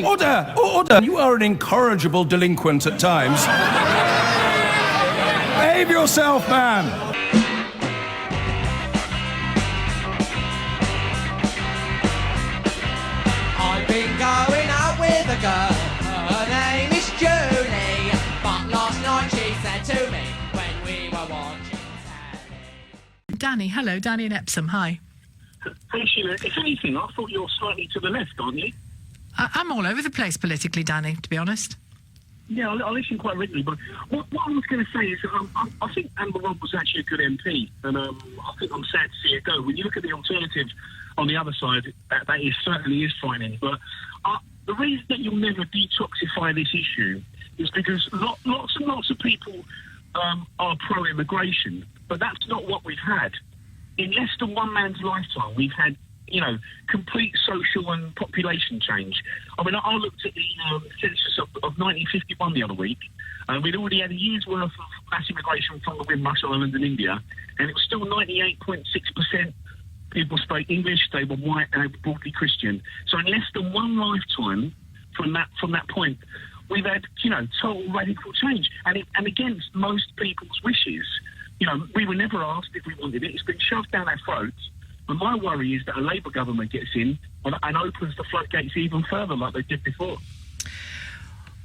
Order! Order! You are an incorrigible delinquent at times. Behave yourself, man! I've been going out with a girl, her name is Julie, but last night she said to me when we were watching telly. Danny, hello, Danny in Epsom, hi. Hey Sheila, if anything, I thought you're slightly to the left, aren't you? I'm all over the place politically, Danny, to be honest. Yeah, I listen quite regularly, but what I was going to say is I think Moron was actually a good MP, and I think I'm sad to see it go. When you look at the alternative on the other side, that certainly is frightening. But the reason that you'll never detoxify this issue is because lots and lots of people are pro-immigration, but that's not what we've had. In less than one man's lifetime, we've had complete social and population change. I mean, I looked at the census of 1951 the other week, and we'd already had a year's worth of mass immigration from the Windrush Islands and India, and it was still 98.6% people spoke English, they were white, and they were broadly Christian. So in less than one lifetime from that point, we've had, total radical change, and against most people's wishes. We were never asked if we wanted it. It's been shoved down our throats. And my worry is that a Labour government gets in and opens the floodgates even further like they did before.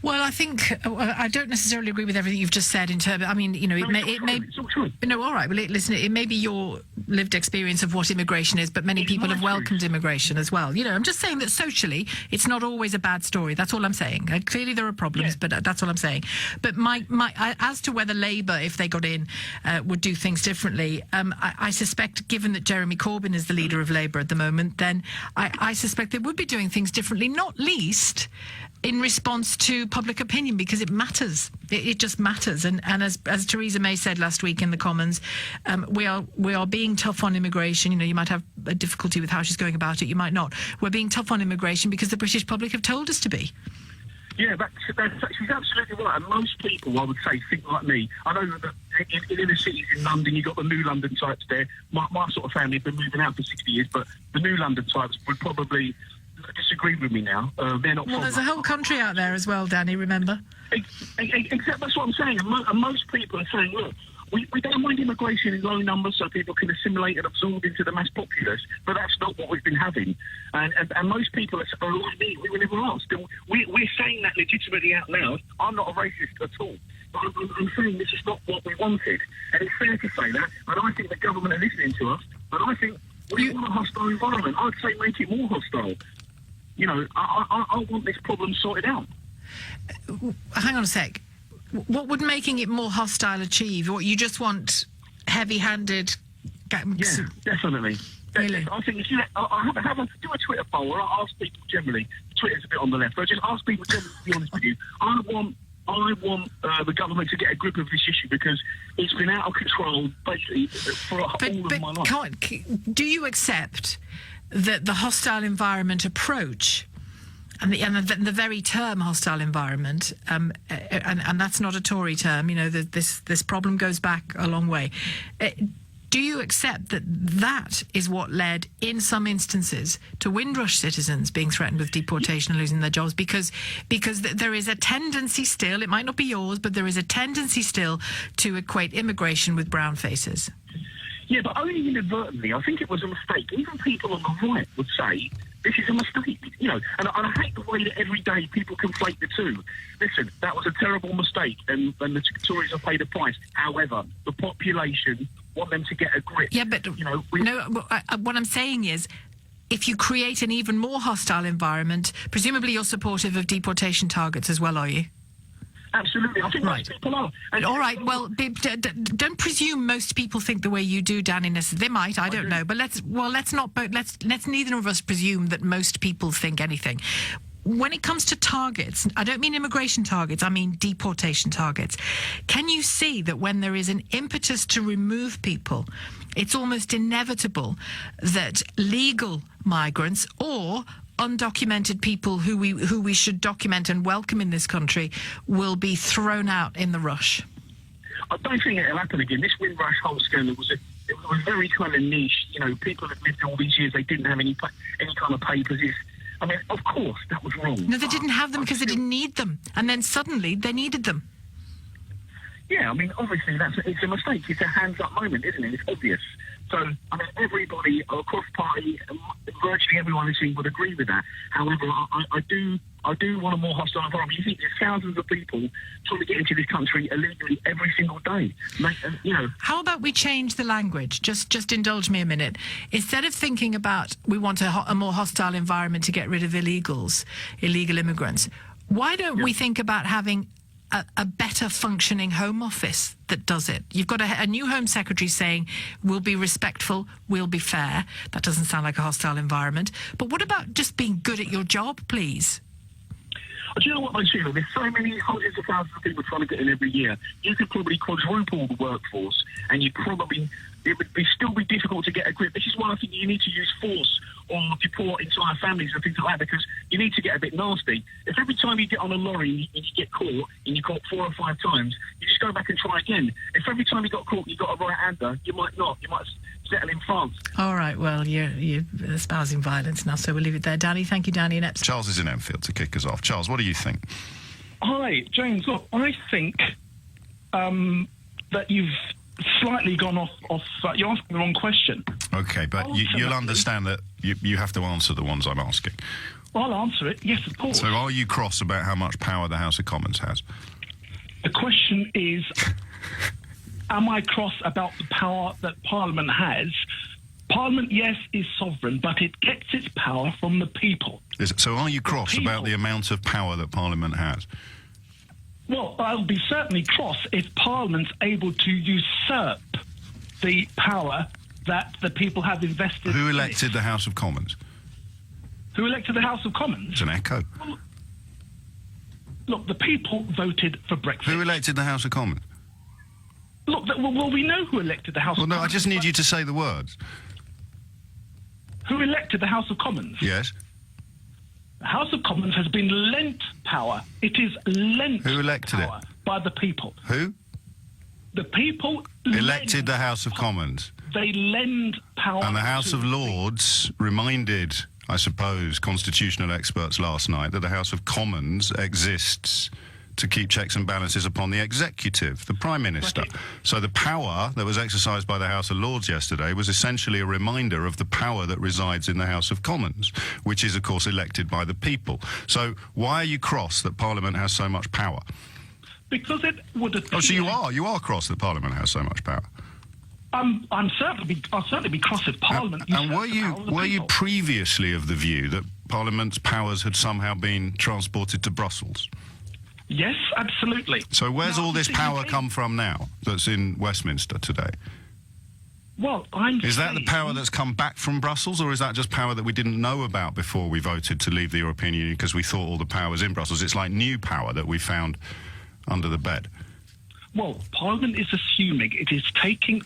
Well, I think I don't necessarily agree with everything you've just said in terms. I mean, it may. It's all true. No, all right. Well, listen, it may be your lived experience of what immigration is, but many people have welcomed immigration as well. I'm just saying that socially, it's not always a bad story. That's all I'm saying. Clearly, there are problems, but that's all I'm saying. But my as to whether Labour, if they got in, would do things differently, I suspect, given that Jeremy Corbyn is the leader of Labour at the moment, then I suspect they would be doing things differently, not least in response to public opinion, because it matters. It just matters. And as Theresa May said last week in the Commons, we are being tough on immigration. You might have a difficulty with how she's going about it. You might not. We're being tough on immigration because the British public have told us to be. Yeah, she's absolutely right. And most people, I would say, think like me. I know that in inner cities in London, you've got the new London types there. My sort of family have been moving out for 60 years, but the new London types would probably disagree with me now. They're not. Well, there's a whole country out there as well, Danny, remember? Exactly, that's what I'm saying. And most people are saying, look, we don't mind immigration in low numbers so people can assimilate and absorb into the mass populace, but that's not what we've been having. And most people are like me. We were never asked. We're saying that legitimately out loud. I'm not a racist at all. But I'm saying this is not what we wanted. And it's fair to say that. And I think the government are listening to us. And I think we want a hostile environment. I'd say make it more hostile. I want this problem sorted out. Hang on a sec. What would making it more hostile achieve? What, you just want heavy-handed... Yeah, definitely. Really? I think if you do a Twitter poll, or I ask people generally, Twitter's a bit on the left, but I just ask people generally, to be honest with you, I want the government to get a grip of this issue because it's been out of control basically for all of my life. Do you accept that the hostile environment approach and the very term hostile environment, and that's not a Tory term, this problem goes back a long way. Do you accept that is what led, in some instances, to Windrush citizens being threatened with deportation and losing their jobs? Because there is a tendency still, it might not be yours, but there is a tendency still to equate immigration with brown faces. Yeah, but only inadvertently. I think it was a mistake. Even people on the right would say, this is a mistake, and I hate the way that every day people conflate the two. Listen, that was a terrible mistake, and the Tories have paid a price. However, the population want them to get a grip. Yeah, but what I'm saying is, if you create an even more hostile environment, presumably you're supportive of deportation targets as well, are you? Absolutely, I think most people are. And all right, well, don't presume most people think the way you do, Danny. They might, I don't know, but let's neither of us presume that most people think anything. When it comes to targets, I don't mean immigration targets, I mean deportation targets. Can you see that when there is an impetus to remove people, it's almost inevitable that legal migrants or undocumented people who we should document and welcome in this country will be thrown out in the rush? I don't think it'll happen again. This Windrush whole scandal was very kind of niche. People have lived all these years, they didn't have any kind of papers. I mean, of course, that was wrong. No, they didn't have them because they didn't need them. And then suddenly they needed them. Yeah, I mean, obviously, it's a mistake. It's a hands-up moment, isn't it? It's obvious. So, I mean, everybody across party, virtually everyone listening would agree with that. However, I do want a more hostile environment. You think there's thousands of people trying to get into this country illegally every single day. How about we change the language? Just indulge me a minute. Instead of thinking about we want a more hostile environment to get rid of illegal immigrants, why don't we think about having a better functioning Home Office that does it? You've got a new Home Secretary saying, we'll be respectful, we'll be fair. That doesn't sound like a hostile environment. But what about just being good at your job, please? Do you know what, Sheila? There's so many hundreds of thousands of people trying to get in every year. You could probably quadruple the workforce, and it would still be difficult to get a grip. This is why I think you need to use force or deport entire families and things like that, because you need to get a bit nasty. If every time you get on a lorry and you get caught, and you caught 4 or 5 times, you just go back and try again. If every time you got caught you got a right-hander, you might not. You might settle in France. All right, well, you're espousing violence now, so we'll leave it there. Danny, thank you, Danny. And Epsom. Charles is in Enfield to kick us off. Charles, what do you think? Hi, James. Look, I think that you've slightly gone off. You're asking the wrong question. Okay, but you'll understand that you have to answer the ones I'm asking. I'll answer it. Yes, of course. So are you cross about how much power the House of Commons has? The question is, am I cross about the power that Parliament has? Parliament, yes, is sovereign, but it gets its power from the people. So are you cross about the amount of power that Parliament has? Well, I'll be certainly cross if Parliament's able to usurp the power that the people have invested. Who elected the House of Commons? Who elected the House of Commons? It's an echo. Look, the people voted for Brexit. Who elected the House of Commons? Look, well, we know who elected the House of Commons. Well, no, I just need you to say the words. Who elected the House of Commons? Yes. The House of Commons has been lent power. It is lent Who elected power it? By the people. Who? The people Elected the House of Commons. They lend power. And the House to of Lords reminded, I suppose, constitutional experts last night that the House of Commons exists to keep checks and balances upon the executive, the Prime Minister. Right. So the power that was exercised by the House of Lords yesterday was essentially a reminder of the power that resides in the House of Commons, which is, of course, elected by the people. So why are you cross that Parliament has so much power? Because it would appear... Oh, so you are cross that Parliament has so much power? I'll certainly be cross if Parliament... And were you previously of the view that Parliament's powers had somehow been transported to Brussels? Yes, absolutely. So where's Now, all this you see, power come from now that's in Westminster today? Well, Is that the power that's come back from Brussels, or is that just power that we didn't know about before we voted to leave the European Union because we thought all the power was in Brussels? It's like new power that we found under the bed. Well, Parliament is assuming it is taking...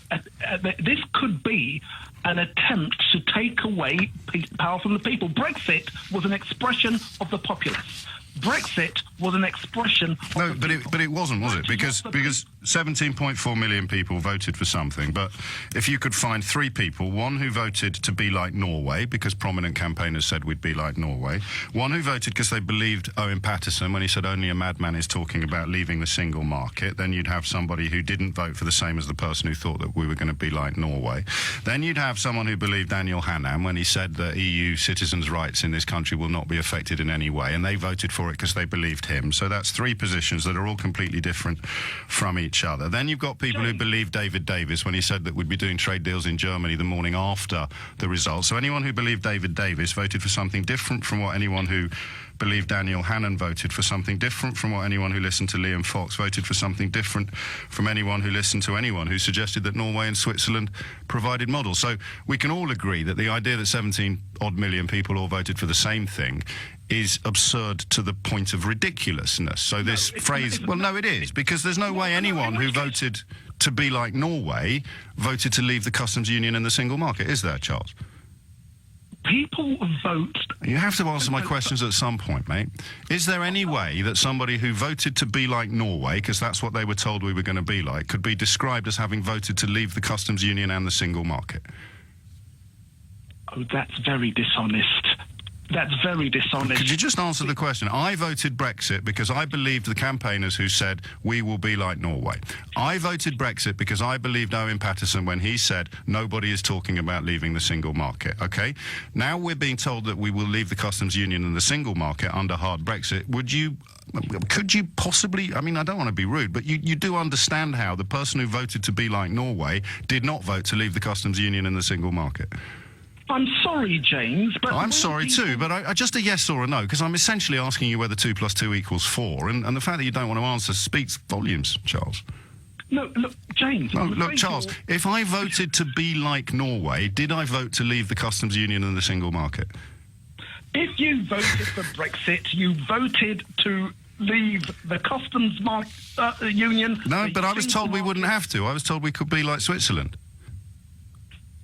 this could be an attempt to take away power from the people. Brexit was an expression of the populace. Brexit was an expression of No, the people. but it wasn't, was it? Because 17.4 million people voted for something, but if you could find 3 people, one who voted to be like Norway, because prominent campaigners said we'd be like Norway, one who voted because they believed Owen Paterson when he said only a madman is talking about leaving the single market, then you'd have somebody who didn't vote for the same as the person who thought that we were going to be like Norway. Then you'd have someone who believed Daniel Hannan when he said that EU citizens' rights in this country will not be affected in any way, and they voted for it because they believed him. So that's 3 positions that are all completely different from each other. Then you've got people who believe David Davis when he said that we'd be doing trade deals in Germany the morning after the results. So anyone who believed David Davis voted for something different from what anyone who believed Daniel Hannan voted for something different from what anyone who listened to Liam Fox voted for something different from anyone who listened to anyone who suggested that Norway and Switzerland provided models. So we can all agree that the idea that 17-odd million people all voted for the same thing is absurd to the point of ridiculousness. So this phrase... Well, no, it is, because there's no way anyone who voted to be like Norway voted to leave the customs union and the single market, is there, Charles? People vote... You have to answer my questions at some point, mate. Is there any way that somebody who voted to be like Norway, because that's what they were told we were going to be like, could be described as having voted to leave the customs union and the single market? Oh, that's very dishonest. That's very dishonest. Could you just answer the question? I voted Brexit because I believed the campaigners who said we will be like Norway. I voted Brexit because I believed Owen Paterson when he said nobody is talking about leaving the single market, okay? Now we're being told that we will leave the customs union and the single market under hard Brexit. Could you possibly, I mean, I don't want to be rude, but you do understand how the person who voted to be like Norway did not vote to leave the customs union and the single market? I'm sorry, James, but... I'm sorry too, but I just a yes or a no, because I'm essentially asking you whether 2 + 2 = 4, and the fact that you don't want to answer speaks volumes, Charles. No, look, James... No, look, Charles, if I voted to be like Norway, did I vote to leave the customs union and the single market? If you voted for Brexit, you voted to leave the customs union... No, but I was told we wouldn't have to. I was told we could be like Switzerland.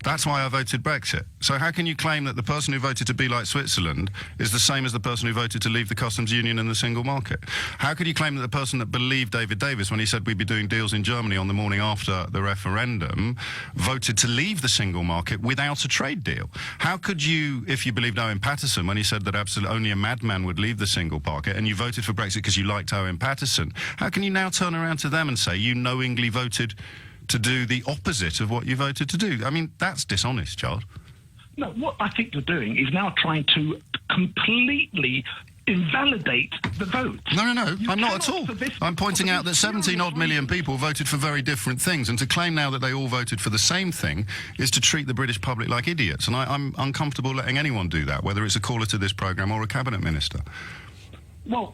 That's why I voted Brexit. So how can you claim that the person who voted to be like Switzerland is the same as the person who voted to leave the customs union and the single market? How could you claim that the person that believed David Davis when he said we'd be doing deals in Germany on the morning after the referendum voted to leave the single market without a trade deal? How could you, if you believed Owen Paterson when he said that absolutely only a madman would leave the single market and you voted for Brexit because you liked Owen Paterson, how can you now turn around to them and say you knowingly voted to do the opposite of what you voted to do? I mean, that's dishonest, Charles. No, what I think you're doing is now trying to completely invalidate the vote. No, I'm not at all. I'm pointing out that 17-odd million people voted for very different things, and to claim now that they all voted for the same thing is to treat the British public like idiots, and I'm uncomfortable letting anyone do that, whether it's a caller to this programme or a cabinet minister. Well,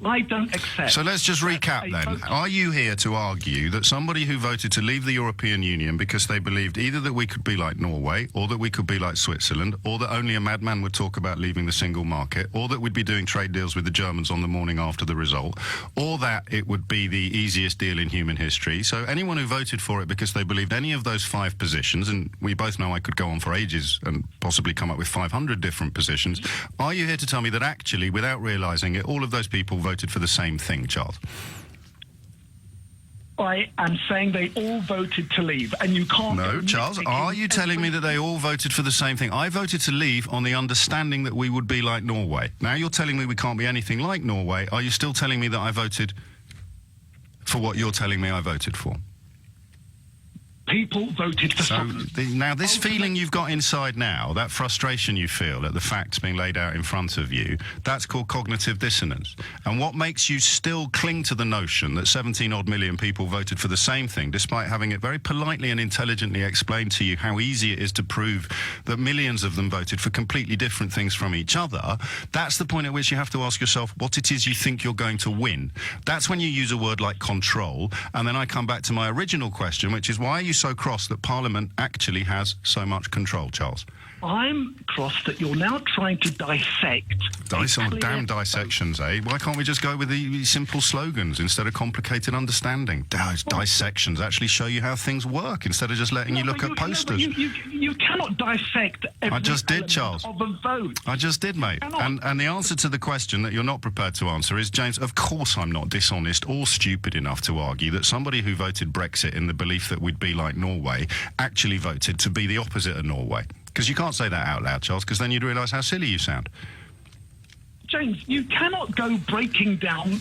I don't accept... So let's just recap then. Are you here to argue that somebody who voted to leave the European Union because they believed either that we could be like Norway, or that we could be like Switzerland, or that only a madman would talk about leaving the single market, or that we'd be doing trade deals with the Germans on the morning after the result, or that it would be the easiest deal in human history? So anyone who voted for it because they believed any of those 5 positions, and we both know I could go on for ages and possibly come up with 500 different positions, are you here to tell me that actually, without realising it, all of those people voted for the same thing, Charles? I am saying they all voted to leave, and you can't... No, Charles, are you telling me that they all voted for the same thing? I voted to leave on the understanding that we would be like Norway. Now you're telling me we can't be anything like Norway. Are you still telling me that I voted for what you're telling me I voted for? People voted for something. Now, this feeling you've got inside now, that frustration you feel at the facts being laid out in front of you, that's called cognitive dissonance. And what makes you still cling to the notion that 17-odd million people voted for the same thing, despite having it very politely and intelligently explained to you how easy it is to prove that millions of them voted for completely different things from each other, that's the point at which you have to ask yourself what it is you think you're going to win. That's when you use a word like control, and then I come back to my original question, which is why are you so cross that Parliament actually has so much control, Charles? I'm cross that you're now trying to dissect... Damn dissections, eh? Why can't we just go with the simple slogans instead of complicated understanding? Dissections actually show you how things work instead of just letting you look at posters. You cannot dissect every I just did, Charles. Of a vote. I just did, mate. And the answer to the question that you're not prepared to answer is, James, of course I'm not dishonest or stupid enough to argue that somebody who voted Brexit in the belief that we'd be like Norway actually voted to be the opposite of Norway. Because you can't say that out loud, Charles, because then you'd realise how silly you sound. James, you cannot go breaking down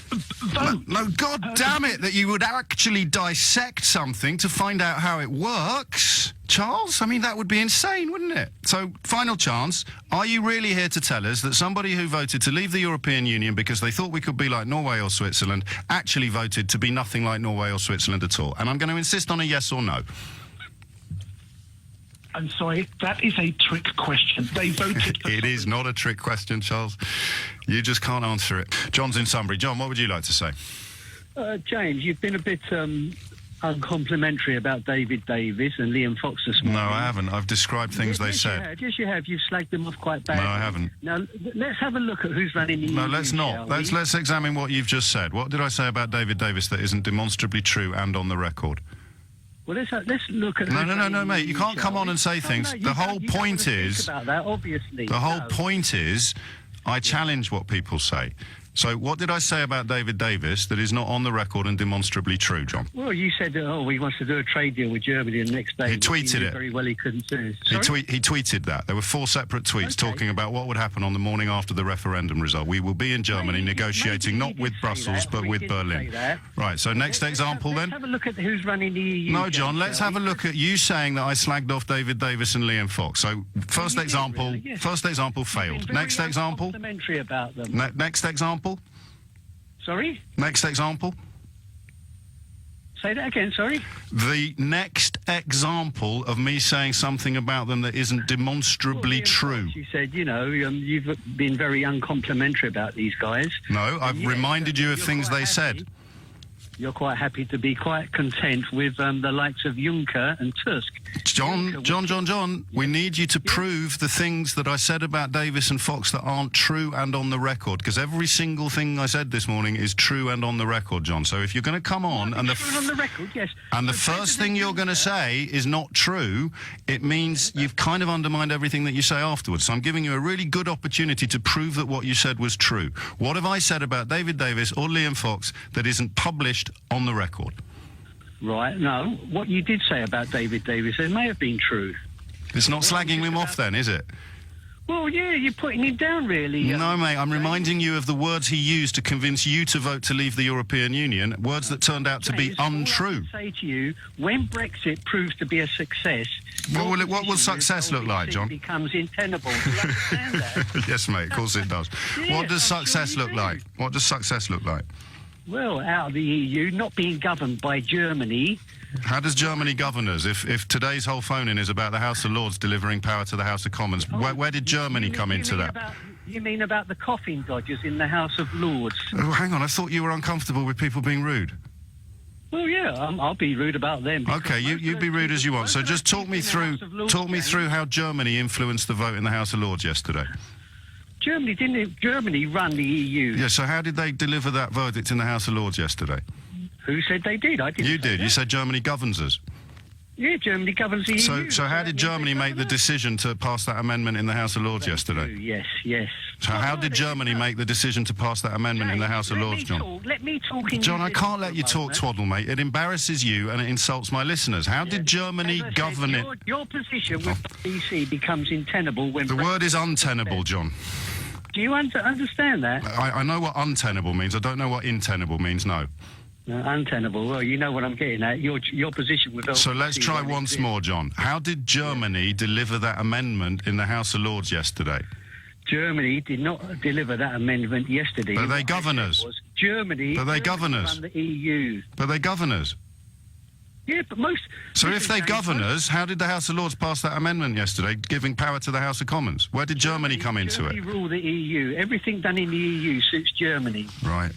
votes. No, God damn it, that you would actually dissect something to find out how it works. Charles, I mean, that would be insane, wouldn't it? So, final chance, are you really here to tell us that somebody who voted to leave the European Union because they thought we could be like Norway or Switzerland actually voted to be nothing like Norway or Switzerland at all? And I'm going to insist on a yes or no. I'm sorry, that is a trick question. They voted for... It is not a trick question, Charles. You just can't answer it. John's in Sunbury. John, what would you like to say? James, you've been a bit uncomplimentary about David Davis and Liam Fox this morning. No, I haven't. I've described things they said. Yes, you have. You've slagged them off quite badly. No, I haven't. Now, let's have a look at who's running the EU. No, let's not. Let's examine what you've just said. What did I say about David Davis that isn't demonstrably true and on the record? Well, let's look at... No, mate. You can't come on and say things. The whole point is... about that, obviously. The whole point is, I challenge what people say. So what did I say about David Davis that is not on the record and demonstrably true, John? Well, you said that, he wants to do a trade deal with Germany, and the next day He tweeted it. Very well, he couldn't do. He tweeted that. There were 4 separate tweets talking about what would happen on the morning after the referendum result. We will be in Germany negotiating not with Brussels but with Berlin. Right, so next example then? Let's have a look at who's running the EU. No, John, let's have a look at you saying that I slagged off David Davis and Liam Fox. So first example failed. Next example? Complimentary about them. Next example? Sorry? Next example? Say that again, sorry? The next example of me saying something about them that isn't demonstrably true. She said, you've been very uncomplimentary about these guys. No, I've reminded you of things they said. You're quite happy to be quite content with the likes of Juncker and Tusk. John, we need you to prove the things that I said about Davis and Fox that aren't true and on the record, because every single thing I said this morning is true and on the record, John. So if you're going to come on and on the record, yes. And the first thing you're going to say is not true, it means you've kind of undermined everything that you say afterwards. So I'm giving you a really good opportunity to prove that what you said was true. What have I said about David Davis or Liam Fox that isn't published on the record? Right, no. What you did say about David Davis, it may have been true. It's not slagging him off then, is it? Well, yeah, you're putting him down, really. No, mate, I'm reminding you of the words he used to convince you to vote to leave the European Union, words that turned out to be untrue. I say to you, when Brexit proves to be a success... What will success look like, John? ...becomes untenable. Do you understand that? Yes, mate, of course it does. What does success look like? What does success look like? Well, out of the EU, not being governed by Germany. How does Germany govern us? If today's whole phone-in is about the House of Lords delivering power to the House of Commons, where did Germany come into that? You mean about the coffin dodgers in the House of Lords? Oh, hang on, I thought you were uncomfortable with people being rude. Well, yeah, I'll be rude about them. Okay, you be rude as you want. So just talk me through how Germany influenced the vote in the House of Lords yesterday. Germany run the EU. Yeah, so how did they deliver that verdict in the House of Lords yesterday? Who said they did? I didn't. You did. You said Germany governs us. Yeah, Germany governs the EU. So how did Germany make the decision to pass that amendment in the House of Lords yesterday? Yes. So how did Germany make the decision to pass that amendment in the House of Lords, John? Let me talk. John, I can't let you talk twaddle, mate. It embarrasses you and it insults my listeners. How did Germany govern it? Your position with BC becomes untenable when... The word is untenable, John. Do you understand that? I know what untenable means. I don't know what intenable means, no. Untenable. Well, you know what I'm getting at. Your position with... So let's try once more, John. How did Germany deliver that amendment in the House of Lords yesterday? Germany did not deliver that amendment yesterday. But they govern us. Germany... But they govern us. ...run the EU. But they govern us. Yeah, but most... So if they govern us, how did the House of Lords pass that amendment yesterday, giving power to the House of Commons? Where did Germany come into it? Germany rule the EU. Everything done in the EU suits Germany. Right.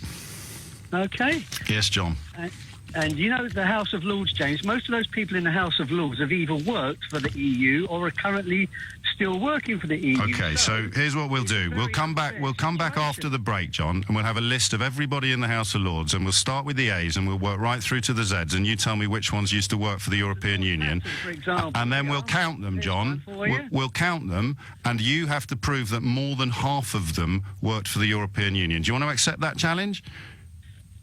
Okay? Yes, John. And you know the House of Lords, James, most of those people in the House of Lords have either worked for the EU or are currently still working for the EU. Okay, so here's what we'll do. We'll come back after the break, John, and we'll have a list of everybody in the House of Lords, and we'll start with the A's and we'll work right through to the Z's, and you tell me which ones used to work for the European Union. For example, and then we'll count them, John. We'll count them, and you have to prove that more than half of them worked for the European Union. Do you want to accept that challenge?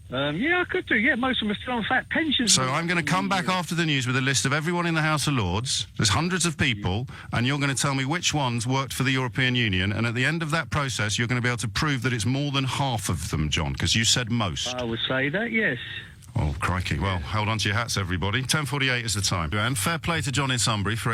Yeah, I could do. Yeah, most of them are still on fat pensions. So I'm going to come back after the news with a list of everyone in the House of Lords. There's hundreds of people, and you're going to tell me which ones worked for the European Union, and at the end of that process, you're going to be able to prove that it's more than half of them, John, because you said most. I would say that, yes. Oh, crikey. Well, hold on to your hats, everybody. 10:48 is the time. And fair play to John in Sunbury for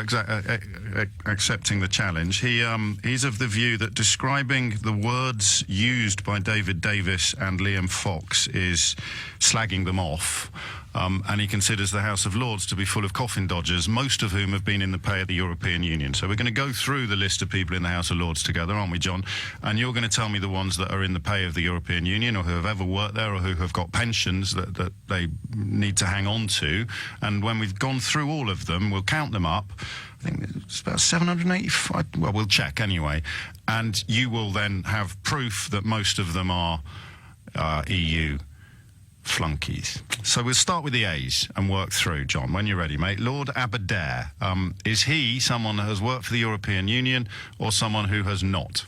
accepting the challenge. He's of the view that describing the words used by David Davis and Liam Fox is slagging them off. And he considers the House of Lords to be full of coffin dodgers, most of whom have been in the pay of the European Union. So we're going to go through the list of people in the House of Lords together, aren't we, John? And you're going to tell me the ones that are in the pay of the European Union or who have ever worked there or who have got pensions that they need to hang on to. And when we've gone through all of them, we'll count them up. I think it's about 785. Well, we'll check anyway. And you will then have proof that most of them are EU flunkies. So we'll start with the A's and work through, John, when you're ready, mate. Lord Aberdare, is he someone that has worked for the European Union or someone who has not?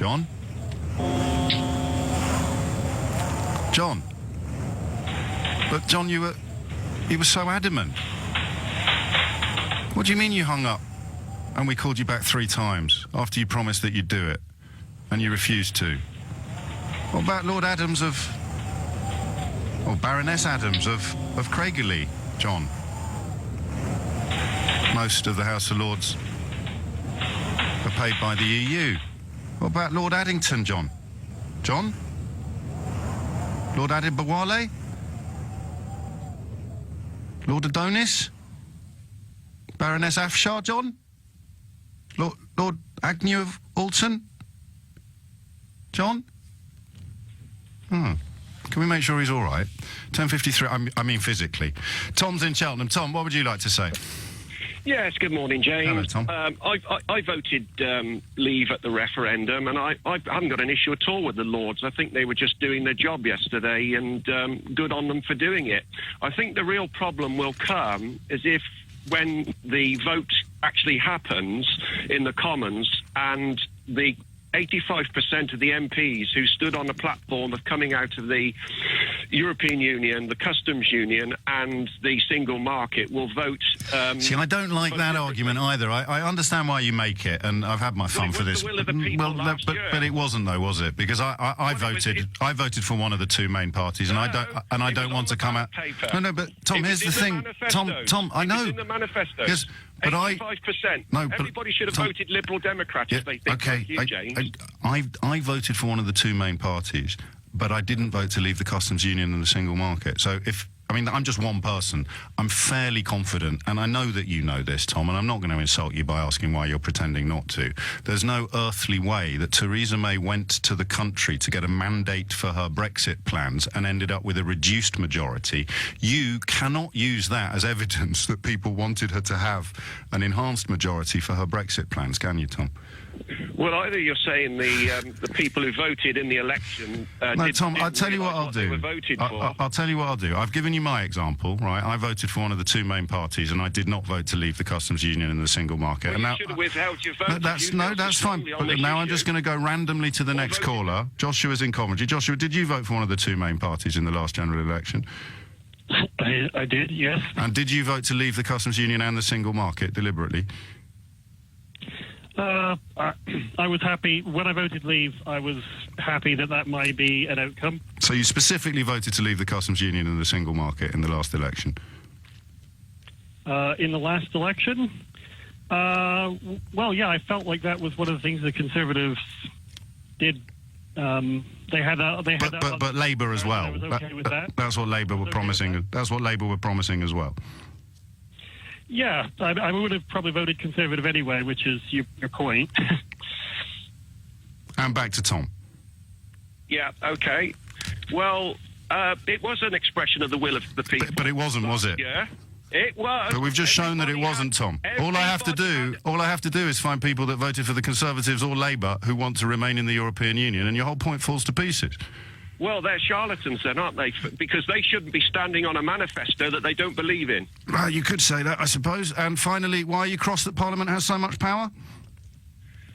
John? John? But John, you were so adamant. What do you mean you hung up and we called you back 3 times after you promised that you'd do it and you refused to? What about Lord Adams or Baroness Adams of Craigielea, John? Most of the House of Lords are paid by the EU. What about Lord Addington, John? John? Lord Adibawale? Lord Adonis? Baroness Afshar, John? Lord Agnew of Alton? John? Can we make sure he's all right? 10:53, I mean physically. Tom's in Cheltenham. Tom, what would you like to say? Yes, good morning, James. Hello, Tom. I voted leave at the referendum, and I haven't got an issue at all with the Lords. I think they were just doing their job yesterday, and good on them for doing it. I think the real problem will come is if when the vote actually happens in the Commons and the 85% of the MPs who stood on the platform of coming out of the European Union, the customs union and the single market will vote... See, I don't like that argument either. I understand why you make it, and I've had my fun for this. The will of the people but it wasn't, though, was it? Because I voted for one of the 2 main parties, and I don't want to come out... No, but Tom, here's the thing. Tom, I know. It was in the manifesto. Yes, but 85%. No, but everybody should have voted Liberal Democrat if they think like you, James. I voted for one of the 2 main parties, but I didn't vote to leave the customs union and the single market. So I'm just one person. I'm fairly confident, and I know that you know this, Tom, and I'm not going to insult you by asking why you're pretending not to. There's no earthly way that Theresa May went to the country to get a mandate for her Brexit plans and ended up with a reduced majority. You cannot use that as evidence that people wanted her to have an enhanced majority for her Brexit plans, can you, Tom? Well, either you're saying the people who voted in the election... No, Tom, I'll tell you what I'll do. I'll tell you what I'll do. I've given you my example, right? I voted for one of the 2 main parties, and I did not vote to leave the customs union and the single market. Well, and now, you should have withheld your vote. That's fine. But now I'm just going to go randomly to the next caller. Joshua's in Coventry. Joshua, did you vote for one of the 2 main parties in the last general election? I did, yes. And did you vote to leave the customs union and the single market deliberately? I was happy. When I voted leave, I was happy that might be an outcome. So you specifically voted to leave the customs union and the single market in the last election? In the last election? Well, yeah, I felt like that was one of the things the Conservatives did. But Labour as well. That's what Labour were promising. That's what Labour were promising as well. Yeah, I would have probably voted Conservative anyway, which is your point. And back to Tom. Yeah, OK. Well, it was an expression of the will of the people. But it wasn't, was it? Yeah, it was. But we've just shown that it wasn't, Tom. All I have to do is find people that voted for the Conservatives or Labour who want to remain in the European Union, and your whole point falls to pieces. Well, they're charlatans then, aren't they? Because they shouldn't be standing on a manifesto that they don't believe in. Well, you could say that, I suppose. And finally, why are you cross that Parliament has so much power?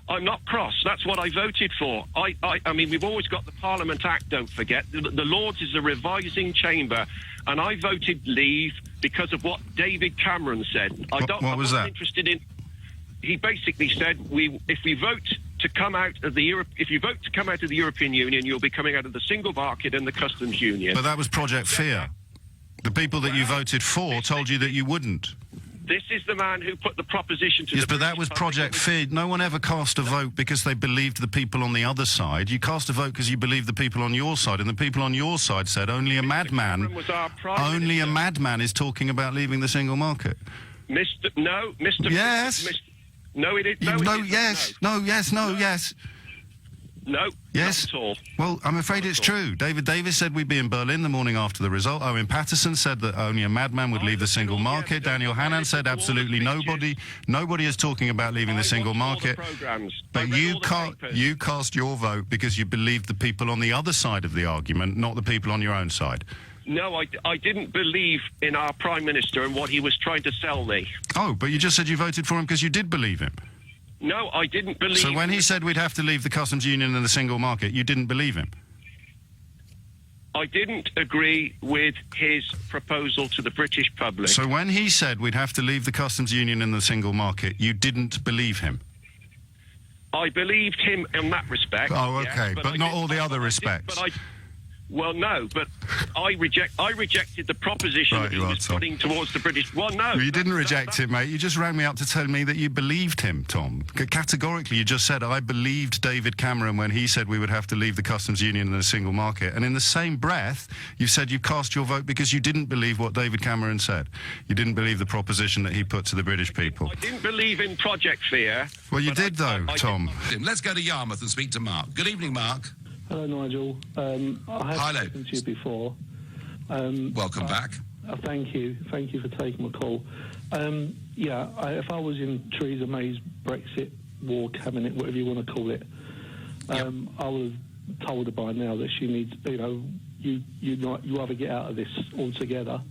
I'm not cross. That's what I voted for. I mean, we've always got the Parliament Act, don't forget. The Lords is a revising chamber, and I voted leave because of what David Cameron said. What was that? Interested in... He basically said, if you vote to come out of the European Union, you'll be coming out of the single market and the customs union. But that was Project Fear. The people that you voted for told you that you wouldn't. This is the man who put the proposition to... Yes, but that was Project Fear. No one ever cast a vote because they believed the people on the other side. You cast a vote because you believed the people on your side, and the people on your side said only a madman is talking about leaving the single market. Mr. Yes. No, it is. Yes. No, yes. No, yes. Not at all. Well, I'm afraid it's true. David Davis said we'd be in Berlin the morning after the result. Owen Patterson said that only a madman would leave the single market. Daniel Hannan said absolutely nobody is talking about leaving the single market. But you cast your vote because you believed the people on the other side of the argument, not the people on your own side. No, I didn't believe in our Prime Minister and what he was trying to sell me. Oh, but you just said you voted for him because you did believe him. No, I didn't believe... So when he said we'd have to leave the customs union and the single market, you didn't believe him? I didn't agree with his proposal to the British public. So when he said we'd have to leave the customs union and the single market, you didn't believe him? I believed him in that respect. Oh, okay, yes, but not all the other respects. Well, no, but I rejected the proposition that he was putting towards the British. Well, no. Well, you didn't reject it, mate. You just rang me up to tell me that you believed him, Tom. Categorically, you just said, I believed David Cameron when he said we would have to leave the customs union and the single market. And in the same breath, you said you cast your vote because you didn't believe what David Cameron said. You didn't believe the proposition that he put to the British people. I didn't believe in Project Fear. Well, you did, though, Tom. Let's go to Yarmouth and speak to Mark. Good evening, Mark. Hello, Nigel. I have spoken to you before. Welcome back. Thank you. Thank you for taking my call. If I was in Theresa May's Brexit war cabinet, whatever you want to call it, I would have told her by now that she needs, you either get out of this altogether,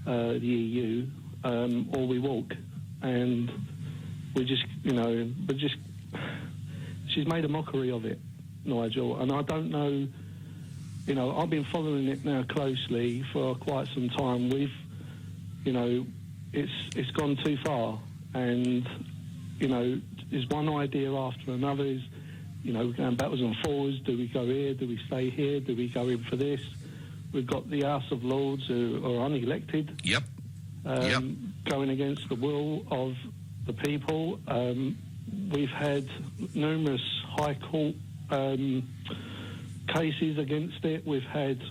the EU, or we walk. And we just, she's made a mockery of it, Nigel, and I don't know, I've been following it now closely for quite some time. It's gone too far, and, there's one idea after another is, going backwards and forwards. Do we go here? Do we stay here? Do we go in for this? We've got the House of Lords who are unelected. Yep. Going against the will of the people. We've had numerous High Court cases against it. We've had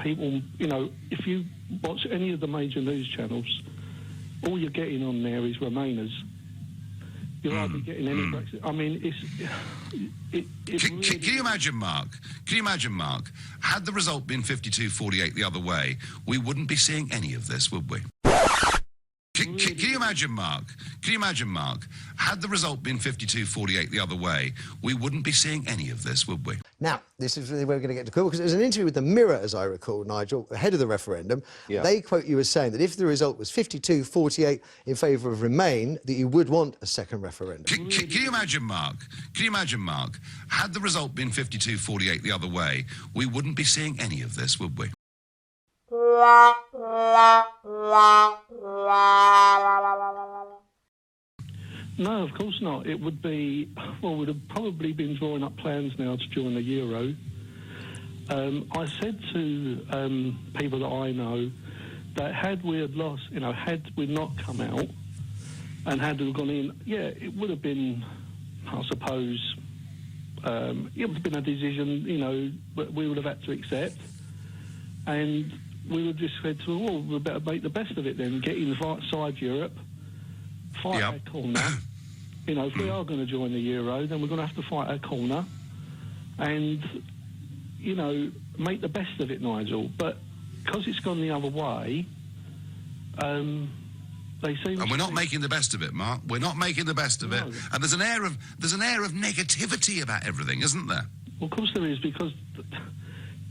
people, if you watch any of the major news channels, all you're getting on there is Remainers. You're hardly getting any Brexit. I mean, Can you imagine, Mark? Can you imagine, Mark? Had the result been 52-48 the other way, we wouldn't be seeing any of this, would we? Can you imagine, Mark? Can you imagine, Mark? Had the result been 52-48 the other way, we wouldn't be seeing any of this, would we? Now, this is where we're going to get to cool, because it was an interview with the Mirror, as I recall, Nigel, ahead of the referendum. Yeah. They quote you as saying that if the result was 52-48 in favour of Remain, that you would want a second referendum. Can you imagine, Mark? Can you imagine, Mark? Had the result been 52-48 the other way, we wouldn't be seeing any of this, would we? No, of course not. It would be, we'd have probably been drawing up plans now to join the Euro. I said to people that I know that had we had lost, had we not come out and had we gone in, it would have been, I suppose, it would have been a decision, we would have had to accept. And we would just said to them, we better make the best of it then, get inside Europe, fight our corner. If we are going to join the Euro, then we're going to have to fight our corner and, make the best of it, Nigel. But because it's gone the other way, they seem... And we're not making the best of it, Mark. We're not making the best of it. And there's an air of negativity about everything, isn't there? Well, of course there is, because...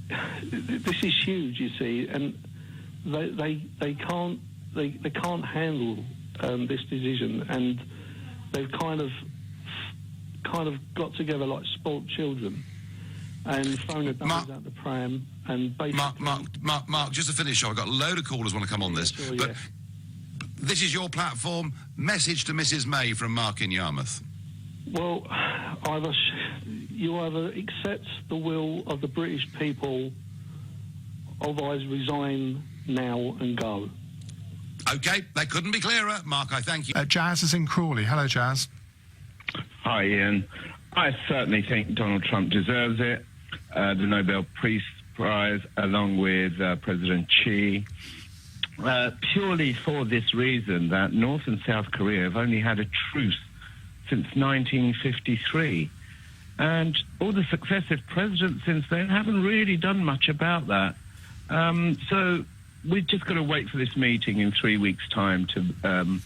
this is huge, you see, and they can't handle this decision, and they've kind of got together like spoilt children and thrown the dummies out the pram and basically... Mark, just to finish, I've got a load of callers want to come on this, but this is your platform. Message to Mrs May from Mark in Yarmouth. Well, you either accept the will of the British people, otherwise resign now and go. OK, that couldn't be clearer. Mark, I thank you. Jazz is in Crawley. Hello, Jazz. Hi, Ian. I certainly think Donald Trump deserves it, the Nobel Peace Prize, along with President Xi, purely for this reason that North and South Korea have only had a truce since 1953. And all the successive presidents since then haven't really done much about that. So we've just got to wait for this meeting in 3 weeks' time to,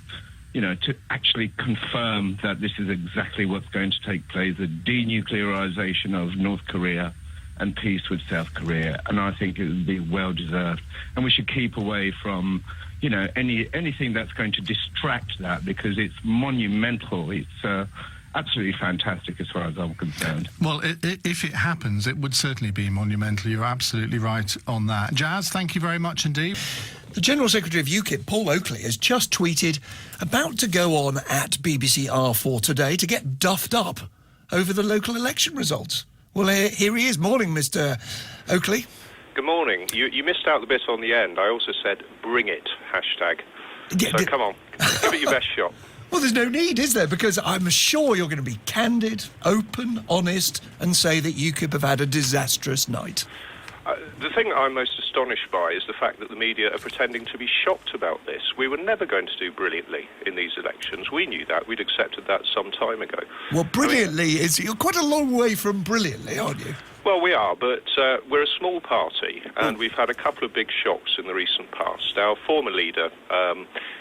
to actually confirm that this is exactly what's going to take place, a denuclearization of North Korea and peace with South Korea, and I think it would be well deserved. And we should keep away from, you know, anything that's going to distract that, because it's monumental. It's absolutely fantastic as far as I'm concerned. Well, if it happens, it would certainly be monumental. You're absolutely right on that. Jazz, thank you very much indeed. The General Secretary of UKIP, Paul Oakley, has just tweeted, about to go on at BBC R4 today to get duffed up over the local election results. Well, here he is. Morning, Mr. Oakley. Good morning. You missed out the bit on the end. I also said, bring it, hashtag. So come on, give it your best shot. Well, there's no need, is there? Because I'm sure you're going to be candid, open, honest, and say that UKIP have had a disastrous night. The thing that I'm most astonished by is the fact that the media are pretending to be shocked about this. We were never going to do brilliantly in these elections. We knew that. We'd accepted that some time ago. Well, brilliantly you're quite a long way from brilliantly, aren't you? Well, we are, but we're a small party, and we've had a couple of big shocks in the recent past. Our former leader,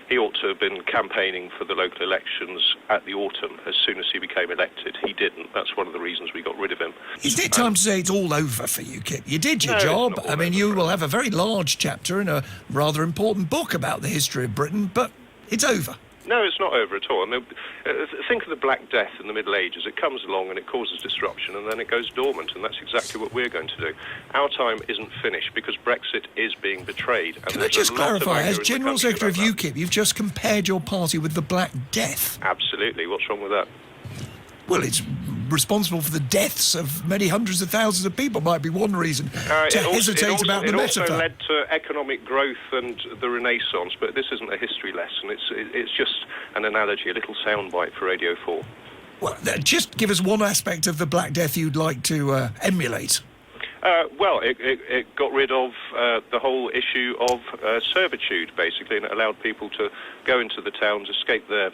he ought to have been campaigning for the local elections at the autumn as soon as he became elected. He didn't. That's one of the reasons we got rid of him. Isn't it time to say it's all over for UKIP? You did your job. I mean, you will have a very large chapter in a rather important book about the history of Britain, but it's over. No, it's not over at all. I mean, think of the Black Death in the Middle Ages. It comes along and it causes disruption, and then it goes dormant, and that's exactly what we're going to do. Our time isn't finished because Brexit is being betrayed. And can I just clarify, as General Secretary of UKIP, you've just compared your party with the Black Death? Absolutely. What's wrong with that? Well, it's responsible for the deaths of many hundreds of thousands of people. Might be one reason to hesitate about the metaphor. It also led to economic growth and the Renaissance, but this isn't a history lesson. It's just an analogy, a little soundbite for Radio 4. Well, just give us one aspect of the Black Death you'd like to emulate. Well, it got rid of the whole issue of servitude, basically, and it allowed people to go into the towns, escape their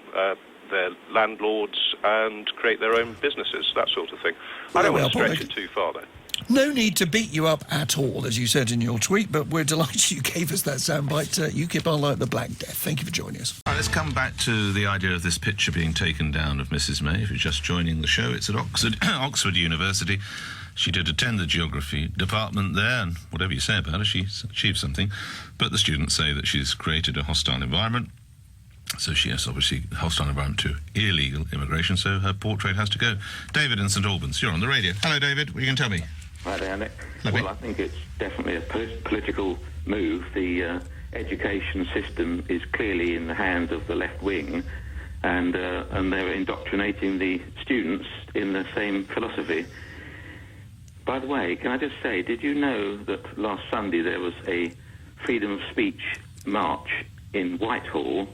landlords, and create their own businesses, that sort of thing. I don't want to stretch it too far, though. No need to beat you up at all, as you said in your tweet, but we're delighted you gave us that soundbite. UKIP are like the Black Death. Thank you for joining us. Right, let's come back to the idea of this picture being taken down of Mrs May. If you're just joining the show, it's at Oxford University. She did attend the geography department there, and whatever you say about her, she's achieved something. But the students say that she's created a hostile environment. So she has, obviously, a hostile environment to illegal immigration, so her portrait has to go. David in St Albans, you're on the radio. Hello, David. What are you going to tell me? Hi there, Nick. Well, I think it's definitely a political move. The education system is clearly in the hands of the left wing, and they're indoctrinating the students in the same philosophy. By the way, can I just say, did you know that last Sunday there was a freedom of speech march in Whitehall,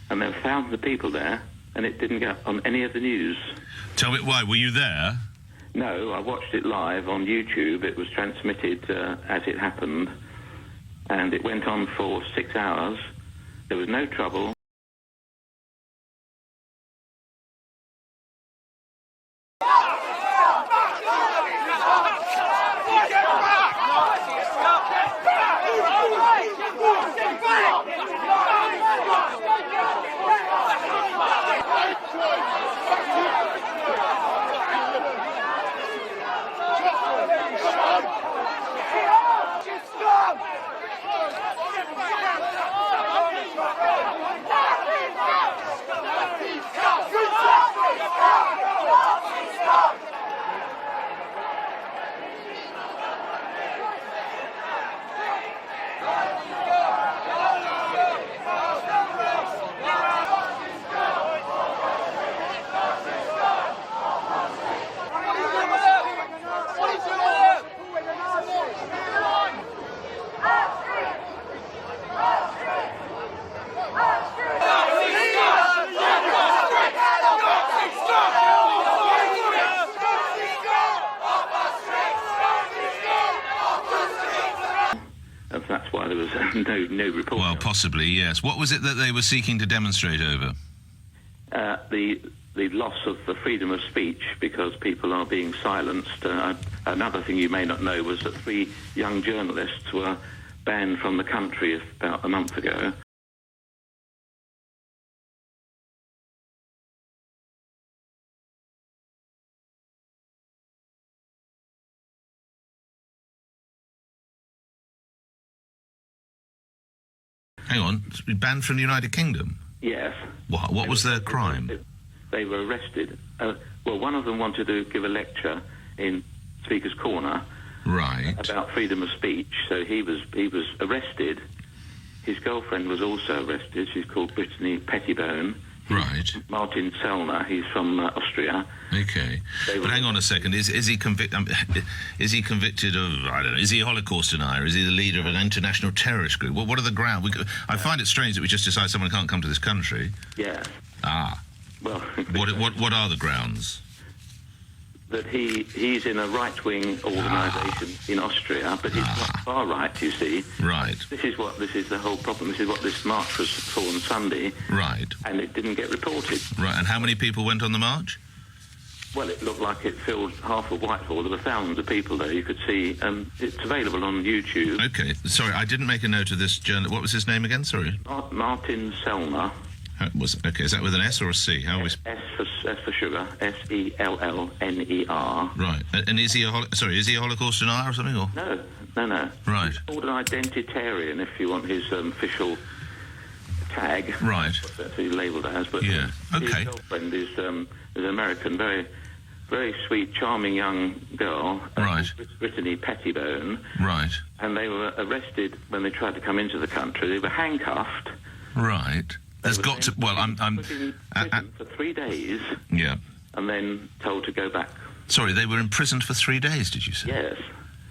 and there were thousands of people there, and it didn't get on any of the news? Tell me why. Were you there? No, I watched it live on YouTube. It was transmitted as it happened, and it went on for 6 hours. There was no trouble. That's why there was no report. Well, possibly, yes. What was it that they were seeking to demonstrate over? The loss of the freedom of speech because people are being silenced. Another thing you may not know was that 3 young journalists were banned from the country about a month ago. Hang on, banned from the United Kingdom? Yes. What was their crime? They were arrested. Well, one of them wanted to give a lecture in Speaker's Corner. Right. About freedom of speech. So he was arrested. His girlfriend was also arrested. She's called Brittany Pettibone. Right. Martin Sellner. He's from Austria. Okay. But hang on a second. Is he convicted? Is he convicted of? I don't know. Is he a Holocaust denier? Is he the leader of an international terrorist group? What are the grounds? I find it strange that we just decide someone can't come to this country. Yeah. Ah. Well. What are the grounds? That he's in a right-wing organisation in Austria, but he's not far right, you see. Right. This is the whole problem. This is what this march was for on Sunday. Right. And it didn't get reported. Right. And how many people went on the march? Well, it looked like it filled half of Whitehall. There were thousands of people there. You could see. It's available on YouTube. Okay. Sorry, I didn't make a note of this journal. What was his name again? Sorry. Martin Sellner. Okay, is that with an S or a C? S for sugar. Sellner. Right. And is he a Holocaust denier or something? Or? No. Right. He's called an identitarian, if you want his official tag. Right. That's what he's labelled as. But yeah. Okay. His girlfriend is an American, very, very sweet, charming young girl. Right. Brittany Pettibone. Right. And they were arrested when they tried to come into the country. They were handcuffed. Right. There's got to. Well, I'm put in prison for 3 days. Yeah. And then told to go back. Sorry, they were imprisoned for 3 days, did you say? Yes.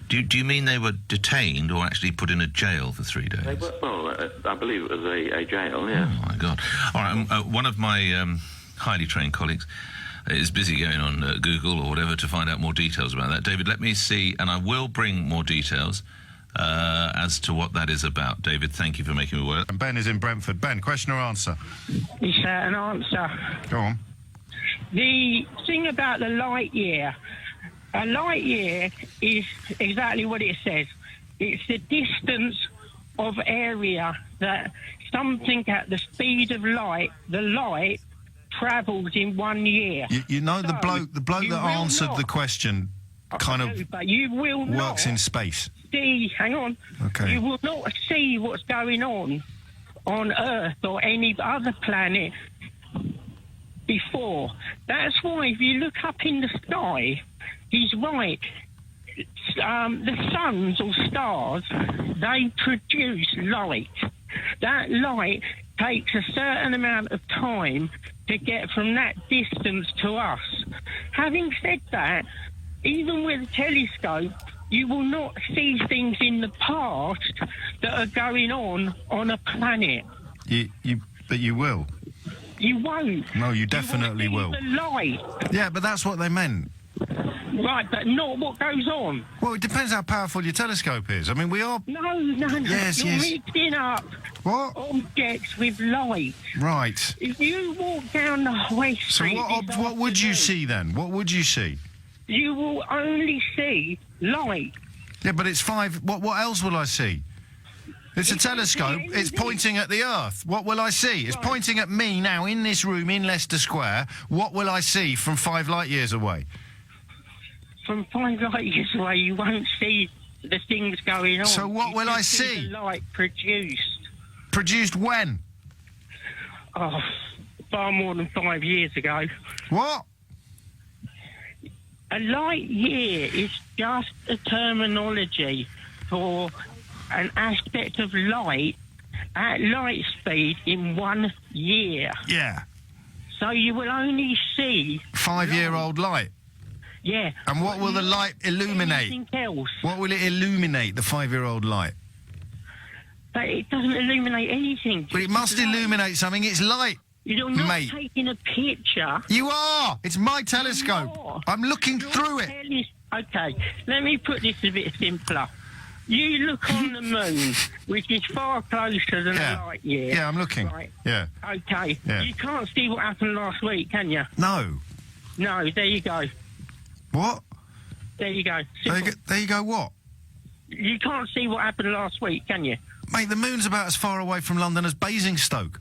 Do you mean they were detained or actually put in a jail for 3 days? They were, well, I believe it was a jail, yeah. Oh, my God. All right, one of my highly trained colleagues is busy going on Google or whatever to find out more details about that. David, let me see, and I will bring more details as to what that is about. David, thank you for making me aware. And Ben is in Brentford. Ben, question or answer? It's an answer. Go on. The thing about the light year, a light year is exactly what it says. It's the distance of area that something at the speed of light, the light travels in 1 year. You know, the bloke that answered the question kind of but you will works not in space. See, hang on. Okay. You will not see what's going on Earth or any other planet before. That's why if you look up in the sky, he's right. The suns or stars, they produce light. That light takes a certain amount of time to get from that distance to us. Having said that, even with a telescope, you will not see things in the past that are going on a planet. But you will. You won't. No, you definitely will. The light. Yeah, but that's what they meant. Right, but not what goes on. Well, it depends how powerful your telescope is. I mean, we are... No. Yes, You're yes. mixing up objects with light. Right. If you walk down the high street... So what would you see then? What would you see? You will only see light. Yeah, but it's 5... What else will I see? It's a telescope. It's pointing at the Earth. What will I see? It's pointing at me now in this room in Leicester Square. What will I see from 5 light years away? From 5 light years away, you won't see the things going on. So what will I see? see? The light produced. Produced when? Oh, far more than 5 years ago. What? A light year is just a terminology for an aspect of light at light speed in 1 year. Yeah. So you will only see... 5-year-old light? Yeah. And what will the light illuminate? Anything else. What will it illuminate, the 5-year-old light? But it doesn't illuminate anything. But it must illuminate something. It's light. You're not mate. taking a picture. You are. It's my telescope. I'm looking through it. Okay, let me put this a bit simpler. You look on the moon, which is far closer than a light year. Yeah, I'm looking. Right. Yeah. Okay. Yeah. You can't see what happened last week, can you? No. No, there you go. What? There you go. There you go what? You can't see what happened last week, can you? Mate, the moon's about as far away from London as Basingstoke.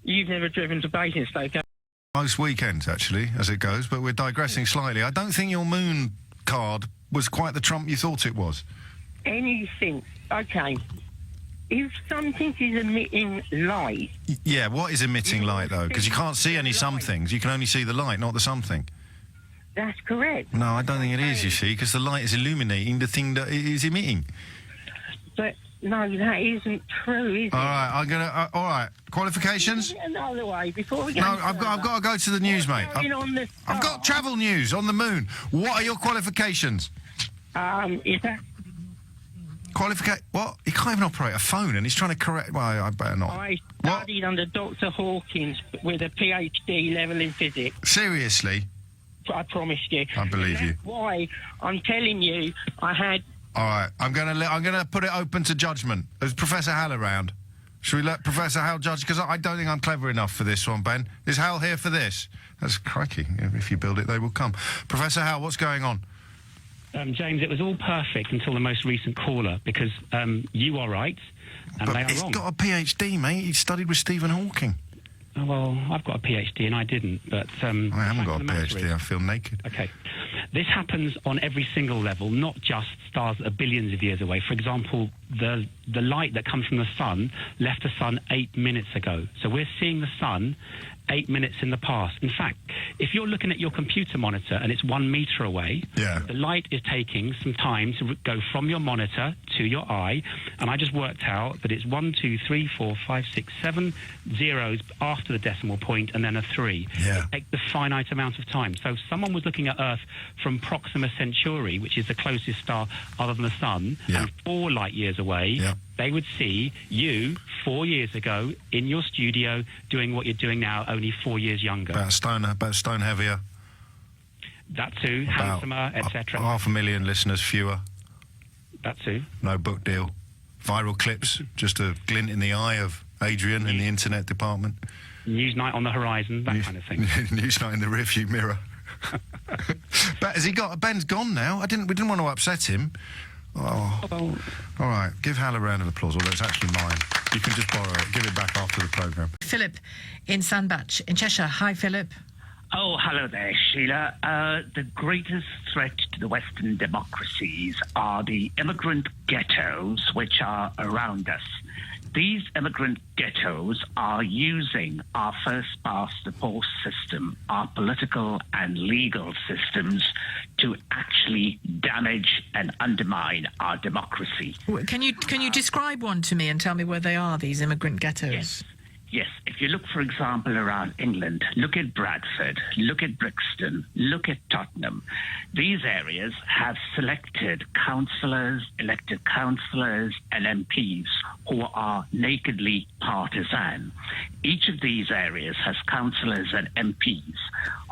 You've never driven to Basingstoke, have you? Most weekends, actually, as it goes, but we're digressing slightly. I don't think your moon card was quite the trump you thought it was. Anything. Okay. if something is emitting light, Yeah, what is emitting light, though? Because you can't see any somethings. You can only see the light, not the something. that's correct. No, I don't think it is, you see, because the light is illuminating the thing that it is emitting. But no, that isn't true, is it? All right, I'm going to... all right, qualifications? Another way, before we go No, I've got to go to the news, mate. I've got travel news on the moon. What are your qualifications? Is that... What? He can't even operate a phone, and he's trying to correct... Well, I better not. I studied under Dr. Hawkins with a PhD level in physics. Seriously? I promise you. I believe you. That's why I'm telling you I had... All right, I'm gonna put it open to judgment. Is Professor Hal around? Should we let Professor Hal judge? Because I don't think I'm clever enough for this one, Ben. Is Hal here for this? That's crikey. If you build it, they will come. Professor Hal, what's going on? James, it was all perfect until the most recent caller, because you are right and they are He's wrong. got a PhD, mate. He studied with Stephen Hawking. Oh, well, I've got a PhD and I didn't, but... I haven't got a PhD. I feel naked. Okay. This happens on every single level, not just stars that are billions of years away. For example, the light that comes from the sun left the sun 8 minutes ago. So we're seeing the sun 8 minutes in the past. In fact, if you're looking at your computer monitor and it's 1 meter away, the light is taking some time to go from your monitor to your eye, and I just worked out that it's 1, 2, 3, 4, 5, 6, 7 zeros after the decimal point and then a 3. Yeah. It takes a finite amount of time. So if someone was looking at Earth from Proxima Centauri, which is the closest star other than the sun, and 4 light years away, they would see you 4 years ago in your studio doing what you're doing now, only 4 years younger. About stone heavier. That too, handsomer, etc. 500,000 listeners fewer. That too. No book deal. Viral clips, just a glint in the eye of Adrian in the internet department. Newsnight on the horizon, that kind of thing. Newsnight in the rearview mirror. But has he got... Ben's gone now. We didn't want to upset him. Oh. All right, give Hal a round of applause, although it's actually mine. You can just borrow it. Give it back after the programme. Philip in Sandbach in Cheshire. Hi, Philip. Oh, hello there, Sheila. The greatest threat to the Western democracies are the immigrant ghettos which are around us. These immigrant ghettos are using our first-past-the-post system, our political and legal systems, to actually damage and undermine our democracy. Can you describe one to me and tell me where they are, these immigrant ghettos? Yes, if you look, for example, around England, look at Bradford, look at Brixton, look at Tottenham. These areas have selected councillors, elected councillors and MPs who are nakedly partisan. Each of these areas has councillors and MPs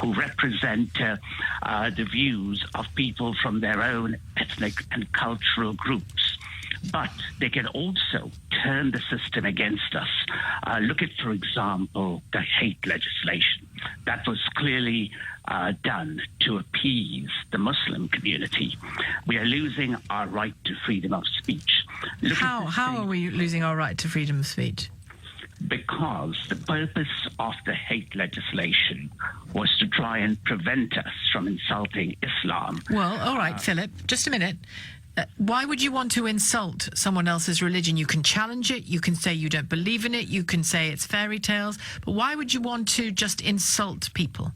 who represent the views of people from their own ethnic and cultural groups. But they can also turn the system against us. Look at, for example, the hate legislation. That was clearly done to appease the Muslim community. We are losing our right to freedom of speech. How are we losing our right to freedom of speech? Because the purpose of the hate legislation was to try and prevent us from insulting Islam. Well, all right, Philip, just a minute. Why would you want to insult someone else's religion? You can challenge it, you can say you don't believe in it, you can say it's fairy tales, but why would you want to just insult people?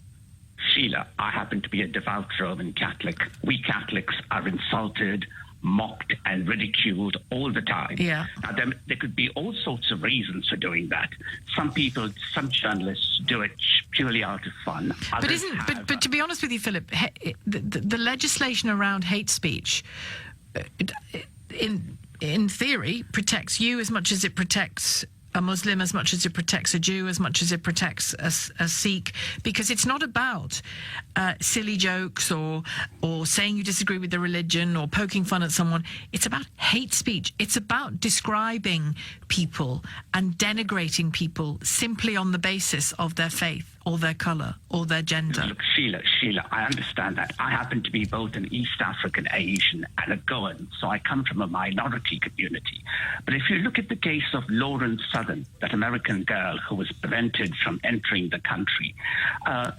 Sheila, I happen to be a devout Roman Catholic. We Catholics are insulted, mocked and ridiculed all the time. Yeah. Now, there could be all sorts of reasons for doing that. Some people, some journalists do it purely out of fun. But to be honest with you, Philip, the legislation around hate speech, in theory, protects you as much as it protects a Muslim, as much as it protects a Jew, as much as it protects a Sikh, because it's not about silly jokes or saying you disagree with the religion or poking fun at someone. It's about hate speech. It's about describing people and denigrating people simply on the basis of their faith or their colour or their gender. Look, Sheila, I understand that. I happen to be both an East African Asian and a Goan, so I come from a minority community. But if you look at the case of Lawrence Southern, that American girl who was prevented from entering the country.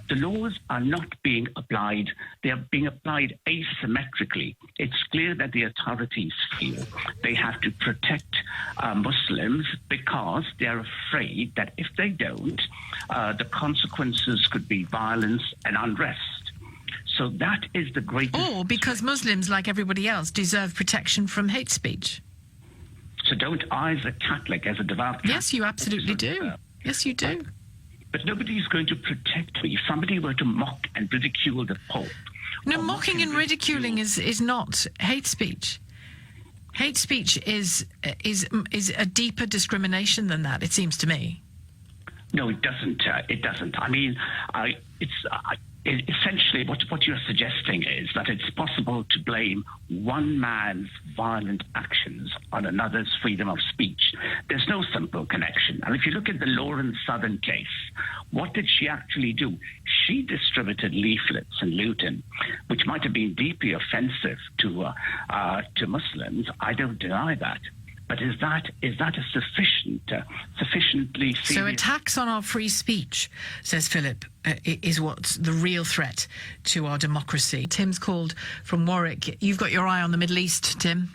The laws are not being applied. They are being applied asymmetrically. It's clear that the authorities feel they have to protect Muslims because they're afraid that if they don't, the consequences could be violence and unrest. So that is the greatest... Or because Muslims, like everybody else, deserve protection from hate speech. So don't I, as a Catholic, as a devout Catholic... Yes, you absolutely do. Yes, you do. But nobody is going to protect me. If somebody were to mock and ridicule the Pope... No, mocking and ridiculing is not hate speech. Hate speech is a deeper discrimination than that, it seems to me. No, it doesn't. It doesn't. I mean, essentially, what you're suggesting is that it's possible to blame one man's violent actions on another's freedom of speech. There's no simple connection. And if you look at the Lawrence Southern case, what did she actually do? She distributed leaflets in Luton, which might have been deeply offensive to Muslims. I don't deny that. But is that a sufficiently serious... So attacks on our free speech, says Philip, is what's the real threat to our democracy. Tim's called from Warwick. You've got your eye on the Middle East, Tim.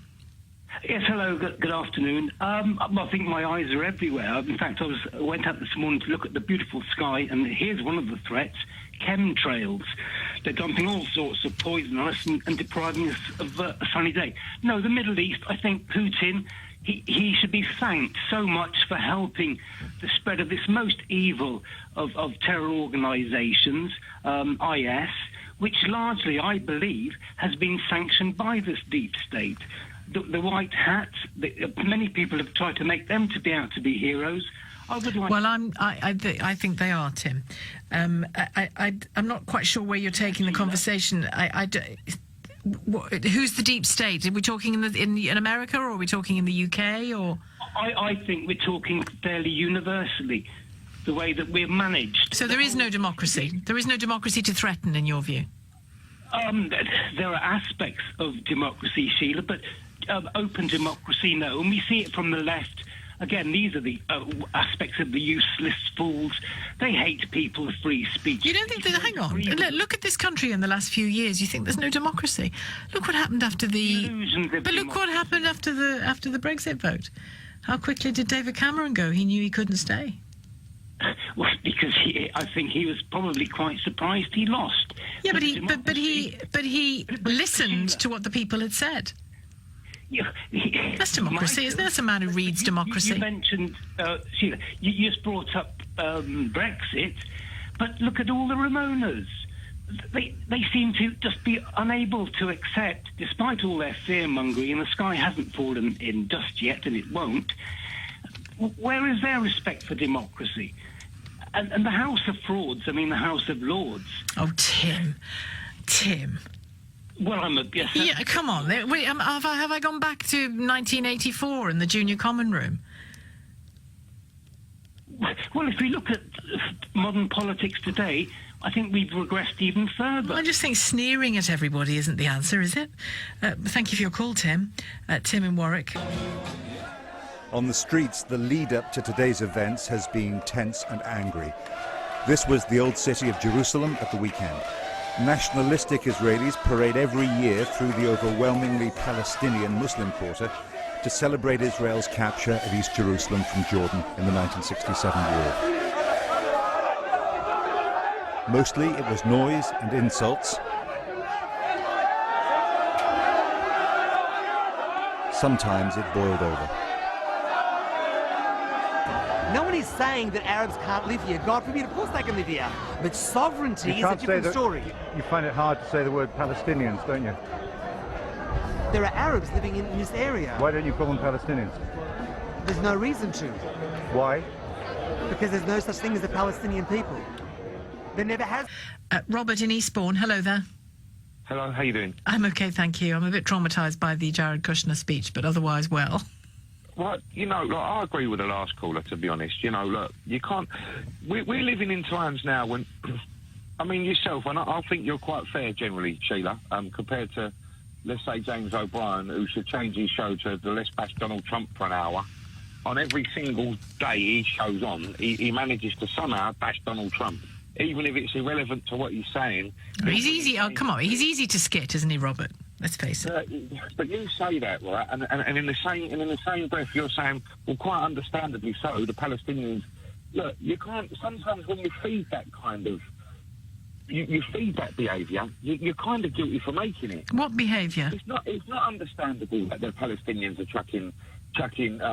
Yes, hello, good afternoon. I think my eyes are everywhere. In fact, I went out this morning to look at the beautiful sky, and here's one of the threats, chemtrails. They're dumping all sorts of poison on us and depriving us of a sunny day. No, the Middle East, I think Putin... He should be thanked so much for helping the spread of this most evil of terror organisations, IS, which largely, I believe, has been sanctioned by this deep state. The white hats, many people have tried to make them to be out to be heroes. I would like... Well, I think they are, Tim. I'm not quite sure where you're taking the conversation. Who's the deep state? Are we talking in America, or are we talking in the UK, or? I think we're talking fairly universally, the way that we're managed. So there is no democracy. There is no democracy to threaten, in your view. There are aspects of democracy, Sheila, but open democracy, no. And we see it from the left. Again, these are the aspects of the useless fools. They hate people's free speech. You don't think that... Hang on. Look at this country in the last few years. You think there's no democracy. Look what happened after the... But look what happened after the Brexit vote. How quickly did David Cameron go? He knew he couldn't stay. Well, because I think he was probably quite surprised he lost. Yeah, but he listened to what the people had said. That's democracy, isn't it? That's a man who reads democracy. You mentioned, Sheila, you just brought up Brexit, but look at all the Ramonas. They seem to just be unable to accept, despite all their fear-mongering, and the sky hasn't fallen in dust yet, and it won't. Where is their respect for democracy? And the House of Frauds, I mean the House of Lords. Oh, Tim. Well, I'm a... Yes, yeah, come on. Wait, have I gone back to 1984 in the Junior Common Room? Well, if we look at modern politics today, I think we've regressed even further. Well, I just think sneering at everybody isn't the answer, is it? Thank you for your call, Tim. Tim in Warwick. On the streets, the lead-up to today's events has been tense and angry. This was the old city of Jerusalem at the weekend. Nationalistic Israelis parade every year through the overwhelmingly Palestinian Muslim quarter to celebrate Israel's capture of East Jerusalem from Jordan in the 1967 war. Mostly it was noise and insults. Sometimes it boiled over. No one is saying that Arabs can't live here. God forbid, of course they can live here. But sovereignty is a different story. You find it hard to say the word Palestinians, don't you? There are Arabs living in this area. Why don't you call them Palestinians? There's no reason to. Why? Because there's no such thing as a Palestinian people. There never has... Robert in Eastbourne, hello there. Hello, how you doing? I'm okay, thank you. I'm a bit traumatised by the Jared Kushner speech, but otherwise well. Well, look, I agree with the last caller, to be honest. Look, you can't... We're living in times now when... I mean, yourself, and I think you're quite fair generally, Sheila, compared to, let's say, James O'Brien, who should change his show to the Let's Bash Donald Trump for an hour. on every single day he shows on, he manages to somehow bash Donald Trump, even if it's irrelevant to what he's saying. He's easy. Oh, come on, he's easy to skit, isn't he, Robert? Let's face it. But you say that, right? And in the same breath, you're saying, well, quite understandably so, the Palestinians. Look, you can't. Sometimes when you feed that kind of, you feed that behaviour, you're kind of guilty for making it. What behaviour? It's not understandable that the Palestinians are chucking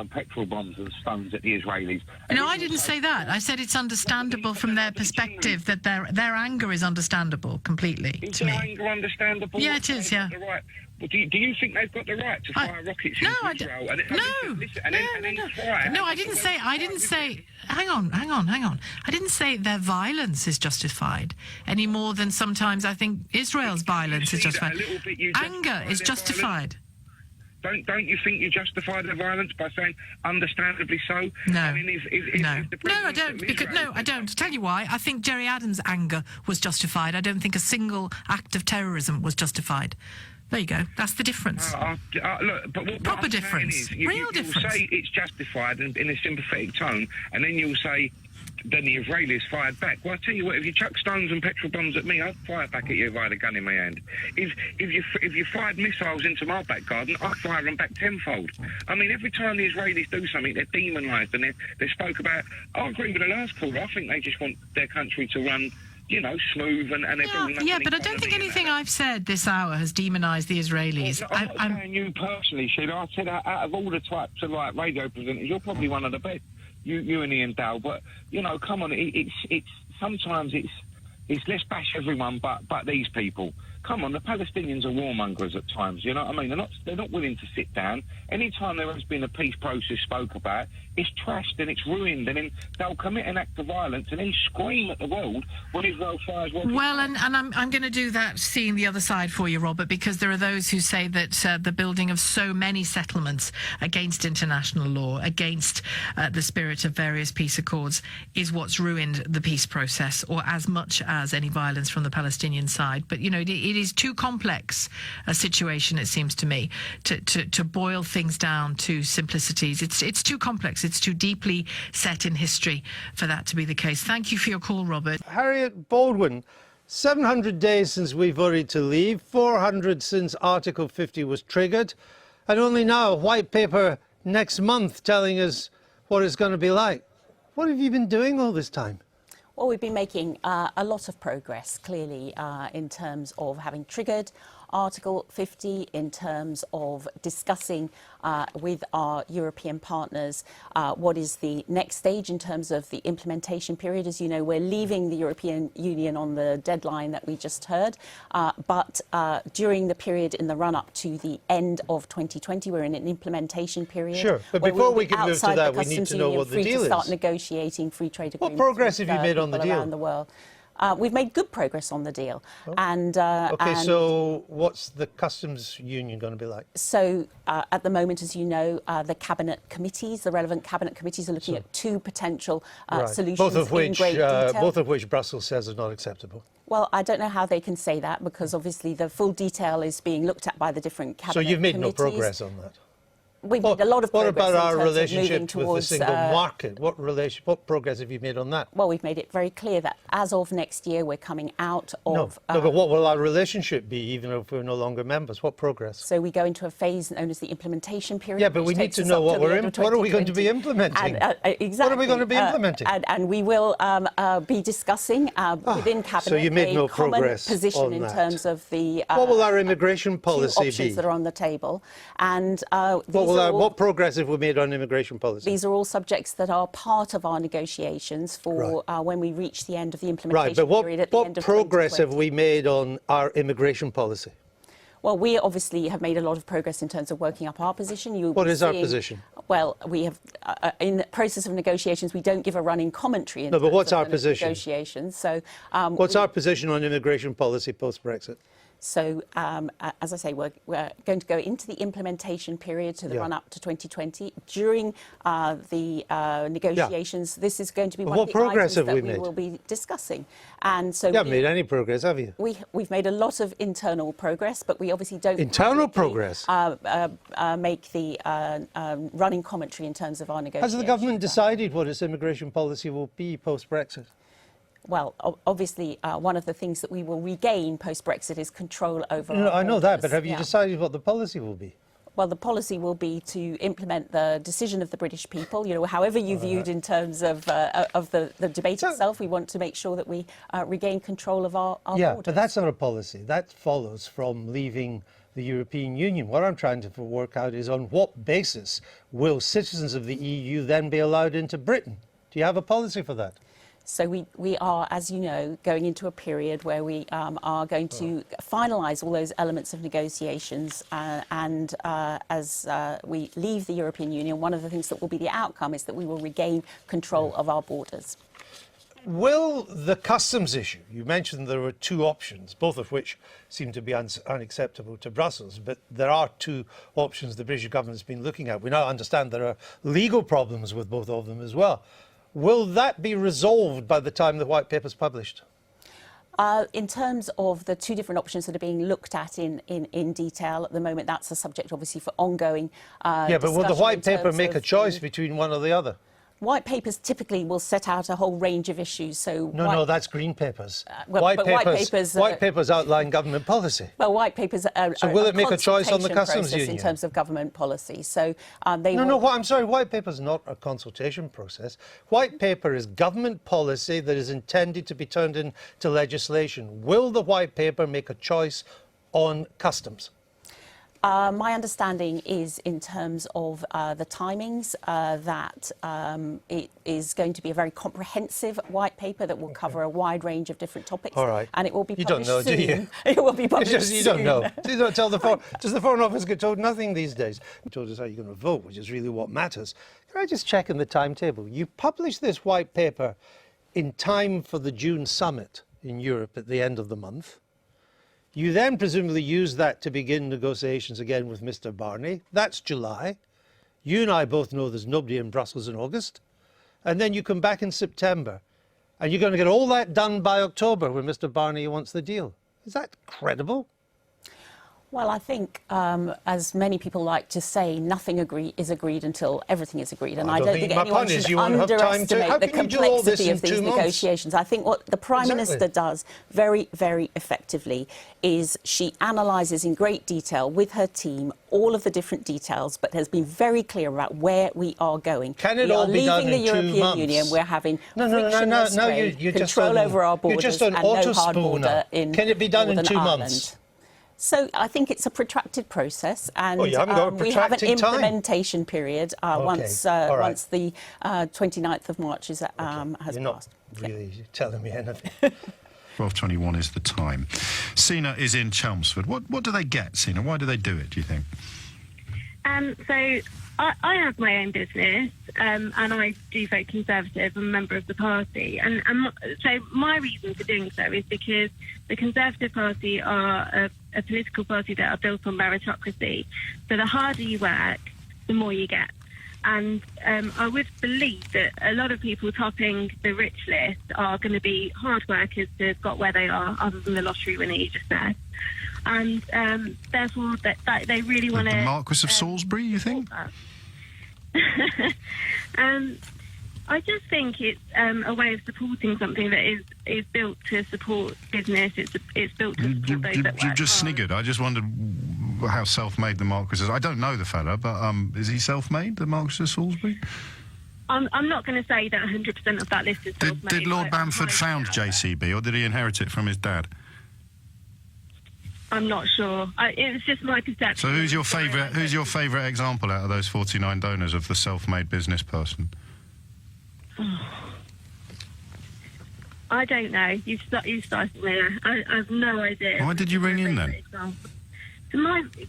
petrol bombs and stones at the Israelis. No, I didn't say that. I said it's understandable from their perspective, that their anger is understandable completely. Is their anger understandable? Yeah, it is. Yeah. Well, do you think they've got the right to fire rockets into Israel? No, I didn't say. Hang on. I didn't say their violence is justified any more than sometimes I think Israel's violence is justified. Anger is justified. Don't you think you justify the violence by saying understandably so? No. I mean, I don't. I don't. I'll tell you why. I think Jerry Adams' anger was justified. I don't think a single act of terrorism was justified. There you go. That's the difference. Look, but what proper I'm difference. Is, you'll say it's justified in a sympathetic tone, and then you'll say, then the Israelis fired back. Well, I tell you what, if you chuck stones and petrol bombs at me, I'd fire back at you if I had a gun in my hand. If you fired missiles into my back garden, I'd fire them back tenfold. I mean, every time the Israelis do something, they're demonised and they spoke about. I agree with the last caller. I think they just want their country to run, smooth and they're building up. Yeah, but I don't think anything I've said this hour has demonised the Israelis. Well, I'm not saying you personally, Sheila. I said out of all the types of radio presenters, you're probably one of the best. You and Ian Dale, but come on, it's sometimes it's let's bash everyone but these people. Come on, the Palestinians are warmongers at times, you know what I mean? They're not willing to sit down. Any time there has been a peace process spoke about, it's trashed and it's ruined, and then they'll commit an act of violence and then scream at the world when Israel fires rockets. Well, and I'm going to do that, seeing the other side for you, Robert, because there are those who say that the building of so many settlements against international law, against the spirit of various peace accords, is what's ruined the peace process, or as much as any violence from the Palestinian side. But, it is too complex a situation, it seems to me, to boil things down to simplicities. It's too complex. It's too deeply set in history for that to be the case. Thank you for your call, Robert. Harriet Baldwin, 700 days since we voted to leave, 400 since Article 50 was triggered, and only now a white paper next month telling us what it's going to be like. What have you been doing all this time? Well, we've been making a lot of progress, clearly, in terms of having triggered Article 50, in terms of discussing with our European partners what is the next stage in terms of the implementation period. As you know, we're leaving the European Union on the deadline that we just heard, but during the period in the run-up to the end of 2020, we're in an implementation period. Sure, but before we can move to that, we need to know what the deal is. Start negotiating free trade agreements. What progress have you made on the deal? Around the world. We've made good progress on the deal. So what's the customs union going to be like? So at the moment, as you know, the cabinet committees, the relevant cabinet committees, are looking at two potential solutions in great detail. Both of which Brussels says are not acceptable. Well, I don't know how they can say that, because obviously the full detail is being looked at by the different cabinet committees. So you've made no progress on that? We've made a lot of progress. What about our in terms relationship of moving with the single market? What progress have you made on that? Well, we've made it very clear that as of next year, we're coming out of... No, but what will our relationship be, even if we're no longer members? What progress? So we go into a phase known as the implementation period. Yeah, but we need to know what are we going to be implementing? Exactly. What are we going to be implementing? And we will be discussing within Cabinet so you made no progress position in terms of the... what will our immigration policy be? Options that are on the table. And what progress have we made on immigration policy? These are all subjects that are part of our negotiations for when we reach the end of the implementation period at the end of 2020. What progress have we made on our immigration policy? Well, we obviously have made a lot of progress in terms of working up our position. What is our position? Well, we have, in the process of negotiations, we don't give a running commentary. No, but what's our position? Negotiations. So, what's our position on immigration policy post-Brexit? So, as I say, we're going to go into the implementation period to the run-up to 2020. During the negotiations, this is going to be one of the items that we will be discussing. And so you haven't made any progress, have you? We've made a lot of internal progress, but we obviously don't make the running commentary in terms of our negotiations. Has the government decided what its immigration policy will be post-Brexit? Well, obviously, one of the things that we will regain post-Brexit is control over our I know borders. that, but have you decided what the policy will be? Well, the policy will be to implement the decision of the British people. However you viewed in terms of the debate itself, we want to make sure that we regain control of our borders. Yeah, but that's not a policy. That follows from leaving the European Union. What I'm trying to work out is on what basis will citizens of the EU then be allowed into Britain? Do you have a policy for that? So we are, as you know, going into a period where we are going to finalise all those elements of negotiations and as we leave the European Union, one of the things that will be the outcome is that we will regain control of our borders. Will the customs issue, you mentioned there were two options, both of which seem to be unacceptable to Brussels, but there are two options the British government has been looking at. We now understand there are legal problems with both of them as well. Will that be resolved by the time the White Paper is published? In terms of the two different options that are being looked at in detail at the moment, that's a subject obviously for ongoing yeah, but will the White Paper make a choice between one or the other? White papers typically will set out a whole range of issues. So no, that's green papers. White papers outline government policy. Well, white papers are so will it make a choice on the customs union in terms of government policy? So they I'm sorry. White paper is not a consultation process. White paper is government policy that is intended to be turned into legislation. Will the white paper make a choice on customs? My understanding is, in terms of the timings, that it is going to be a very comprehensive white paper that will cover a wide range of different topics. All right. And it will be published soon. You don't know, do you? It will be published You don't know. You don't tell the foreign... Does the Foreign Office get told nothing these days? You told us how you're going to vote, which is really what matters. Can I just check in the timetable? You published this white paper in time for the June summit in Europe at the end of the month. You then presumably use that to begin negotiations again with Mr. Barney. That's July. You and I both know there's nobody in Brussels in August. And then you come back in September. And you're going to get all that done by October when Mr. Barney wants the deal. Is that credible? Well, I think, as many people like to say, nothing is agreed until everything is agreed. And I don't think anyone should underestimate the complexity of these negotiations. I think what the Prime Minister does very, very effectively is she analyses in great detail with her team all of the different details, but has been very clear about where we are going. Can it all be done in 2 months? We are leaving the European Union. We're having frictionless trade, control over our borders, and no hard border in Can it be done in 2 months? So I think it's a protracted process, and we have an implementation period once the 29th of March has passed. You're not really telling me anything. 12:21 is the time. Sina is in Chelmsford. What do they get, Sina? Why do they do it, do you think? So I have my own business, and I do vote Conservative. I'm a member of the party. And so my reason for doing so is because the Conservative Party are a political party that are built on meritocracy. So the harder you work, the more you get. And I would believe that a lot of people topping the rich list are going to be hard workers that have got where they are, other than the lottery winner you just said. And therefore, that they really want to... The Marquis of Salisbury, you think? I just think it's a way of supporting something that is built to support business. It's built to support those that work You just hard. sniggered. I just wondered how self-made the Marquis is. I don't know the fella, but is he self-made, the Marquis of Salisbury? I'm not going to say that 100% of that list is self-made. Did Lord Bamford found JCB, or did he inherit it from his dad? I'm not sure. It's just my perception. So who's your favourite example out of those 49 donors of the self-made business person? I don't know. You started there. I have no idea. Why did you ring in then?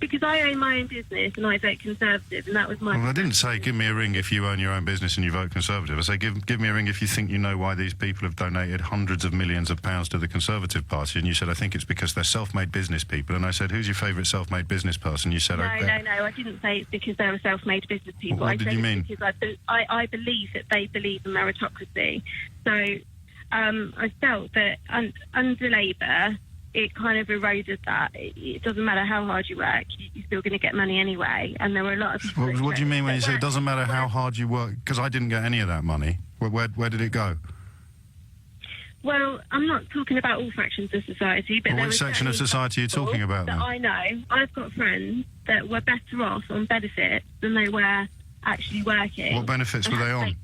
because I own my own business and I vote Conservative, and that was my... Well, I didn't say give me a ring if you own your own business and you vote Conservative. I say give me a ring if you think you know why these people have donated hundreds of millions of pounds to the Conservative Party. And you said, I think it's because they're self-made business people. And I said, who's your favourite self-made business person? You said, No, I didn't say it's because they were self-made business people. What did you mean? Because I believe that they believe in meritocracy. So I felt that under Labour, it kind of eroded that. It doesn't matter how hard you work, you're still going to get money anyway. And there were a lot of people... What do you mean when you say it doesn't matter how hard you work? Because I didn't get any of that money. Where did it go? Well, I'm not talking about all fractions of society, but Which section of society are you talking about then? That I know. I've got friends that were better off on benefits than they were actually working. What benefits were they on?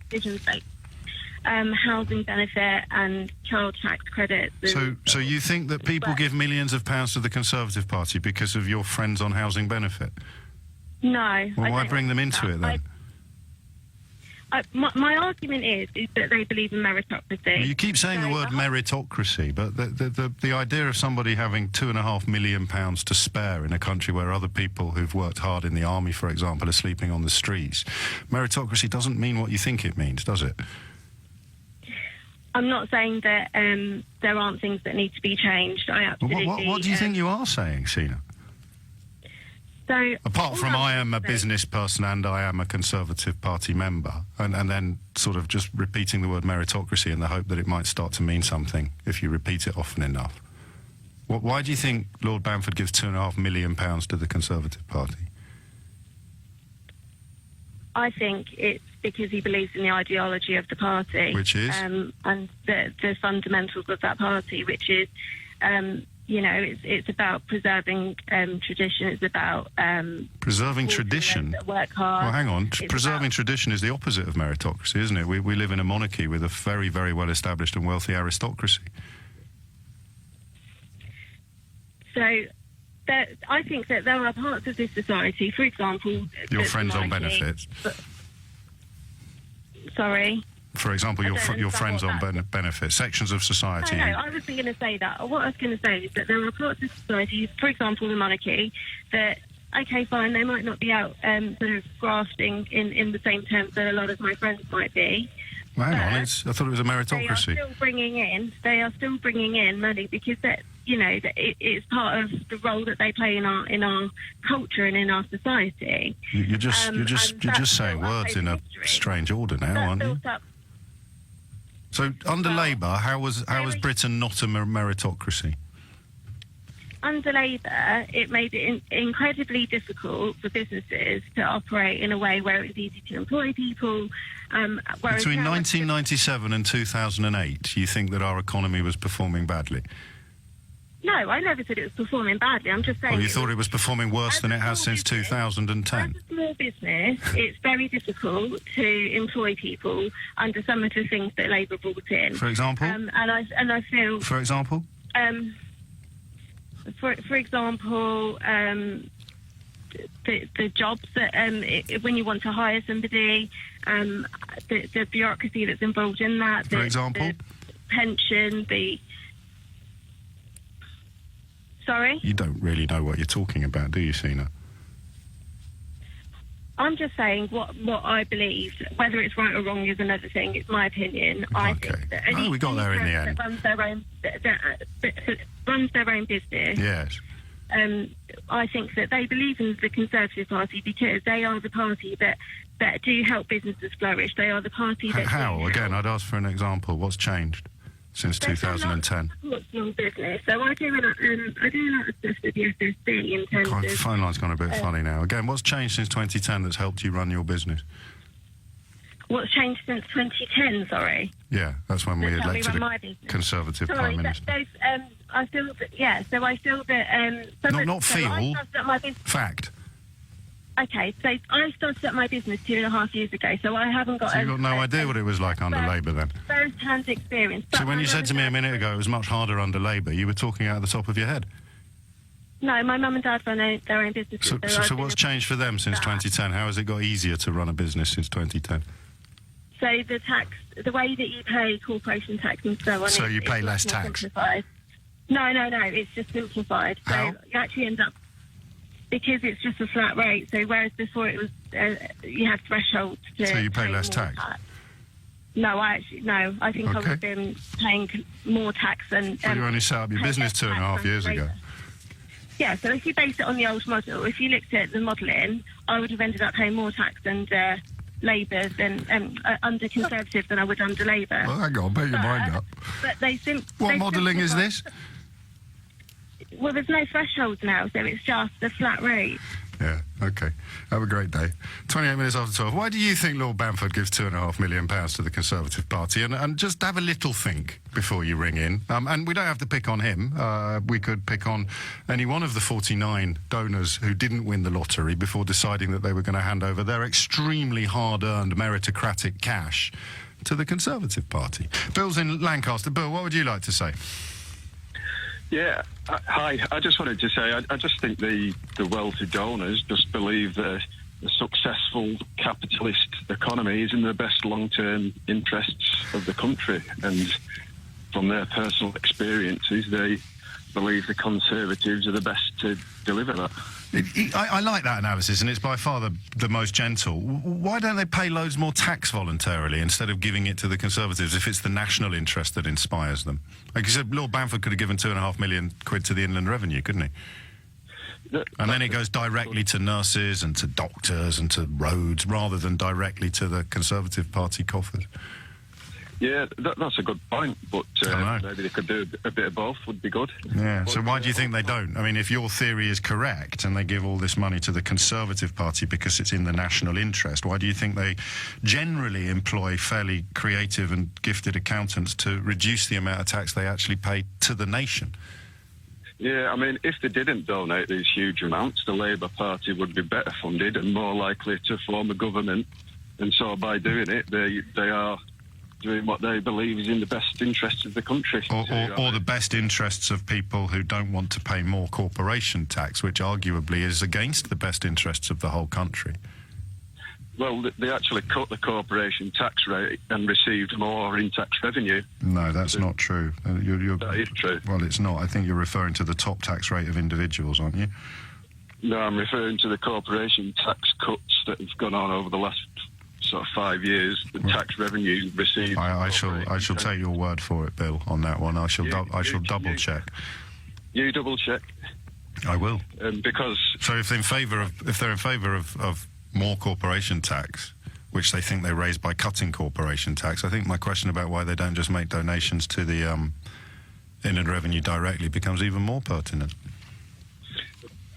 Housing benefit and child tax credits. So you think that people give millions of pounds to the Conservative Party because of your friends on housing benefit? No. Well, why bring them into it then? My argument is that they believe in meritocracy. You keep saying the word meritocracy, but the idea of somebody having £2.5 million to spare in a country where other people who've worked hard in the army, for example, are sleeping on the streets, meritocracy doesn't mean what you think it means, does it? I'm not saying that there aren't things that need to be changed. I absolutely... What do you think you are saying, Sheena? So, apart from I am a business person and I am a Conservative Party member, and then sort of just repeating the word meritocracy in the hope that it might start to mean something if you repeat it often enough. Why do you think Lord Bamford gives £2.5 million to the Conservative Party? I think it's because he believes in the ideology of the party. Which is? And the fundamentals of that party, which is... it's about preserving tradition. It's about preserving tradition. Work hard. Well, hang on. Preserving tradition is the opposite of meritocracy, isn't it? We live in a monarchy with a very, very well established and wealthy aristocracy. So, I think that there are parts of this society, for example, your friends on benefits. Sorry. For example, your friends on benefits, sections of society. No, I wasn't going to say that. What I was going to say is that there are parts of society, for example, the monarchy, that, okay, fine, they might not be out sort of grafting in the same terms that a lot of my friends might be. Well, hang on, I thought it was a meritocracy. They are still bringing in money because it's part of the role that they play in our culture and in our society. You're just saying words in a strange order now, aren't you? So under Labour, how was Britain not a meritocracy? Under Labour, it made it incredibly difficult for businesses to operate in a way where it was easy to employ people. Between 1997 and 2008, you think that our economy was performing badly? No, I never said it was performing badly. I'm just saying... Well, you thought it was performing worse than it has since 2010? As a small business, it's very difficult to employ people under some of the things that Labour brought in. For example? And I feel... For example? For example, the jobs that when you want to hire somebody, the bureaucracy that's involved in that. For example? The pension, Sorry? You don't really know what you're talking about, do you, Sheena? I'm just saying what I believe. Whether it's right or wrong is another thing. It's my opinion. I think that we got there in the end. That runs their own business. Yes. I think that they believe in the Conservative Party because they are the party that do help businesses flourish. They are the party that... How? Again, I'd ask for an example. What's changed since 2010? Small business. So I do a lot of stuff with the SSB in terms of... The phone line's gone a bit funny now. Again, what's changed since 2010 that's helped you run your business? What's changed since 2010, sorry? Yeah, that's when we elected a Conservative Prime Minister. I feel that, yeah, so I feel that... Fact. Okay, so I started up my business 2.5 years ago, so I haven't got... So you've got no idea what it was like under Labour then? First-hand experience. So when you said to me a minute ago it was much harder under Labour, you were talking out of the top of your head? No, my mum and dad run their own businesses. So what's changed for them since 2010? How has it got easier to run a business since 2010? So the way that you pay corporation tax and so on... So you pay less tax? Simplified. No, it's just simplified. How? So you actually end up... because it's just a flat rate. So whereas before it was you had thresholds to. So you pay less more tax? No, I think I would have been paying more tax than. But you only set up your business 2.5 years ago. Yeah, so if you base it on the old model, if you looked at the modelling, I would have ended up paying more tax under Labour than under Conservative than I would under Labour. Well, hang on, make your mind up. But they What modelling is this? Well, there's no thresholds now, so it's just a flat rate. Yeah, OK. Have a great day. 28 minutes after 12. Why do you think Lord Bamford gives £2.5 million to the Conservative Party? And just have a little think before you ring in. And we don't have to pick on him. We could pick on any one of the 49 donors who didn't win the lottery before deciding that they were going to hand over their extremely hard-earned meritocratic cash to the Conservative Party. Bill's in Lancaster. Bill, what would you like to say? Yeah, hi. I just wanted to say, I just think the wealthy donors just believe that a successful capitalist economy is in the best long-term interests of the country. And from their personal experiences, they believe the Conservatives are the best to deliver that. I like that analysis, and it's by far the most gentle. Why don't they pay loads more tax voluntarily instead of giving it to the Conservatives if it's the national interest that inspires them? Like you said, Lord Bamford could have given £2.5 million to the Inland Revenue, couldn't he? And then it goes directly to nurses and to doctors and to roads rather than directly to the Conservative Party coffers. Yeah, that's a good point, but maybe they could do a bit of both would be good. Yeah, so why do you think they don't? I mean, if your theory is correct and they give all this money to the Conservative Party because it's in the national interest, why do you think they generally employ fairly creative and gifted accountants to reduce the amount of tax they actually pay to the nation? Yeah, I mean, if they didn't donate these huge amounts, the Labour Party would be better funded and more likely to form a government. And so by doing it, they are doing what they believe is in the best interests of the country. Or the best interests of people who don't want to pay more corporation tax, which arguably is against the best interests of the whole country. Well, they actually cut the corporation tax rate and received more in tax revenue. No, that's not true. That is true. Well, it's not. I think you're referring to the top tax rate of individuals, aren't you? No, I'm referring to the corporation tax cuts that have gone on over the last sort of 5 years. The tax revenue received. I shall take your word for it, Bill, on that one. I shall double check. You double check. I will. Because so if they're in favour of more corporation tax, which they think they raise by cutting corporation tax, I think my question about why they don't just make donations to the Inland Revenue directly becomes even more pertinent.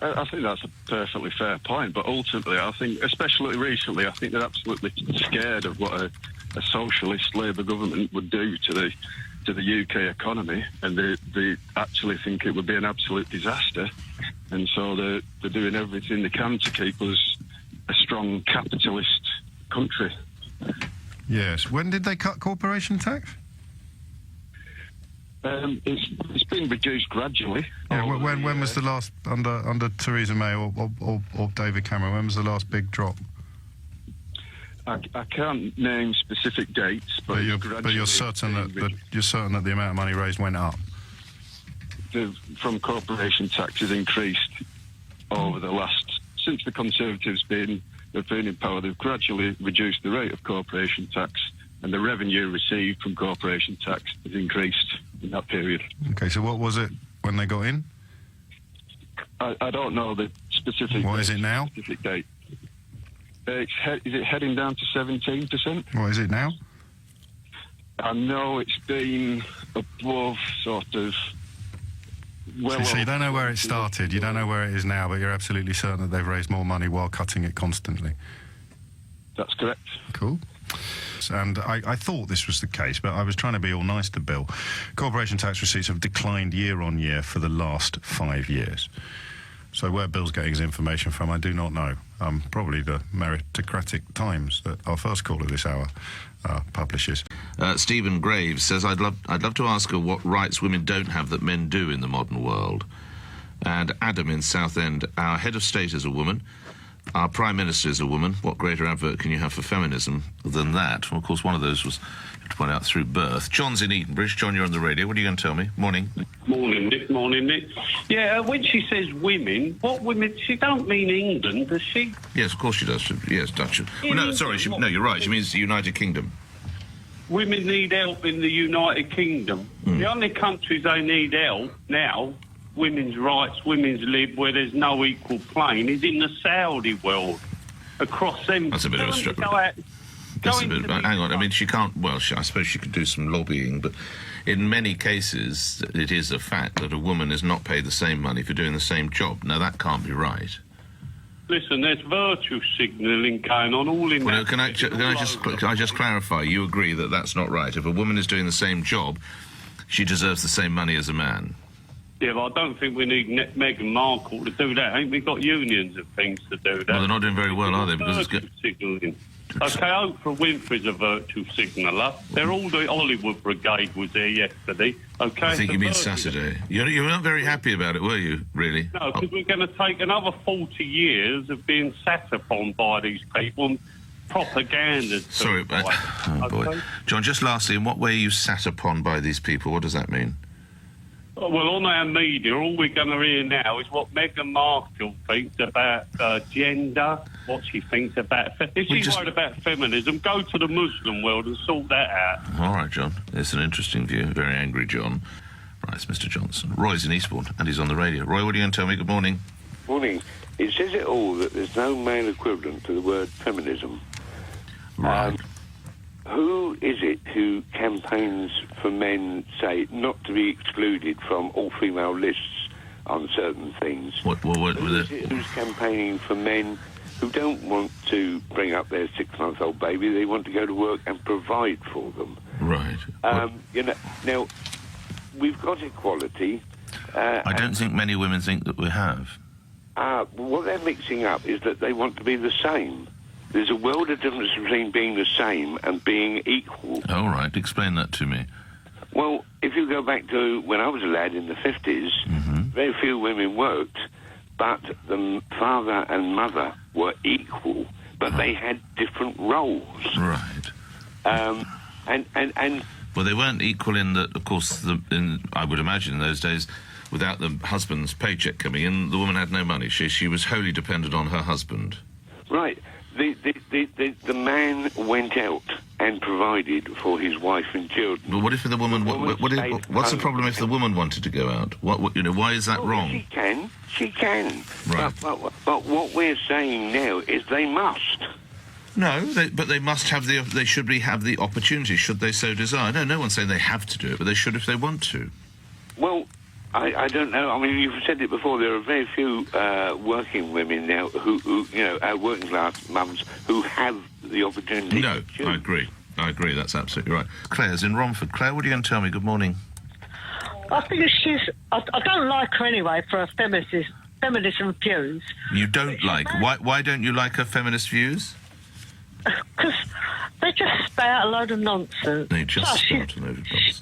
I think that's a perfectly fair point, but ultimately I think, especially recently, I think they're absolutely scared of what a socialist Labour government would do to the UK economy, and they actually think it would be an absolute disaster, and so they're doing everything they can to keep us a strong capitalist country. Yes. When did they cut corporation tax? It's been reduced gradually. Yeah, when was the last under Theresa May or David Cameron? When was the last big drop? I can't name specific dates, but you're certain that the amount of money raised went up. From corporation tax has increased over the last since the Conservatives have been in power. They've gradually reduced the rate of corporation tax, and the revenue received from corporation tax has increased in that period. Okay, so what was it when they got in? I don't know the specific. What is it now? Specific date. Is it heading down to 17%? What is it now? I know it's been above sort of. So you don't know where it started, you don't know where it is now, but you're absolutely certain that they've raised more money while cutting it constantly. That's correct. Cool. And I thought this was the case, but I was trying to be all nice to Bill. Corporation tax receipts have declined year on year for the last 5 years. So where Bill's getting his information from, I do not know. Probably the meritocratic Times that our first caller this hour publishes. Stephen Graves says, I'd love to ask her what rights women don't have that men do in the modern world. And Adam in Southend, our head of state is a woman. our Prime Minister is a woman. What greater advert can you have for feminism than that? Well, of course, one of those was, you have to point out, through birth. John's in Edenbridge. John, you're on the radio. What are you going to tell me? Morning. Morning, Nick. Morning, Nick. Yeah, when she says women, what women? She don't mean England, does she? Yes, of course she does. Yes, Dutch. Well, no, sorry. No, you're right. She means the United Kingdom. Women need help in the United Kingdom. The only countries they need help now, women's rights, women's lib, where there's no equal playing, is in the Saudi world. Across them. That's a bit of a stretch. Hang on. I mean, she can't. Well, I suppose she could do some lobbying, but in many cases, it is a fact that a woman is not paid the same money for doing the same job. Now, that can't be right. Listen, there's virtue signalling going on all in. Well, can I just clarify? You agree that that's not right? If a woman is doing the same job, she deserves the same money as a man. Yeah, but I don't think we need Meghan Markle to do that. Ain't we got unions and things to do that? Well, they're not doing very well, are they? Because it's virtue signalling. Okay, Oprah Winfrey's a virtue signaller. They're all the Hollywood Brigade was there yesterday. Okay, I think you mean Saturday. You weren't very happy about it, were you? Really? No, because we're going to take another 40 years of being sat upon by these people and propaganda. Sorry, but oh boy, John. Just lastly, in what way are you sat upon by these people? What does that mean? Well, on our media, all we're going to hear now is what Meghan Markle thinks about gender, what she thinks about... If she's worried about feminism, go to the Muslim world and sort that out. All right, John. It's an interesting view. Very angry, John. Right, it's Mr. Johnson. Roy's in Eastbourne, and he's on the radio. Roy, what are you going to tell me? Good morning. Morning. It says it all that there's no male equivalent to the word feminism. Right. Who is it who campaigns for men, say, not to be excluded from all-female lists on certain things? Who's campaigning for men who don't want to bring up their 6-month-old baby? They want to go to work and provide for them. Right. Now, we've got equality. I don't think many women think that we have. What they're mixing up is that they want to be the same. There's a world of difference between being the same and being equal. All right, explain that to me. Well, if you go back to when I was a lad in the 50s, very few women worked, but the father and mother were equal, but they had different roles. Right. And well, they weren't equal in that, of course, I would imagine in those days, without the husband's paycheck coming in, the woman had no money. She was wholly dependent on her husband. Right. The man went out and provided for his wife and children. But what if the woman? What's the problem if the woman wanted to go out? Why is that wrong? She can. Right. But what we're saying now is they must. No, but they must have they should have the opportunity, should they so desire. No one's saying they have to do it, but they should if they want to. Well, I don't know. I mean, you've said it before. There are very few working women now who working class mums who have the opportunity. No, I agree. That's absolutely right. Claire's in Romford. Claire, what are you going to tell me? Good morning. I think I don't like her anyway for her feminism views. You don't like? Why don't you like her feminist views? Because they just spout a load of nonsense. They just spout a load of nonsense.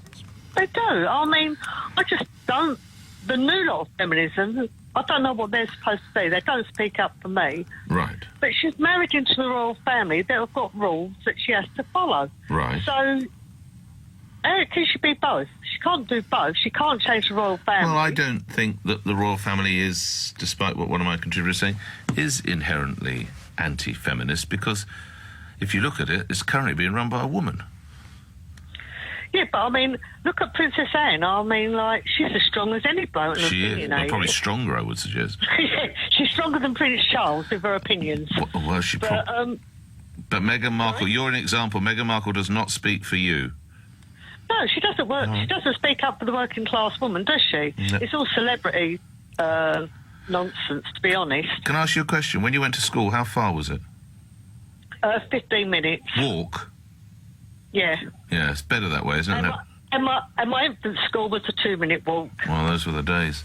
They do. I mean, I just don't... The new lot of feminism, I don't know what they're supposed to be. They don't speak up for me. Right. But she's married into the royal family that have got rules that she has to follow. Right. So, how can she be both? She can't do both. She can't change the royal family. Well, I don't think that the royal family is, despite what one of my contributors is saying, is inherently anti-feminist, because if you look at it, it's currently being run by a woman. Yeah, but I mean, look at Princess Anne. I mean, like, she's as strong as any bloke. She is. Well, probably stronger, I would suggest. Yeah, she's stronger than Prince Charles with her opinions. Well, but Meghan Markle, you're an example. Meghan Markle does not speak for you. No, she doesn't work. She doesn't speak up for the working class woman, does she? No. It's all celebrity nonsense, to be honest. Can I ask you a question? When you went to school, how far was it? 15 minutes. Walk? Yeah. Yeah, it's better that way, isn't it? And my infant school was a 2-minute walk. Well, those were the days.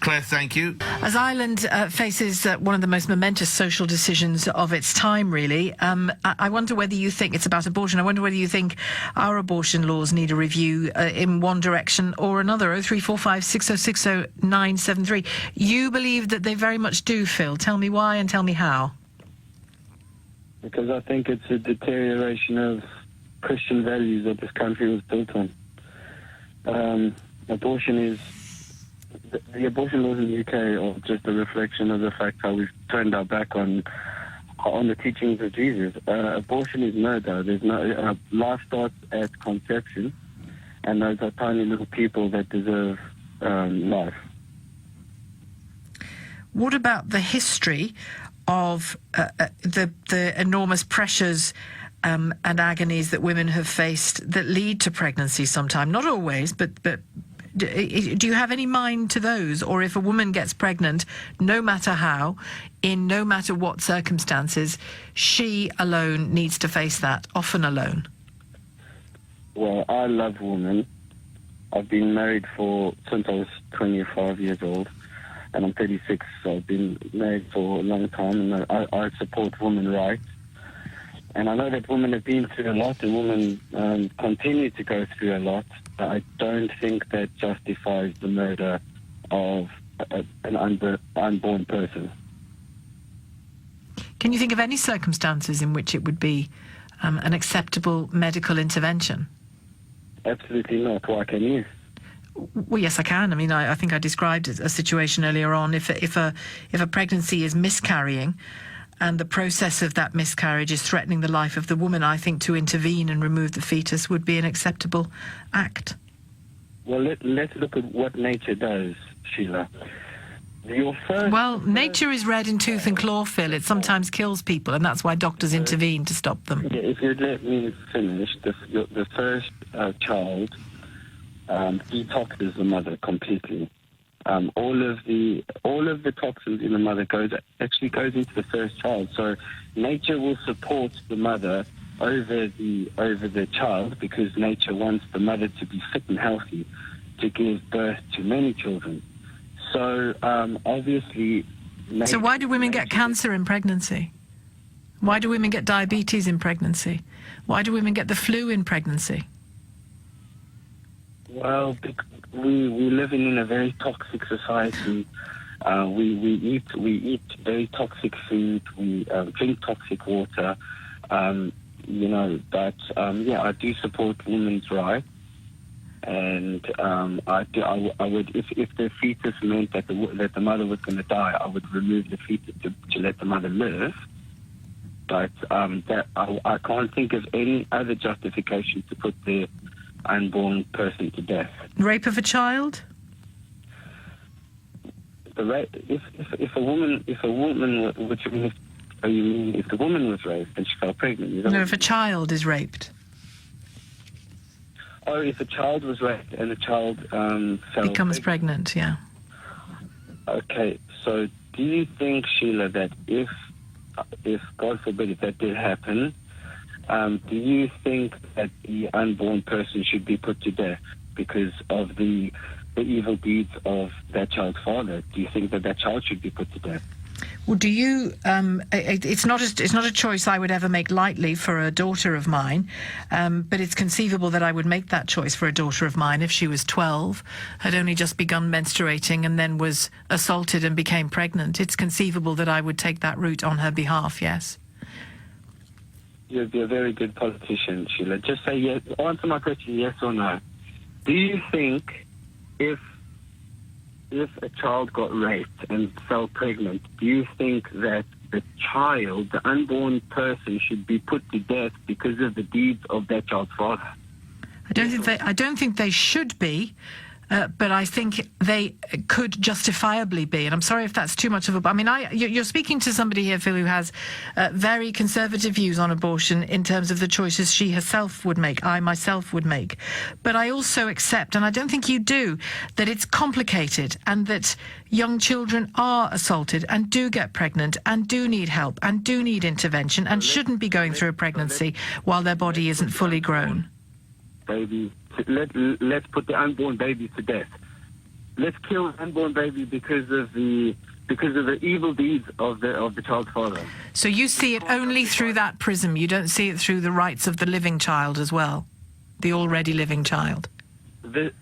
Claire, thank you. As Ireland faces one of the most momentous social decisions of its time, really, I wonder whether you think it's about abortion. I wonder whether you think our abortion laws need a review in one direction or another. 0345 6060 973. You believe that they very much do, Phil. Tell me why and tell me how. Because I think it's a deterioration of Christian values that this country was built on. Abortion is... The abortion laws in the UK are just a reflection of the fact how we've turned our back on the teachings of Jesus. Abortion is murder. There's no life starts at conception, and those are tiny little people that deserve life. What about the history of the enormous pressures and agonies that women have faced that lead to pregnancy sometime? Not always, but do you have any mind to those? Or if a woman gets pregnant, no matter how, in no matter what circumstances, she alone needs to face that, often alone? Well, I love women. I've been married since I was 25 years old, and I'm 36, so I've been married for a long time, and I support women's rights. And I know that women have been through a lot, and women continue to go through a lot. But I don't think that justifies the murder of an unborn person. Can you think of any circumstances in which it would be an acceptable medical intervention? Absolutely not. Why can you? Well, yes, I can. I mean, I think I described a situation earlier on. If a pregnancy is miscarrying, and the process of that miscarriage is threatening the life of the woman, I think to intervene and remove the fetus would be an acceptable act. Well, let's look at what nature does, Sheila. Nature is red in tooth and claw, Phil. It sometimes kills people, and that's why doctors intervene to stop them. Yeah, if you'd let me finish, the first child detoxes the mother completely. All of the toxins in the mother actually goes into the first child. So nature will support the mother over the child, because nature wants the mother to be fit and healthy to give birth to many children. So obviously. So why do women get cancer in pregnancy? Why do women get diabetes in pregnancy? Why do women get the flu in pregnancy? Well, we live in a very toxic society. We eat very toxic food. We drink toxic water. But I do support women's rights, and I would, if the fetus meant that the mother was going to die, I would remove the fetus to let the mother live. But I can't think of any other justification to put the unborn person to death. Rape of a child? If the woman was raped and she fell pregnant? No, if a child is raped. Oh, if a child was raped and the child becomes pregnant, yeah. Okay, so do you think, Sheila, that if God forbid if that did happen, do you think that the unborn person should be put to death because of the evil deeds of that child's father? Do you think that child should be put to death? Well, do you? It's not a choice I would ever make lightly for a daughter of mine, but it's conceivable that I would make that choice for a daughter of mine if she was 12, had only just begun menstruating, and then was assaulted and became pregnant. It's conceivable that I would take that route on her behalf. Yes. You'd be a very good politician, Sheila. Just say yes. Answer my question, yes or no. Do you think if a child got raped and fell pregnant, do you think that the child, the unborn person, should be put to death because of the deeds of that child's father? I don't think they should be. But I think they could justifiably be. And I'm sorry if that's too much of a... I mean, you're speaking to somebody here, Phil, who has very conservative views on abortion in terms of the choices she herself would make, I myself would make. But I also accept, and I don't think you do, that it's complicated and that young children are assaulted and do get pregnant and do need help and do need intervention and shouldn't be going through a pregnancy while their body isn't fully grown. Let's put the unborn babies to death. let's kill an unborn baby because of the evil deeds of the child's father. So you see it only through that prism. You don't see it through the rights of the living child as well, the already living child. This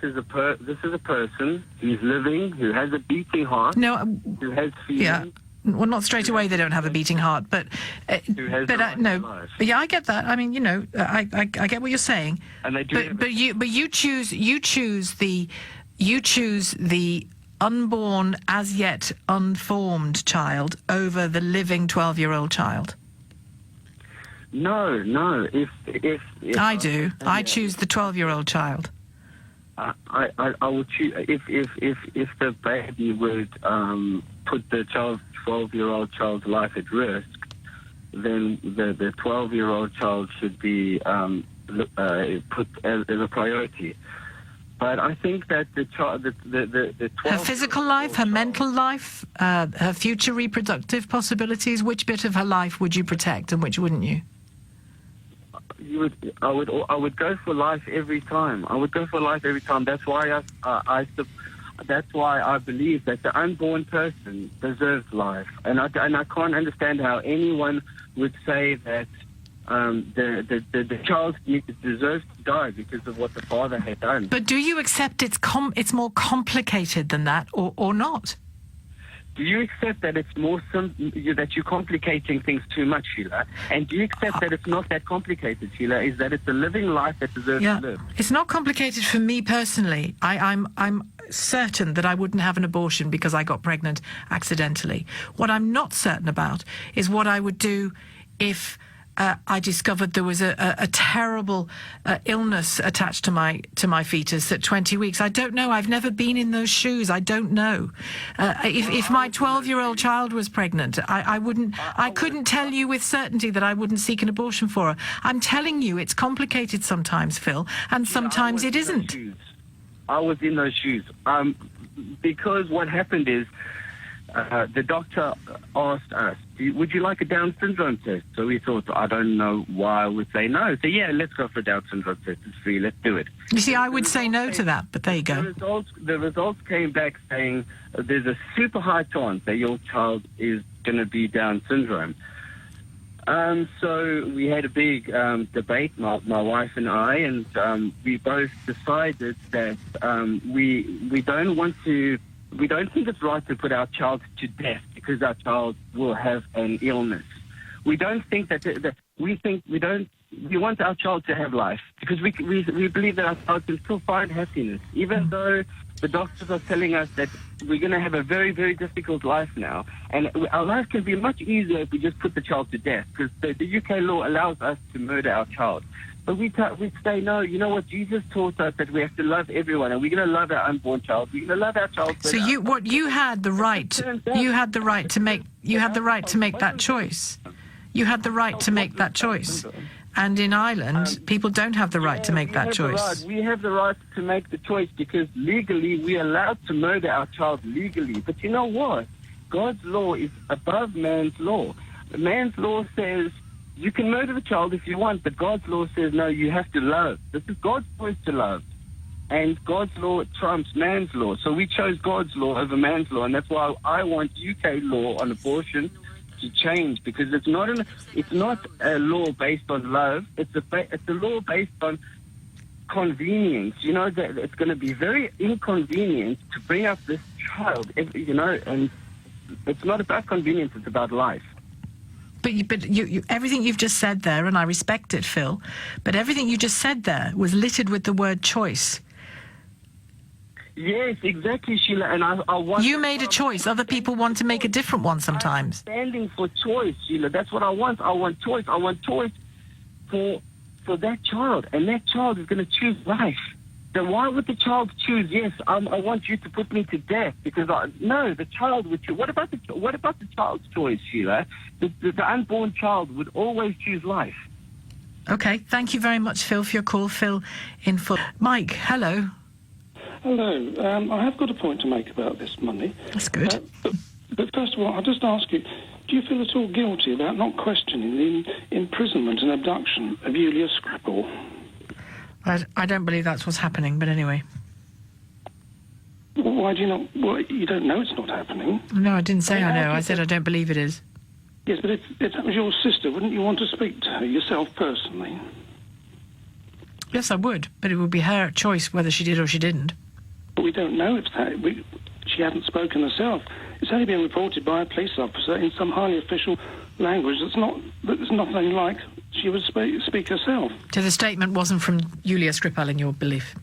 is a person who's living, who has a beating heart, who has feelings. Yeah. Well, not straight away they don't have a beating heart, but no. But yeah, I get that. I mean, you know, I get what you're saying. And they do. But you choose the unborn, as yet unformed child over the living 12-year-old child. No. If I do. I choose the 12-year-old child. I would choose if the baby would put the 12-year-old child's life at risk, then the 12-year-old child should be put as a priority. But I think that the 12 her physical life, her mental life, her future reproductive possibilities, which bit of her life would you protect and which wouldn't you? I would go for life every time. That's why that's why I believe that the unborn person deserves life, and I can't understand how anyone would say that the child deserves to die because of what the father had done. But do you accept it's more complicated than that, or not? Do you accept that it's more that you're complicating things too much, Sheila? And do you accept that it's not that complicated, Sheila? Is that it's a living life that deserves to live? It's not complicated for me personally. I'm certain that I wouldn't have an abortion because I got pregnant accidentally. What I'm not certain about is what I would do if I discovered there was a terrible illness attached to my fetus at 20 weeks. I don't know. I've never been in those shoes. I don't know. If my 12-year-old child was pregnant, I couldn't tell you with certainty that I wouldn't seek an abortion for her. I'm telling you, it's complicated sometimes, Phil, and sometimes it isn't. I was in those shoes. Because what happened is, the doctor asked us, would you like a Down syndrome test? So we thought, I don't know why I would say no. So yeah, let's go for a Down syndrome test. It's free. Let's do it. You see, I would say no to that, but there you go. The results came back saying there's a super high chance that your child is going to be Down syndrome. So we had a big debate, my wife and I, and we both decided that we don't think it's right to put our child to death because our child will have an illness. We don't think we want our child to have life because we believe that our child can still find happiness, even though the doctors are telling us that we're going to have a very, very difficult life now. And our life can be much easier if we just put the child to death because the UK law allows us to murder our child. But we say, no, you know what? Jesus taught us that we have to love everyone, and we're going to love our unborn child. We're going to love our child. So you had the right to make that choice. You had the right to make that choice. And in Ireland, people don't have the right to make that choice. We have the right to make the choice because legally we're allowed to murder our child legally. But you know what? God's law is above man's law. Man's law says you can murder the child if you want, but God's law says, no, you have to love. This is God's choice to love. And God's law trumps man's law. So we chose God's law over man's law, and that's why I want UK law on abortion to change, because it's not a law based on love. It's a law based on convenience. You know, that it's going to be very inconvenient to bring up this child, you know, and it's not about convenience, it's about life. But everything you've just said there, and I respect it, Phil, but everything you just said there was littered with the word choice. Yes, exactly, Sheila. And I want... You made a choice. Other people want to make a different one sometimes. I'm standing for choice, Sheila. That's what I want. I want choice. I want choice for that child. And that child is going to choose life. Then why would the child choose, yes, I want you to put me to death? Because, no, the child would choose. What about the child's choice, Sheila? The unborn child would always choose life. Okay, thank you very much, Phil, for your call. Phil in full. Mike, hello. Hello. I have got a point to make about this money. That's good. But first of all, I'll just ask you, do you feel at all guilty about not questioning the imprisonment and abduction of Julia Scrapple? I don't believe that's what's happening, but anyway. why do you not... Well, you don't know it's not happening. No, I didn't say I know. I said I don't believe it is. Yes, but if that was your sister, wouldn't you want to speak to her yourself personally? Yes, I would, but it would be her choice whether she did or she didn't. But we don't know if that... she hadn't spoken herself. It's only been reported by a police officer in some highly official language that's nothing like she would speak herself. So the statement wasn't from Julia Skripal in your belief?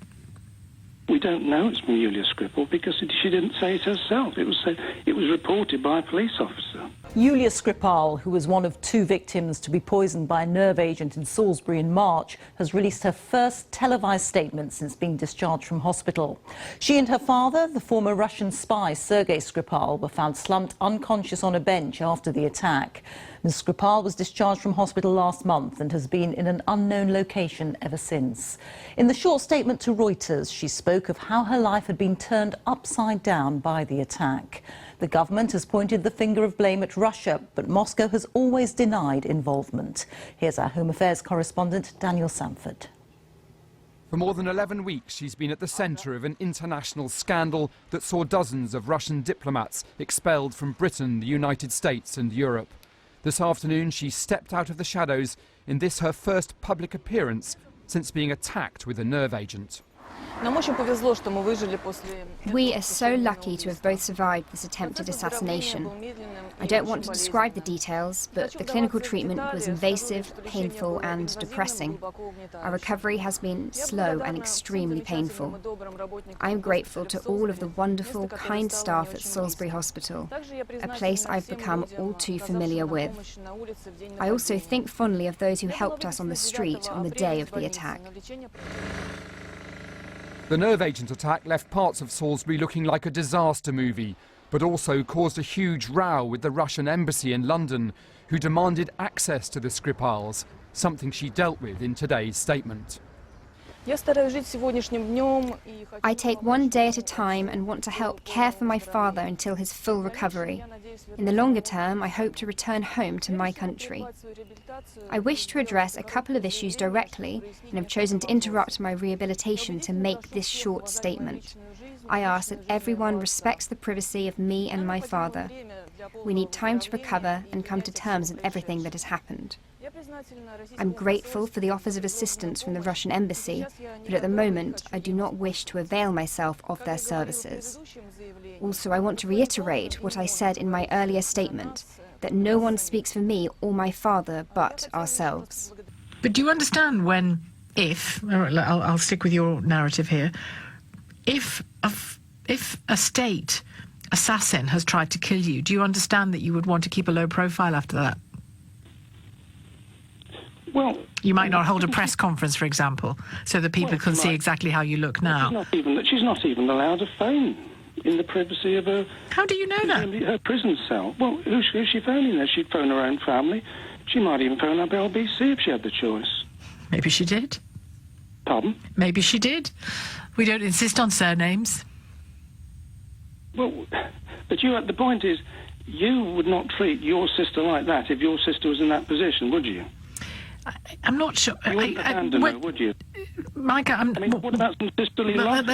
We don't know it's from Julia Skripal because she didn't say it herself. It was reported by a police officer. Julia Skripal, who was one of 2 victims to be poisoned by a nerve agent in Salisbury in March, has released her first televised statement since being discharged from hospital. She and her father, the former Russian spy Sergei Skripal, were found slumped unconscious on a bench after the attack. Ms. Skripal was discharged from hospital last month and has been in an unknown location ever since. In the short statement to Reuters, she spoke of how her life had been turned upside down by the attack. The government has pointed the finger of blame at Russia, but Moscow has always denied involvement. Here's our Home Affairs correspondent, Daniel Sanford. For more than 11 weeks, she's been at the centre of an international scandal that saw dozens of Russian diplomats expelled from Britain, the United States and Europe. This afternoon, she stepped out of the shadows in this her first public appearance since being attacked with a nerve agent. We are so lucky to have both survived this attempted assassination. I don't want to describe the details, but the clinical treatment was invasive, painful and depressing. Our recovery has been slow and extremely painful. I am grateful to all of the wonderful, kind staff at Salisbury Hospital, a place I've become all too familiar with. I also think fondly of those who helped us on the street on the day of the attack. The nerve agent attack left parts of Salisbury looking like a disaster movie, but also caused a huge row with the Russian embassy in London, who demanded access to the Skripals, something she dealt with in today's statement. I take one day at a time and want to help care for my father until his full recovery. In the longer term, I hope to return home to my country. I wish to address a couple of issues directly and have chosen to interrupt my rehabilitation to make this short statement. I ask that everyone respects the privacy of me and my father. We need time to recover and come to terms with everything that has happened. I'm grateful for the offers of assistance from the Russian embassy, but at the moment I do not wish to avail myself of their services. Also, I want to reiterate what I said in my earlier statement, that no one speaks for me or my father but ourselves. But do you understand I'll stick with your narrative here, if a state assassin has tried to kill you, do you understand that you would want to keep a low profile after that? Well, you might not hold a press conference, for example, so that people can see exactly how you look now. She's not even allowed a phone in the privacy of her... How do you know that? Her prison cell. Well, who's she phoning there? She'd phone her own family. She might even phone up LBC if she had the choice. Maybe she did. Pardon? Maybe she did. We don't insist on surnames. Well, but the point is, you would not treat your sister like that if your sister was in that position, would you? I'm not sure. You wouldn't abandon her, would you? Micah, what about some sisterly love?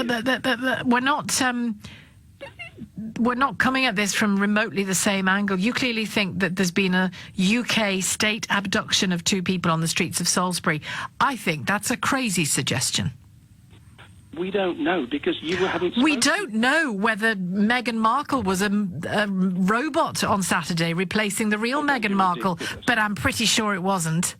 We're not coming at this from remotely the same angle. You clearly think that there's been a UK state abduction of 2 people on the streets of Salisbury. I think that's a crazy suggestion. We don't know because you haven't spoken. We don't know whether Meghan Markle was a robot on Saturday replacing the real Meghan Markle, but I'm pretty sure it wasn't.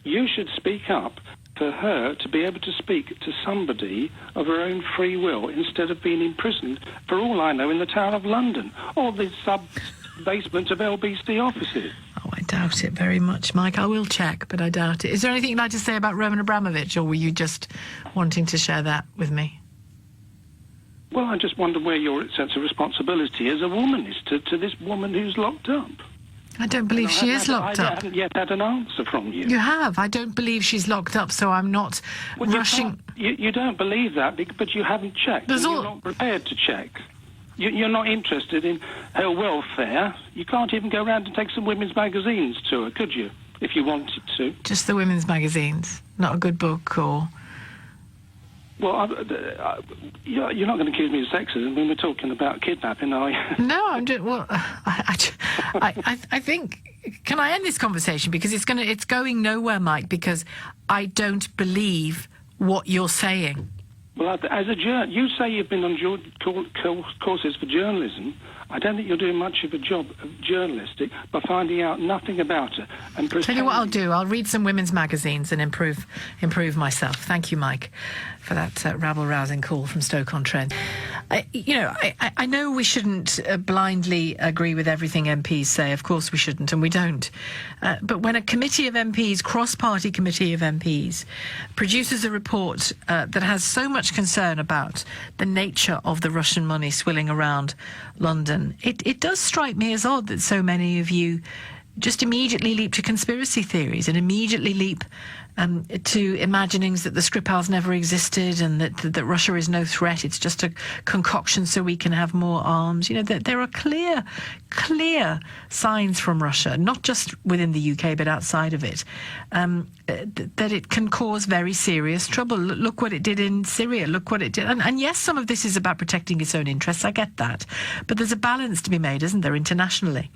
You should speak up for her to be able to speak to somebody of her own free will instead of being imprisoned, for all I know, in the Tower of London or the sub-basement of LBC offices. Oh, I doubt it very much, Mike. I will check, but I doubt it. Is there anything you'd like to say about Roman Abramovich, or were you just wanting to share that with me? Well, I just wonder where your sense of responsibility as a woman is to this woman who's locked up. I don't believe she is locked up. I haven't yet had an answer from you. You have. I don't believe she's locked up, so I'm not rushing... You don't believe that, but you haven't checked. You're not prepared to check. You're not interested in her welfare. You can't even go around and take some women's magazines to her, could you, if you wanted to? Just the women's magazines, not a good book or... Well, you're not going to accuse me of sexism when we're talking about kidnapping, are you? No, I'm just, well, I think. Can I end this conversation, because it's going nowhere, Mike? Because I don't believe what you're saying. Well, as a you say you've been on courses for journalism. I don't think you're doing much of a job of journalistic by finding out nothing about it and Tell you what I'll do. I'll read some women's magazines and improve myself. Thank you, Mike, for that rabble-rousing call from Stoke-on-Trent. I know we shouldn't blindly agree with everything MPs say. Of course we shouldn't, and we don't. But when a committee of MPs, cross-party committee of MPs, produces a report that has so much concern about the nature of the Russian money swilling around London, it does strike me as odd that so many of you just immediately leap to conspiracy theories and immediately leap to imaginings that the Skripals never existed and that Russia is no threat. It's just a concoction so we can have more arms. You know, there are clear signs from Russia, not just within the UK but outside of it, that it can cause very serious trouble. Look what it did in Syria. Look what it did. And yes, some of this is about protecting its own interests. I get that. But there's a balance to be made, isn't there, internationally?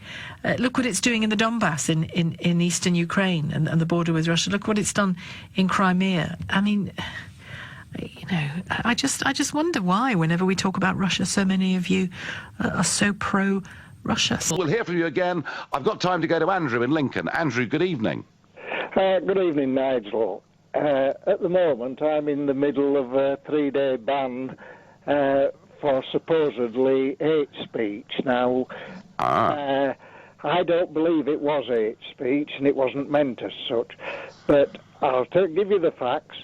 Look what it's doing in the Donbass in eastern Ukraine and the border with Russia. Look what it's done in Crimea. I mean, you know, I just wonder why, whenever we talk about Russia, so many of you are so pro-Russia. We'll hear from you again. I've got time to go to Andrew in Lincoln. Andrew, good evening. Good evening, Nigel. At the moment, I'm in the middle of a 3-day ban for supposedly hate speech. Now, I don't believe it was hate speech, and it wasn't meant as such. But I'll give you the facts.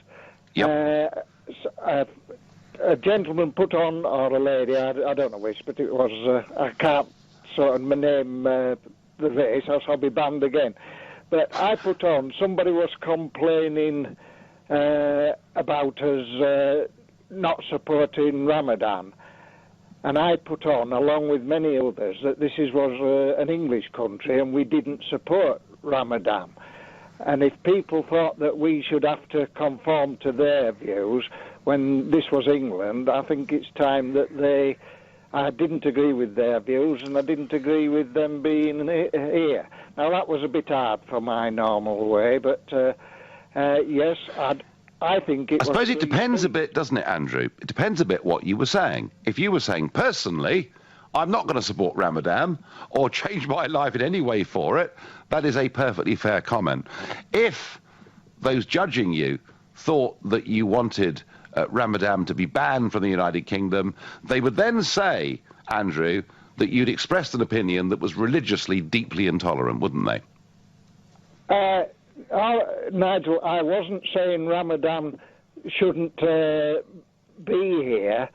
Yep. A gentleman put on, or a lady, I don't know which, but it was, I can't sort of name the race, else I'll be banned again. But I put on, somebody was complaining about us not supporting Ramadan. And I put on, along with many others, that this was an English country and we didn't support Ramadan. And if people thought that we should have to conform to their views when this was England, I think it's time that I didn't agree with their views and I didn't agree with them being here. Now, that was a bit hard for my normal way, but yes, I think it was... I suppose it depends a bit, doesn't it, Andrew? It depends a bit what you were saying. If you were saying, personally, I'm not going to support Ramadan or change my life in any way for it, that is a perfectly fair comment. If those judging you thought that you wanted Ramadan to be banned from the United Kingdom, they would then say, Andrew, that you'd expressed an opinion that was religiously deeply intolerant, wouldn't they? Nigel, I wasn't saying Ramadan shouldn't be here,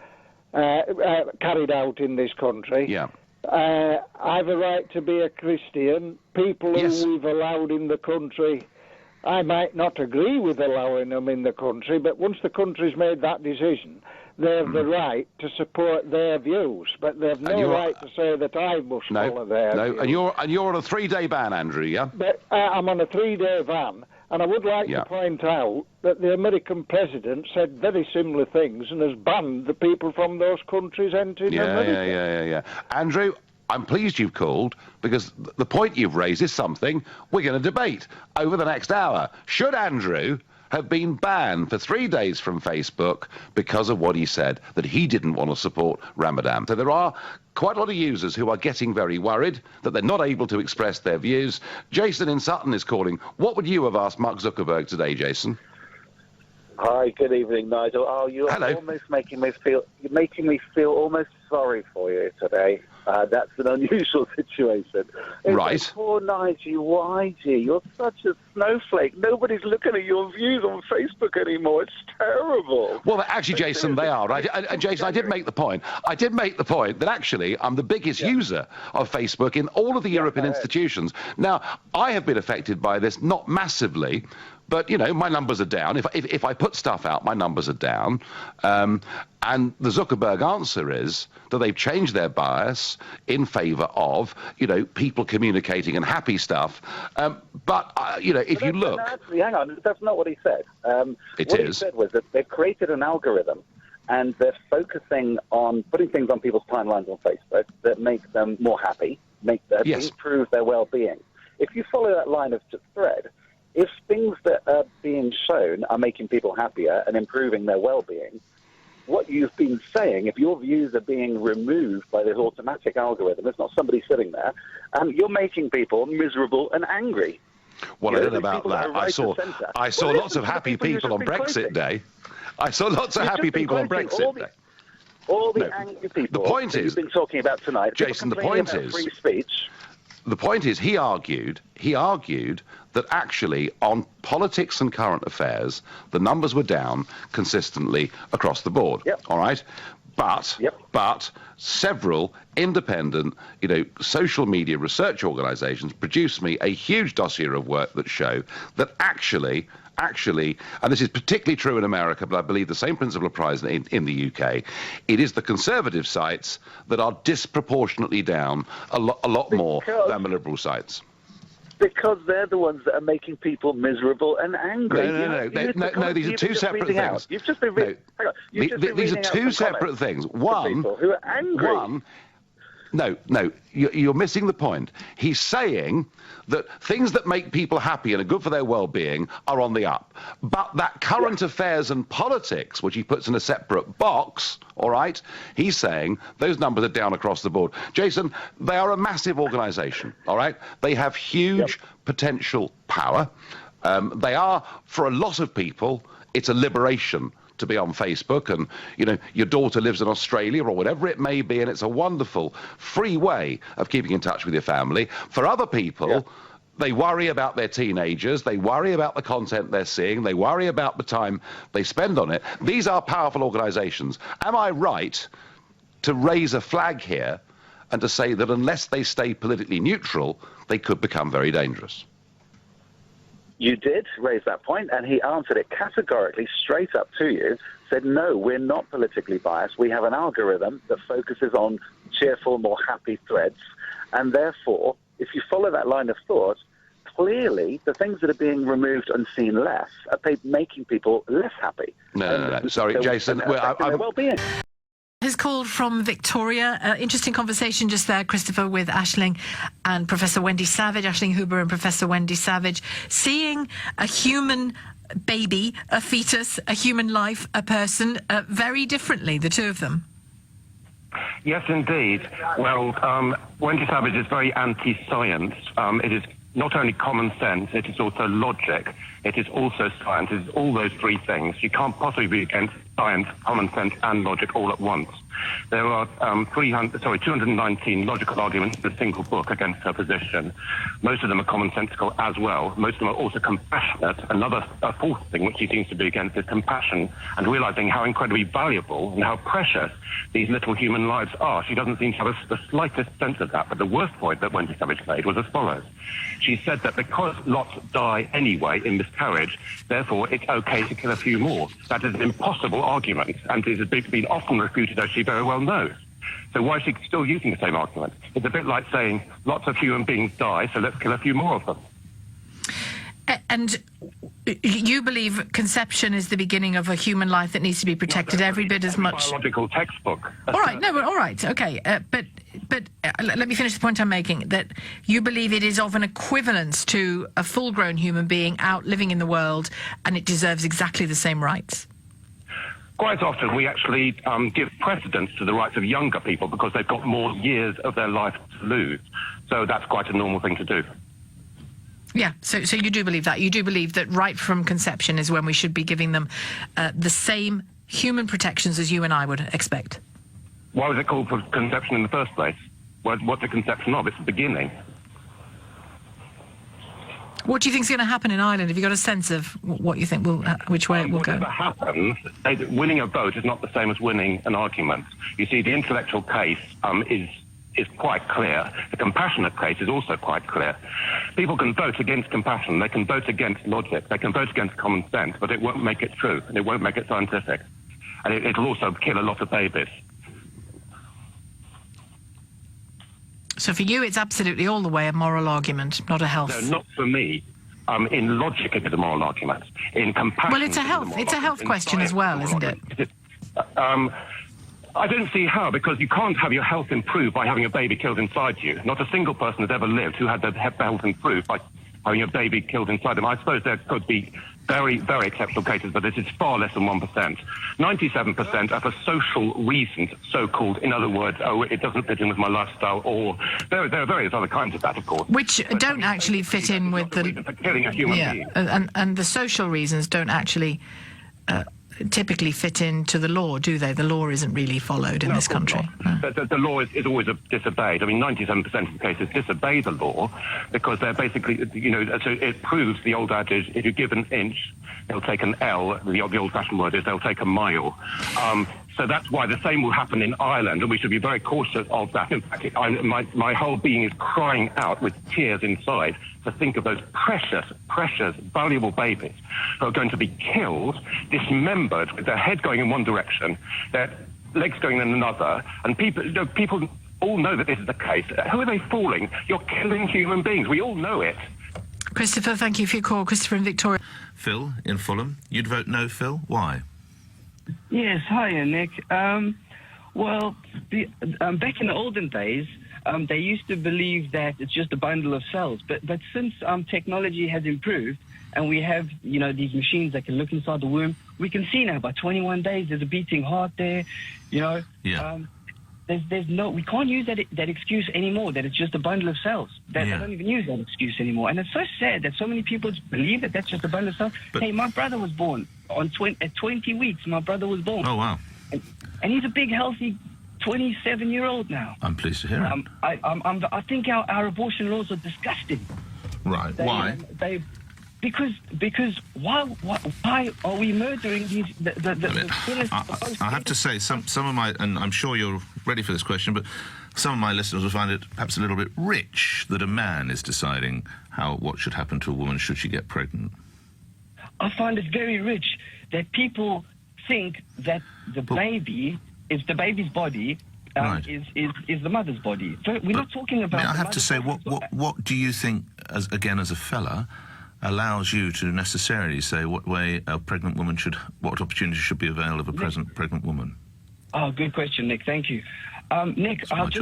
carried out in this country. Yeah. I've a right to be a Christian. People who we've allowed in the country, I might not agree with allowing them in the country, but once the country's made that decision, they have the right to support their views, but they have no right to say that I must follow their views. And you're on a 3-day ban, Andrew, yeah? But I'm on a 3-day ban, and I would like to point out that the American president said very similar things and has banned the people from those countries entering America. Yeah. Andrew, I'm pleased you've called, because the point you've raised is something we're going to debate over the next hour. Should Andrew have been banned for 3 days from Facebook because of what he said, that he didn't want to support Ramadan? So there are quite a lot of users who are getting very worried that they're not able to express their views. Jason in Sutton is calling. What would you have asked Mark Zuckerberg today, Jason? Hi, good evening, Nigel. Oh, you're almost making me feel almost sorry for you today. That's an unusual situation. Right. Poor Nigel, YG, you're such a snowflake. Nobody's looking at your views on Facebook anymore. It's terrible. Well, actually, Jason, they are, right? And Jason, I did make the point. That actually I'm the biggest user of Facebook in all of the European institutions. Now, I have been affected by this, not massively, But, you know, my numbers are down. If I put stuff out, my numbers are down. And the Zuckerberg answer is that they've changed their bias in favour of, you know, people communicating and happy stuff. You know, if you look... Actually, hang on, that's not what he said. What he said was that they've created an algorithm and they're focusing on putting things on people's timelines on Facebook that make them more happy, improve their well-being. If you follow that line of thread, if things that are being shown are making people happier and improving their well-being, what you've been saying, if your views are being removed by this automatic algorithm, it's not somebody sitting there, you're making people miserable and angry. Well, I don't know about that. I saw lots of happy people on Brexit Day. I saw lots of happy people on Brexit Day. All the angry people the point is, you've been talking about tonight, Jason, the point is, free speech. The point is, he argued that actually on politics and current affairs, the numbers were down consistently across the board. Yep. All right? But several independent, you know, social media research organisations produced me a huge dossier of work that show that actually, and this is particularly true in America, but I believe the same principle applies in the UK, it is the conservative sites that are disproportionately down a lot more than the liberal sites. Because they're the ones that are making people miserable and angry. No, these are two separate things. You've just been reading. These are two separate things. One, people who are angry. No, you're missing the point. He's saying that things that make people happy and are good for their well-being are on the up. But that current affairs and politics, which he puts in a separate box, all right, he's saying those numbers are down across the board. Jason, they are a massive organisation, all right? They have huge potential power. They are, for a lot of people, it's a liberation to be on Facebook, and you know your daughter lives in Australia or whatever it may be, and it's a wonderful free way of keeping in touch with your family. For other people, they worry about their teenagers, they worry about the content they're seeing, they worry about the time they spend on it. These are powerful organizations. Am I right to raise a flag here and to say that unless they stay politically neutral, they could become very dangerous? You did raise that point, and he answered it categorically, straight up to you, said, no, we're not politically biased. We have an algorithm that focuses on cheerful, more happy threads, and therefore, if you follow that line of thought, clearly the things that are being removed and seen less are making people less happy. No. Sorry, Jason. Their well-being. His call from Victoria. Interesting conversation just there, Christopher, with Aisling and Professor Wendy Savage, Aisling Huber and Professor Wendy Savage, seeing a human baby, a fetus, a human life, a person, very differently, the two of them. Yes, indeed. Well, Wendy Savage is very anti-science. It is not only common sense, it is also logic. It is also science. It is all those three things. You can't possibly be against science, common sense, and logic all at once. There are 219 logical arguments in a single book against her position. Most of them are commonsensical as well. Most of them are also compassionate. Another fourth thing which she seems to be against is compassion and realizing how incredibly valuable and how precious these little human lives are. She doesn't seem to have the slightest sense of that. But the worst point that Wendy Savage made was as follows. She said that because lots die anyway in miscarriage, therefore it's okay to kill a few more. That is an impossible argument, and it has been often refuted, as she very well knows. So why is she still using the same argument? It's a bit like saying lots of human beings die, so let's kill a few more of them. And you believe conception is the beginning of a human life that needs to be protected every bit as much. Biological textbook. All right, all right, okay, but let me finish the point I'm making. That you believe it is of an equivalence to a full-grown human being out living in the world, and it deserves exactly the same rights. Quite often we actually give precedence to the rights of younger people because they've got more years of their life to lose. So that's quite a normal thing to do. Yeah, so you do believe that. You do believe that right from conception is when we should be giving them the same human protections as you and I would expect. Why was it called for conception in the first place? What's the conception of? It's the beginning. What do you think is going to happen in Ireland? Have you got a sense of what you think will, which way it will go? Whatever happens, winning a vote is not the same as winning an argument. You see, the intellectual case is quite clear. The compassionate case is also quite clear. People can vote against compassion, they can vote against logic, they can vote against common sense, but it won't make it true, and it won't make it scientific. And it'll also kill a lot of babies. So for you, it's absolutely all the way a moral argument, not a health. No, not for me. In logic, it is a moral argument. In compassion, well, it's a health question as well, isn't it? I don't see how, because you can't have your health improved by having a baby killed inside you. Not a single person has ever lived who had their health improved by having a baby killed inside them. I suppose there could be very, very exceptional cases, but this is far less than 1%. 97% are for social reasons, so-called. In other words, it doesn't fit in with my lifestyle, or there are various other kinds of that, of course. Which don't actually fit in with the... For killing a human being. And the social reasons don't actually typically fit into the law, do they? The law isn't really followed in this country. The law is always disobeyed. I mean, 97% of the cases disobey the law because they're basically, so it proves the old adage, if you give an inch, they'll take an L. The old-fashioned word is they'll take a mile. So that's why the same will happen in Ireland, and we should be very cautious of that. In fact, my whole being is crying out with tears inside to think of those precious, precious, valuable babies who are going to be killed, dismembered, with their head going in one direction, their legs going in another, and people all know that this is the case. Who are they fooling? You're killing human beings. We all know it. Christopher, thank you for your call. Christopher in Victoria. Phil in Fulham. You'd vote no, Phil? Why? Yes, hiya, Nick. Well, back in the olden days, they used to believe that it's just a bundle of cells. But since technology has improved and we have, these machines that can look inside the womb, we can see now by 21 days there's a beating heart there, Yeah. We can't use that excuse anymore, that it's just a bundle of cells. They don't even use that excuse anymore. And it's so sad that so many people believe that that's just a bundle of cells. Hey, my brother was born at 20 weeks. My brother was born. Oh, wow. And he's a big, healthy 27-year-old now. I'm pleased to hear it. I think our abortion laws are disgusting. Right. Why? Because why are we murdering these? I have to say, some of my, and I'm sure you're ready for this question, but some of my listeners will find it perhaps a little bit rich that a man is deciding what should happen to a woman should she get pregnant. I find it very rich that people think that the baby is the baby's body. Is the mother's body. So we're not talking about. I have to say, what do you think, as a fella, allows you to necessarily say what way a pregnant woman what opportunity should be availed of a pregnant woman? Oh, good question, Nick. Thank you, Nick. I'd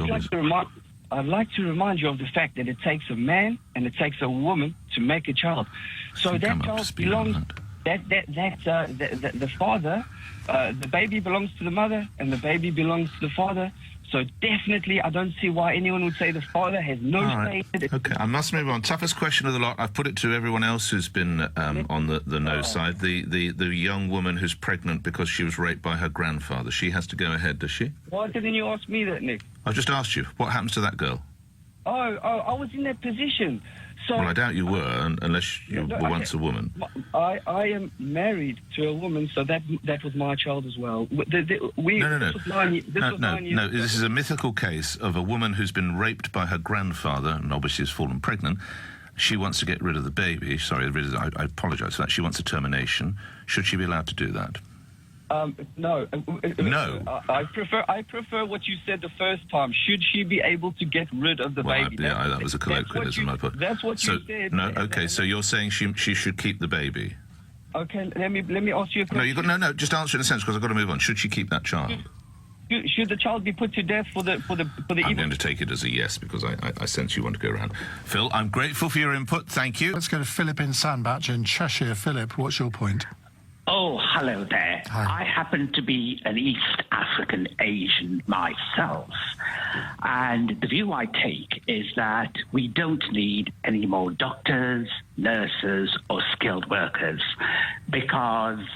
like to remind you of the fact that it takes a man and it takes a woman to make a child. So that child belongs. The father, the baby belongs to the mother, and the baby belongs to the father. So definitely, I don't see why anyone would say the father has no say in it. Okay, I must move on. Toughest question of the lot. I've put it to everyone else who's been on the no side. The young woman who's pregnant because she was raped by her grandfather. She has to go ahead, does she? Why didn't you ask me that, Nick? I just asked you. What happens to that girl? I was in that position. So, well, I doubt you were, unless you were once a woman. I am married to a woman, so that was my child as well. No. This is a mythical case of a woman who's been raped by her grandfather and obviously has fallen pregnant. She wants to get rid of the baby. Sorry, I apologise for that. She wants a termination. Should she be allowed to do that? No. No. I prefer what you said the first time. Should she be able to get rid of the baby? That was a colloquialism I put. That's what you said. No. Okay. So you're saying she should keep the baby? Okay. Let me ask you a question. No. Just answer in a sense because I've got to move on. Should she keep that child? Should the child be put to death for the? I'm going to take it as a yes because I sense you want to go around. Phil, I'm grateful for your input. Thank you. Let's go to Philip in Sandbach in Cheshire. Philip, what's your point? Oh, hello there. Hi. I happen to be an East African Asian myself. And the view I take is that we don't need any more doctors, nurses, or skilled workers because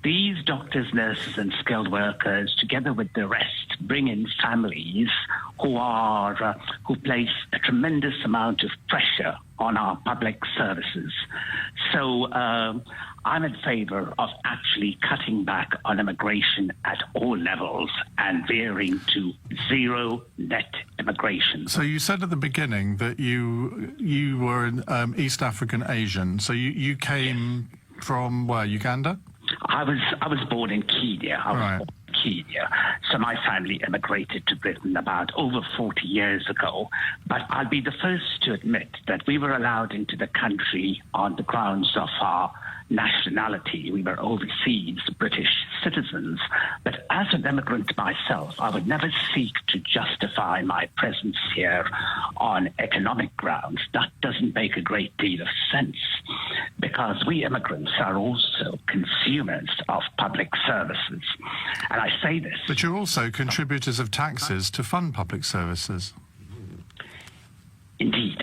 These doctors, nurses and skilled workers, together with the rest, bring in families who place a tremendous amount of pressure on our public services. So I'm in favour of actually cutting back on immigration at all levels and veering to zero net immigration. So you said at the beginning that you were an East African Asian. So you came from where, Uganda? I was born in Kenya. Kenya. So my family immigrated to Britain about over 40 years ago. But I'll be the first to admit that we were allowed into the country on the grounds of our nationality. We were overseas British citizens. But as an immigrant myself, I would never seek to justify my presence here on economic grounds. That doesn't make a great deal of sense, because we immigrants are also consumers of public services. And I say this. But you're also contributors of taxes to fund public services. Indeed.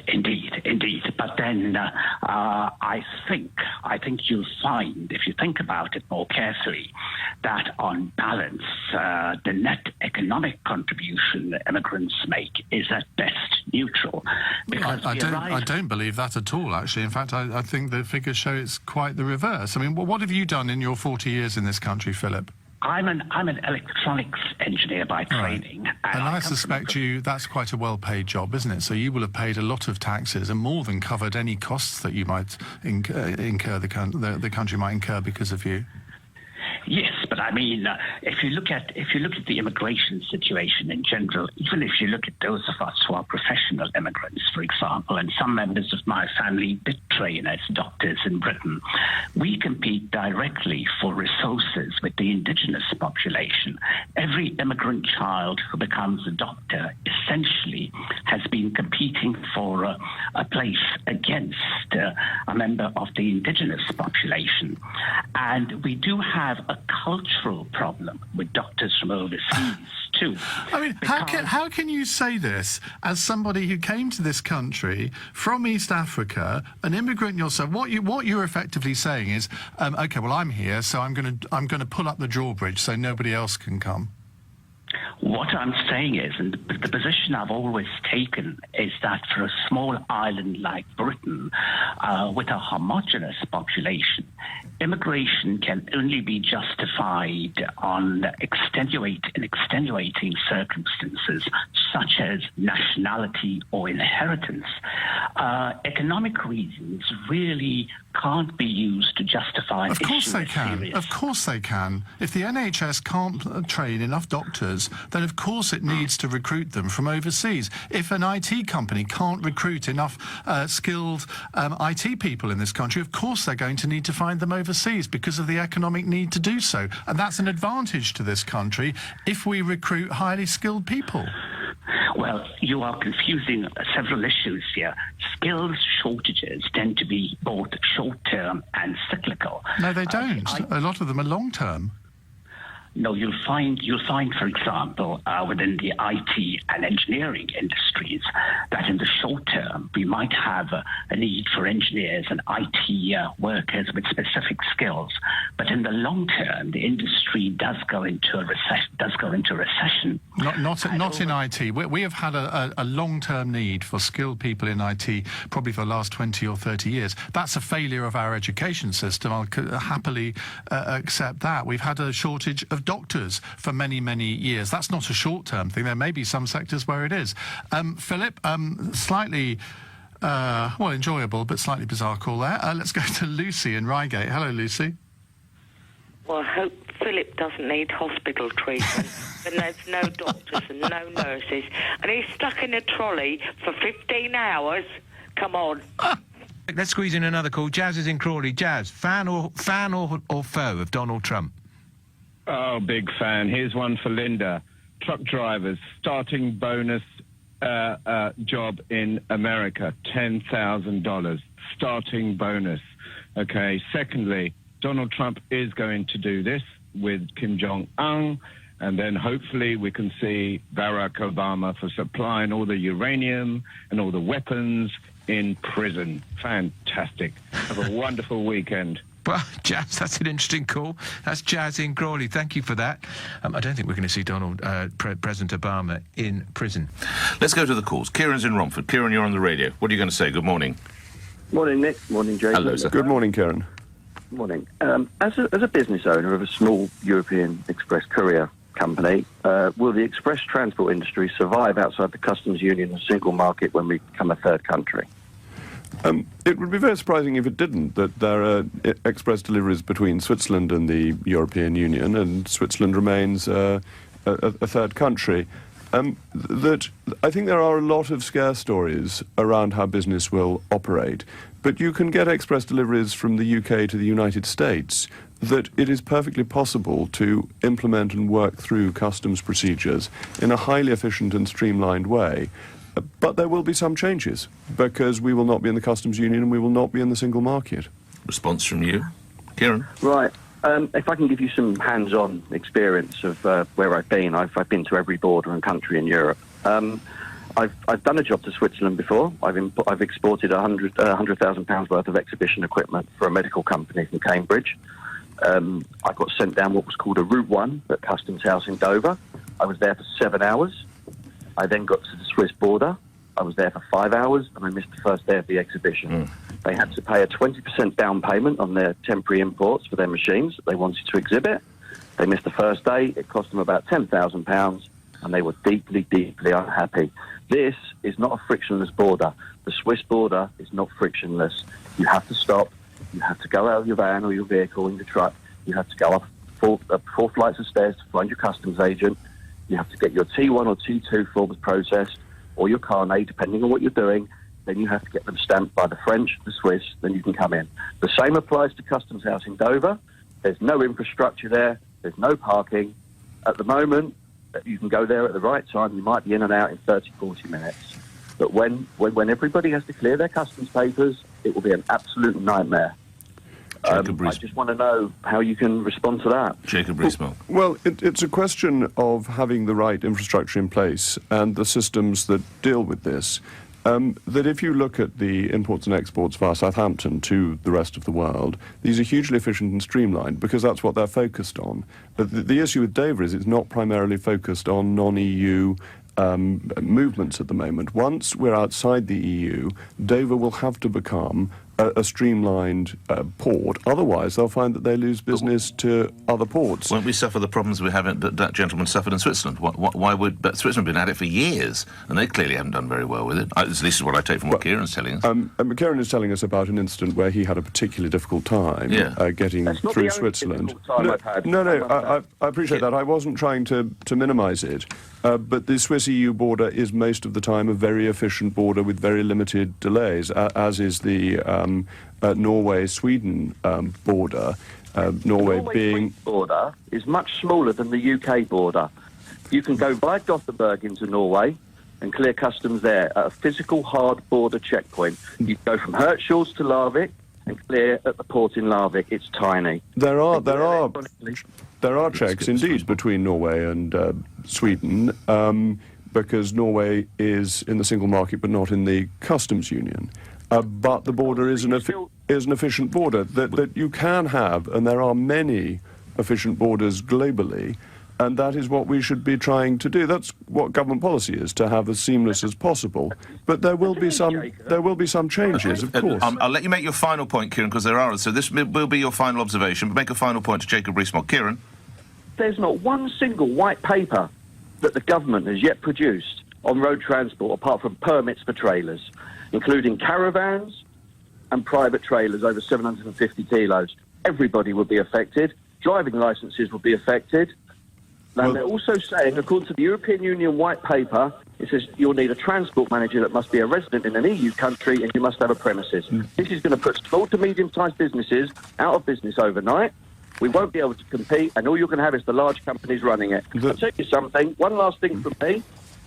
But then I think you'll find, if you think about it more carefully, that on balance, the net economic contribution that immigrants make is at best neutral. I don't believe that at all, actually. In fact, I think the figures show it's quite the reverse. I mean, what have you done in your 40 years in this country, Philip? I'm an electronics engineer by training. Right. And I suspect that's quite a well-paid job, isn't it? So you will have paid a lot of taxes and more than covered any costs that you might incur, the country might incur because of you. Yes, but I mean, if you look at the immigration situation in general, even if you look at those of us who are professional immigrants, for example, and some members of my family did train as doctors in Britain, we compete directly for resources with the indigenous population. Every immigrant child who becomes a doctor essentially has been competing for a place against a member of the indigenous population. And we do have a cultural problem with doctors from overseas too. I mean, how can you say this as somebody who came to this country from East Africa, an immigrant yourself? What you're effectively saying is, okay, well, I'm here, so I'm going to pull up the drawbridge so nobody else can come. What I'm saying is, and the position I've always taken, is that for a small island like Britain, with a homogeneous population, immigration can only be justified on extenuating circumstances such as nationality or inheritance. Economic reasons really can't be used to justify. Of course they can. Of course they can. If the NHS can't train enough doctors, then of course it needs to recruit them from overseas. If an IT company can't recruit enough skilled IT people in this country, of course they're going to need to find them overseas because of the economic need to do so. And that's an advantage to this country if we recruit highly skilled people. Well, you are confusing several issues here. Skills shortages tend to be both short-term and cyclical. No, they don't. A lot of them are long-term. No, you'll find, for example, within the IT and engineering industries, that in the short term we might have a need for engineers and IT workers with specific skills, but in the long term, the industry does go into a recession. Not in IT. We have had a long-term need for skilled people in IT, probably for the last 20 or 30 years. That's a failure of our education system. I'll happily accept that. We've had a shortage of doctors for many, many years. That's not a short-term thing. There may be some sectors where it is. Philip, slightly, enjoyable, but slightly bizarre call there. Let's go to Lucy in Reigate. Hello, Lucy. Well, I hope Philip doesn't need hospital treatment. And there's no doctors and no nurses. And he's stuck in a trolley for 15 hours. Come on. Let's squeeze in another call. Jazz is in Crawley. Jazz, fan or foe of Donald Trump? Oh, big fan. Here's one for Linda. Truck drivers, starting bonus job in America, $10,000. Starting bonus. Okay. Secondly, Donald Trump is going to do this with Kim Jong-un, and then hopefully we can see Barack Obama for supplying all the uranium and all the weapons in prison. Fantastic. Have a wonderful weekend. Well, Jazz, that's an interesting call. That's Jazz in Crawley. Thank you for that. I don't think we're going to see President Obama in prison. Let's go to the calls. Kieran's in Romford. Kieran, you're on the radio. What are you going to say? Good morning. Morning, Nick. Morning, Jay. Hello, sir. Good morning, Kieran. Morning. As a business owner of a small European express courier company, will the express transport industry survive outside the customs union and single market when we become a third country? It would be very surprising if it didn't, that there are express deliveries between Switzerland and the European Union, and Switzerland remains a third country. That I think there are a lot of scare stories around how business will operate, but you can get express deliveries from the UK to the United States, that it is perfectly possible to implement and work through customs procedures in a highly efficient and streamlined way. But there will be some changes, because we will not be in the customs union and we will not be in the single market. Response from you, Kieran? Right. If I can give you some hands-on experience of where I've been to every border and country in Europe. I've done a job to Switzerland before. I've exported £100,000 worth of exhibition equipment for a medical company from Cambridge. I got sent down what was called a Route 1 at Customs House in Dover. I was there for 7 hours. I then got to the Swiss border. I was there for 5 hours, and I missed the first day of the exhibition. They had to pay a 20% down payment on their temporary imports for their machines that they wanted to exhibit. They missed the first day. It cost them about £10,000, and they were deeply, deeply unhappy. This is not a frictionless border. The Swiss border is not frictionless. You have to stop. You have to go out of your van or your vehicle in your truck. You have to go up four flights of stairs to find your customs agent. You have to get your T1 or T2 forms processed, or your carnet, depending on what you're doing. Then you have to get them stamped by the French, the Swiss, then you can come in. The same applies to Customs House in Dover. There's no infrastructure there. There's no parking. At the moment, you can go there at the right time. You might be in and out in 30, 40 minutes. But when everybody has to clear their customs papers, it will be an absolute nightmare. I just want to know how you can respond to that. Jacob Rees-Mogg. Well, it's a question of having the right infrastructure in place and the systems that deal with this. That if you look at the imports and exports via Southampton to the rest of the world, these are hugely efficient and streamlined because that's what they're focused on. But the issue with Dover is it's not primarily focused on non-EU movements at the moment. Once we're outside the EU, Dover will have to become a streamlined port. Otherwise, they'll find that they lose business to other ports. Won't we suffer the problems we haven't that gentleman suffered in Switzerland? Why would... But Switzerland have been at it for years, and they clearly haven't done very well with it. At least is what I take from what Kieran's telling us. Kieran is telling us about an incident where he had a particularly difficult time getting through Switzerland. I appreciate that. I wasn't trying to minimise it. But the Swiss-EU border is most of the time a very efficient border with very limited delays, as is the Norway-Sweden border. Norway being... border is much smaller than the UK border. You can go via Gothenburg into Norway and clear customs there at a physical hard border checkpoint. You go from Hirtshals to Larvik and clear at the port in Larvik. It's tiny. There are checks indeed between Norway and Sweden because Norway is in the single market but not in the customs union. But the border is an efficient border that you can have, and there are many efficient borders globally, and that is what we should be trying to do. That's what government policy is, to have as seamless as possible. But there will be some changes, of course. I'll let you make your final point, Kieran, because there are. So this will be your final observation, but make a final point to Jacob Rees-Mogg. Kieran? There's not one single white paper that the government has yet produced on road transport apart from permits for trailers, including caravans and private trailers over 750 kilos. Everybody would be affected. Driving licences would be affected. And they're also saying, according to the European Union white paper, it says you'll need a transport manager that must be a resident in an EU country and you must have a premises. This is going to put small to medium-sized businesses out of business overnight. We won't be able to compete, and all you're going to have is the large companies running it. I'll tell you something. One last thing from me.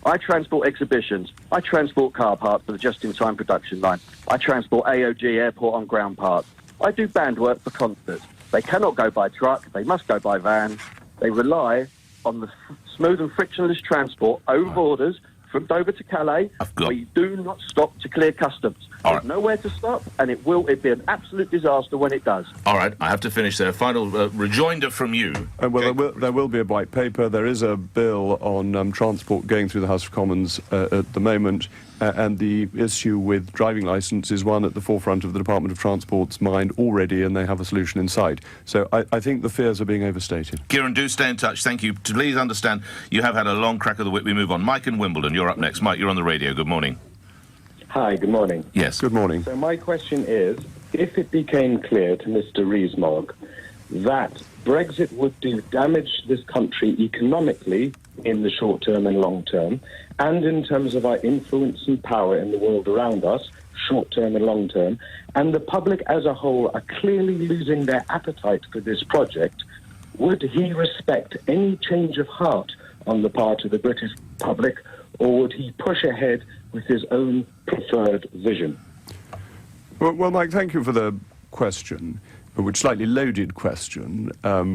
I transport exhibitions. I transport car parts for the just-in-time production line. I transport AOG airport on ground parts. I do band work for concerts. They cannot go by truck. They must go by van. They rely on the smooth and frictionless transport over borders from Dover to Calais, where you do not stop to clear customs. There's nowhere to stop, and it'd be an absolute disaster when it does. All right, I have to finish there. Final rejoinder from you. Well, there will be a white paper. There is a bill on transport going through the House of Commons at the moment, and the issue with driving licence is one at the forefront of the Department of Transport's mind already, and they have a solution in sight. So I think the fears are being overstated. Kieran, do stay in touch. Thank you. Please understand, you have had a long crack of the whip. We move on. Mike in Wimbledon, you're up next. Mike, you're on the radio. Good morning. Hi, good morning. Yes. Good morning. So my question is, if it became clear to Mr. Rees-Mogg that Brexit would do damage to this country economically in the short term and long term, and in terms of our influence and power in the world around us, short term and long term, and the public as a whole are clearly losing their appetite for this project, would he respect any change of heart on the part of the British public, or would he push ahead with his own preferred vision? Well, Mike, thank you for the question, which slightly loaded question,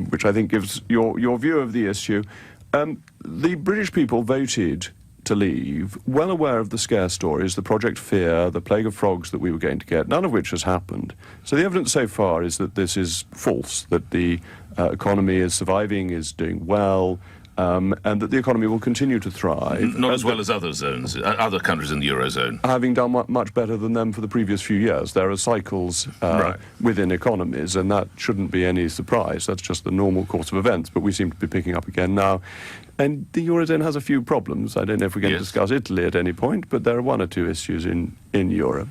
which I think gives your view of the issue. The British people voted to leave, well aware of the scare stories, the Project Fear, the plague of frogs that we were going to get, none of which has happened. So the evidence so far is that this is false, that the economy is surviving, is doing well, and that the economy will continue to thrive. Not as well as other zones, other countries in the Eurozone. Having done much better than them for the previous few years. There are cycles within economies, and that shouldn't be any surprise. That's just the normal course of events, but we seem to be picking up again now. And the Eurozone has a few problems. I don't know if we're going to discuss Italy at any point, but there are one or two issues in Europe.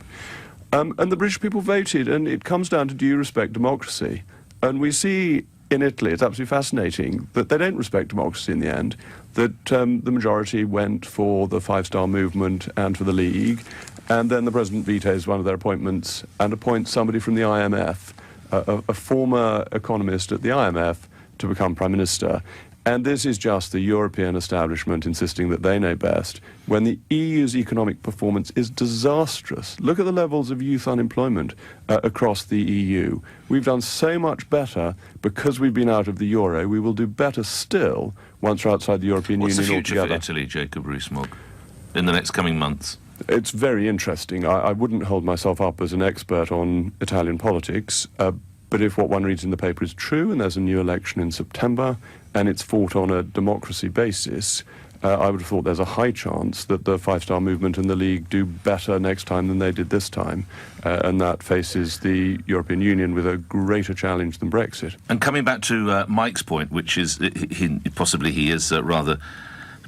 And the British people voted, and it comes down to, do you respect democracy? And we see in Italy, it's absolutely fascinating that they don't respect democracy in the end, that the majority went for the five-star movement and for the League, and then the president vetoes one of their appointments and appoints somebody from the IMF, a former economist at the IMF, to become prime minister. And this is just the European establishment insisting that they know best, when the EU's economic performance is disastrous. Look at the levels of youth unemployment across the EU. We've done so much better because we've been out of the euro. We will do better still once we're outside the European Union altogether. What's the future for Italy, Jacob Rees-Mogg, in the next coming months? It's very interesting. I wouldn't hold myself up as an expert on Italian politics, but if what one reads in the paper is true, and there's a new election in September, and it's fought on a democracy basis, I would have thought there's a high chance that the five-star movement and the League do better next time than they did this time, and that faces the European Union with a greater challenge than Brexit. And coming back to Mike's point, which is possibly he is rather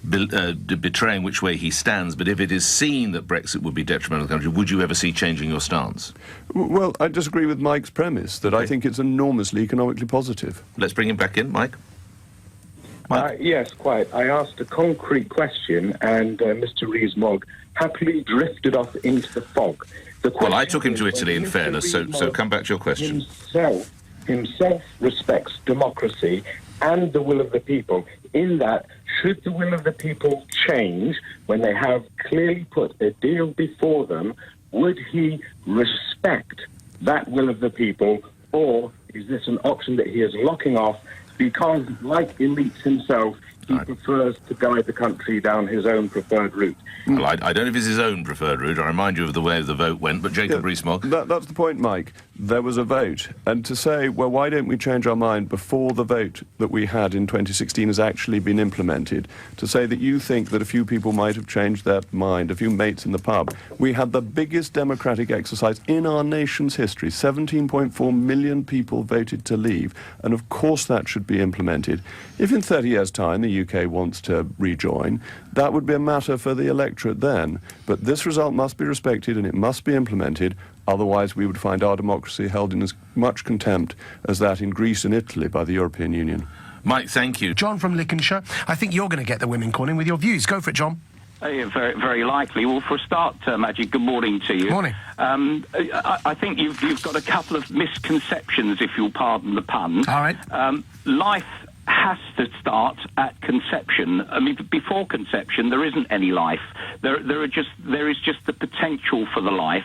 betraying which way he stands, but if it is seen that Brexit would be detrimental to the country, would you ever see changing your stance? Well, I disagree with Mike's premise, that I think it's enormously economically positive. Let's bring him back in, Mike. Yes, quite. I asked a concrete question, and Mr. Rees-Mogg happily drifted off into the fog. Well, I took him to Italy, in fairness, so come back to your question. Himself respects democracy and the will of the people, in that should the will of the people change when they have clearly put a deal before them, would he respect that will of the people, or is this an option that he is locking off because, like elites himself, he prefers to guide the country down his own preferred route? Well, I don't know if it's his own preferred route. I remind you of the way the vote went, but Jacob Rees-Mogg... That's the point, Mike. There was a vote. And to say, well, why don't we change our mind before the vote that we had in 2016 has actually been implemented, to say that you think that a few people might have changed their mind, a few mates in the pub. We had the biggest democratic exercise in our nation's history. 17.4 million people voted to leave. And of course that should be implemented. If in 30 years' time the UK wants to rejoin, that would be a matter for the electorate then. But this result must be respected and it must be implemented. Otherwise, we would find our democracy held in as much contempt as that in Greece and Italy by the European Union. Mike, thank you. John from Lincolnshire, I think you're going to get the women calling with your views. Go for it, John. Very, very likely. Well, for a start, Maajid, good morning to you. Morning. I think you've got a couple of misconceptions, if you'll pardon the pun. All right. Life has to start at conception. I mean, before conception, there isn't any life. There is just the potential for the life.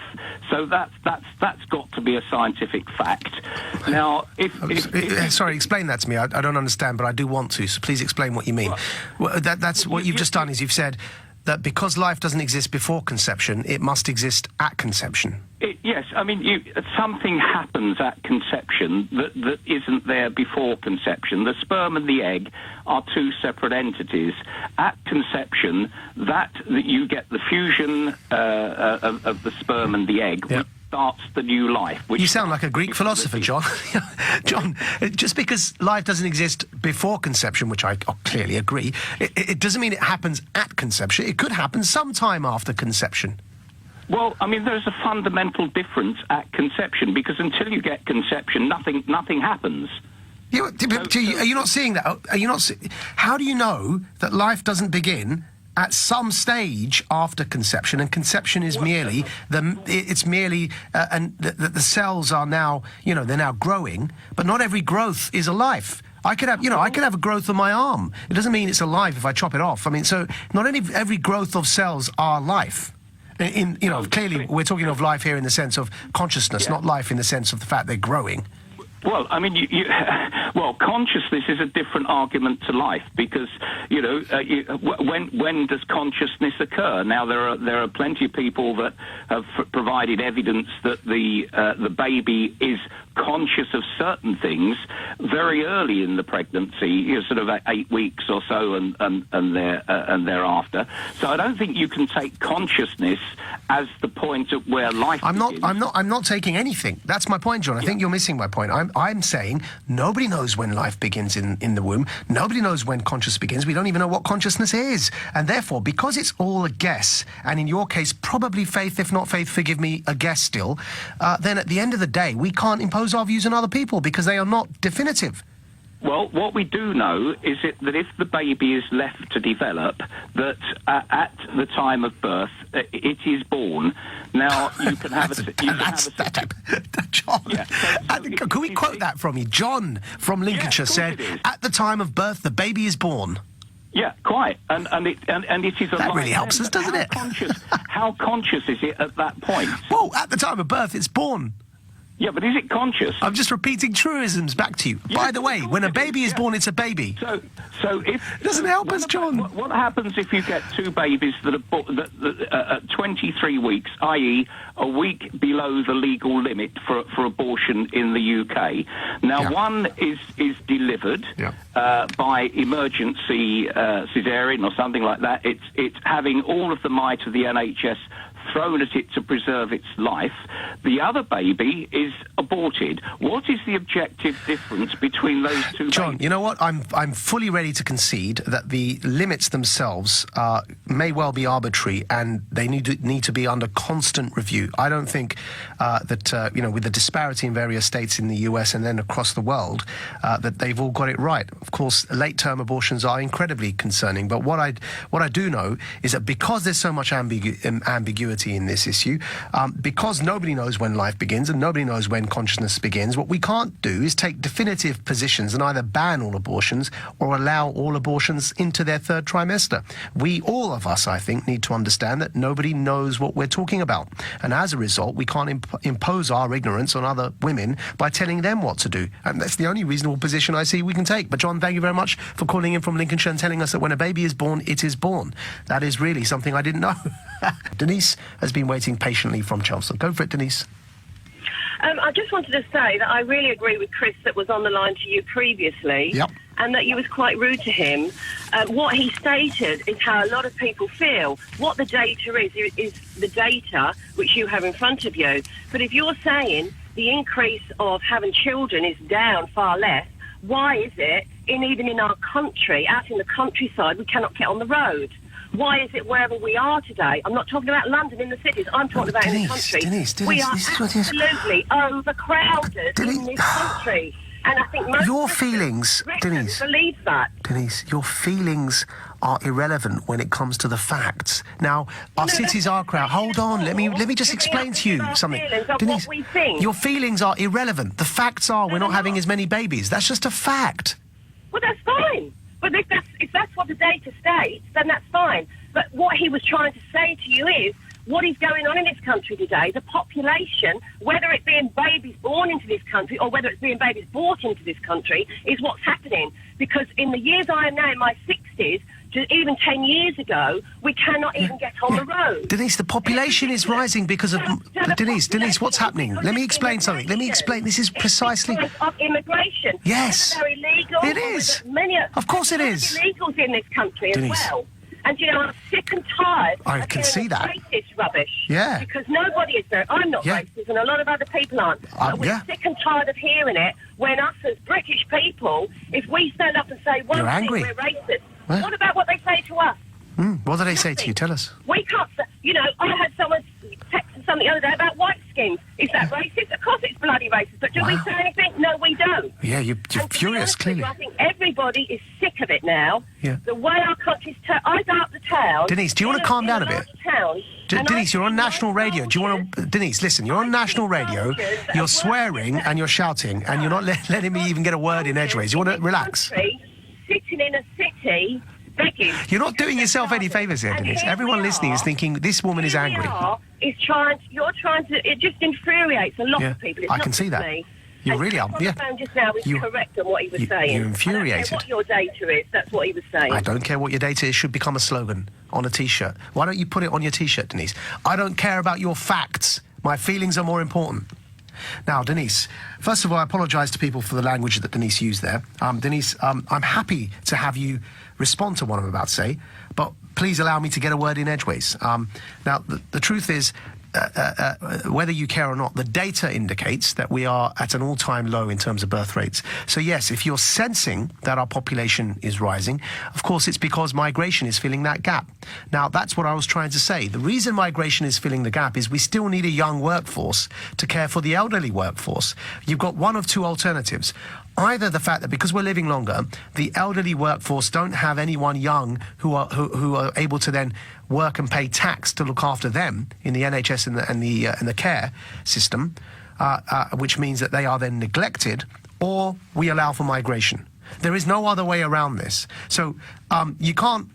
So that's got to be a scientific fact. Now, sorry, explain that to me. I don't understand, but I do want to. So please explain what you mean. Well, that's what you've just done. Is you've said that because life doesn't exist before conception, it must exist at conception? Yes, I mean, something happens at conception that isn't there before conception. The sperm and the egg are two separate entities. At conception, that you get the fusion of the sperm and the egg, which starts the new life. You sound like a Greek philosopher, John. John, just because life doesn't exist before conception, which I clearly agree, it doesn't mean it happens at conception. It could happen sometime after conception. Well, I mean, there's a fundamental difference at conception, because until you get conception, nothing happens. Are you not seeing that? Are you not? How do you know that life doesn't begin at some stage after conception, and conception is merely and the cells are now, they're now growing, but not every growth is a life. I could have, I could have a growth on my arm. It doesn't mean it's alive if I chop it off. I mean, so not every growth of cells are life. Clearly we're talking of life here in the sense of consciousness, not life in the sense of the fact they're growing. Well, I mean, consciousness is a different argument to life, because when does consciousness occur? Now there are plenty of people that have provided evidence that the baby is conscious of certain things very early in the pregnancy, sort of 8 weeks or so, and thereafter. So I don't think you can take consciousness as the point at where life. I'm not taking anything. That's my point, John. I think you're missing my point. I'm saying nobody knows when life begins in the womb. Nobody knows when consciousness begins. We don't even know what consciousness is, and therefore, because it's all a guess, and in your case, probably faith, if not faith, forgive me, a guess still. Then at the end of the day, we can't impose our views on other people because they are not definitive. Well, what we do know is that if the baby is left to develop, that at the time of birth, it is born. Now, you can have John, can we quote that from you? John from Lincolnshire said, at the time of birth, the baby is born. Yeah, quite. And it is a that really helps us, doesn't it? How conscious is it at that point? Well, at the time of birth, it's born. Yeah, but is it conscious? I'm just repeating truisms back to you. Yeah, by the way, when a baby is born, it's a baby. So if doesn't help us, John. What happens if you get two babies that are at 23 weeks, i.e., a week below the legal limit for abortion in the UK? Now, one is delivered by emergency caesarean or something like that. It's having all of the might of the NHS thrown at it to preserve its life. The other baby is aborted. What is the objective difference between those two John, babies? you know what? I'm fully ready to concede that the limits themselves may well be arbitrary, and they need to be under constant review. I don't think that with the disparity in various states in the US and then across the world, that they've all got it right. Of course, late-term abortions are incredibly concerning, but what I do know is that because there's so much ambiguity in this issue, because nobody knows when life begins and nobody knows when consciousness begins, what we can't do is take definitive positions and either ban all abortions or allow all abortions into their third trimester. All of us, I think, need to understand that nobody knows what we're talking about, and as a result, we can't impose our ignorance on other women by telling them what to do, and that's the only reasonable position I see we can take. But John, thank you very much for calling in from Lincolnshire and telling us that when a baby is born, it is born. That is really something I didn't know. Denise has been waiting patiently from Chelsea. Go for it, Denise. I just wanted to say that I really agree with Chris that was on the line to you previously, and that you was quite rude to him. What he stated is how a lot of people feel. What the data is the data which you have in front of you. But if you're saying the increase of having children is down far less, why is it, even in our country, out in the countryside, we cannot get on the road? Why is it wherever we are today? I'm not talking about London in the cities. I'm talking about in the country. Denise, we are absolutely overcrowded in this country. And I think most your feelings, Denise, believe that. Denise, your feelings are irrelevant when it comes to the facts. Now, our cities are crowded. Hold on, let me just explain to you something. Denise, your feelings are irrelevant. The facts are we're not having as many babies. That's just a fact. Well, that's fine. But if that's what the data states, then that's fine. But what he was trying to say to you is, what is going on in this country today, the population, whether it being babies born into this country or whether it's being babies brought into this country, is what's happening. Because in the years I am now in my 60s, even 10 years ago, we cannot even get on the road. Denise, the population is rising because of... Denise, what's happening? Let me explain something. Let me explain. This is precisely... Of immigration. Yes. They're illegal. It is. Of course it is. Illegals in this country Denise. as well. And, I'm sick and tired I can see that. racist rubbish. Yeah. Because nobody is there. I'm not racist, and a lot of other people aren't. But we're sick and tired of hearing it when us as British people, if we stand up and say one thing, we're racist. Well. What about what they say to us? What do they say to you? Tell us. We can't say... I had someone text something the other day about white skins. Is that racist? Of course it's bloody racist. But do we say anything? No, we don't. Yeah, you're furious, clearly. I think everybody is sick of it now. Yeah. The way our country's I go up the town... Denise, do you want to calm down a bit? Denise, you're on national radio. Do you want to... Denise, listen, you're on national radio, you're swearing and you're shouting, and you're not letting me even get a word in edgeways. You want to relax? Sitting in a city... begging. You're not doing yourself any favours here, Denise. Everyone listening is thinking this woman is angry. You're trying to... It just infuriates a lot of people. It's I can see that. Me. You really are. The phone just now was correct on what he was saying. You're infuriated. I don't care what your data is. That's what he was saying. I don't care what your data is. Should become a slogan on a T-shirt. Why don't you put it on your T-shirt, Denise? I don't care about your facts. My feelings are more important. Now, Denise, first of all, I apologise to people for the language that Denise used there. Denise, I'm happy to have you respond to what I'm about to say, but please allow me to get a word in edgeways. Now, the truth is, whether you care or not, the data indicates that we are at an all-time low in terms of birth rates. So yes, if you're sensing that our population is rising, of course it's because migration is filling that gap. Now, that's what I was trying to say. The reason migration is filling the gap is we still need a young workforce to care for the elderly workforce. You've got one of two alternatives. Either the fact that because we're living longer, the elderly workforce don't have anyone young who are able to then work and pay tax to look after them in the NHS and the care system, which means that they are then neglected, or we allow for migration. There is no other way around this. So you can't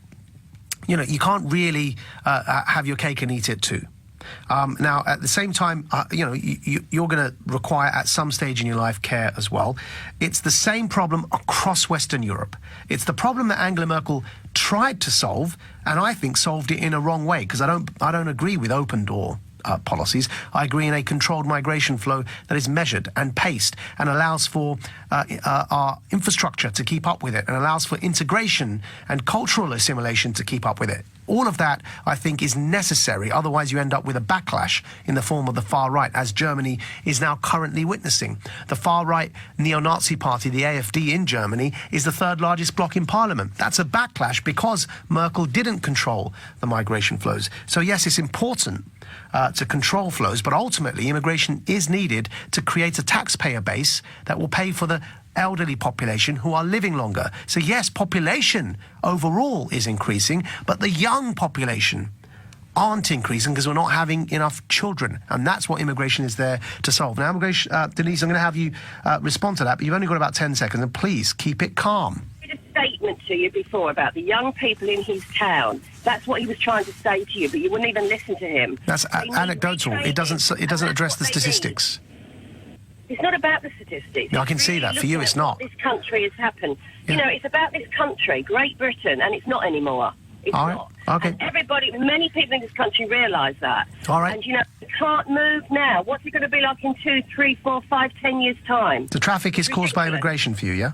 really have your cake and eat it too. Now, at the same time, you're going to require at some stage in your life care as well. It's the same problem across Western Europe. It's the problem that Angela Merkel tried to solve, and I think solved it in a wrong way, because I don't agree with open door policies. I agree in a controlled migration flow that is measured and paced and allows for our infrastructure to keep up with it, and allows for integration and cultural assimilation to keep up with it. All of that, I think, is necessary. Otherwise, you end up with a backlash in the form of the far right, as Germany is now currently witnessing. The far right neo-Nazi party, the AfD in Germany, is the third largest bloc in parliament. That's a backlash because Merkel didn't control the migration flows. So yes, it's important to control flows, but ultimately immigration is needed to create a taxpayer base that will pay for the elderly population who are living longer. So yes, population overall is increasing, but the young population aren't increasing because we're not having enough children, and that's what immigration is there to solve. Now, Denise, I'm going to have you respond to that, but you've only got about 10 seconds, and please keep it calm. I did a statement to you before about the young people in his town. That's what he was trying to say to you, but you wouldn't even listen to him. That's anecdotal. It doesn't address the statistics. It's not about the statistics. No, I can see that. For you, it's not. This country has happened. Yeah. It's about this country, Great Britain, and it's not anymore. It's not. Okay. And many people in this country realise that. All right. And, you can't move now. What's it going to be like in 2, 3, 4, 5, 10 years' time? The traffic is caused by immigration for you, yeah?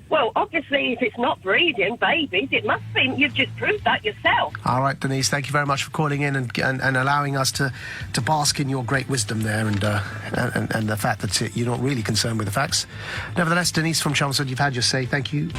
Well, obviously, if it's not breeding babies, it must be. You've just proved that yourself. All right, Denise, thank you very much for calling in and allowing us to bask in your great wisdom there and the fact that you're not really concerned with the facts. Nevertheless, Denise from Chelmsford, you've had your say. Thank you.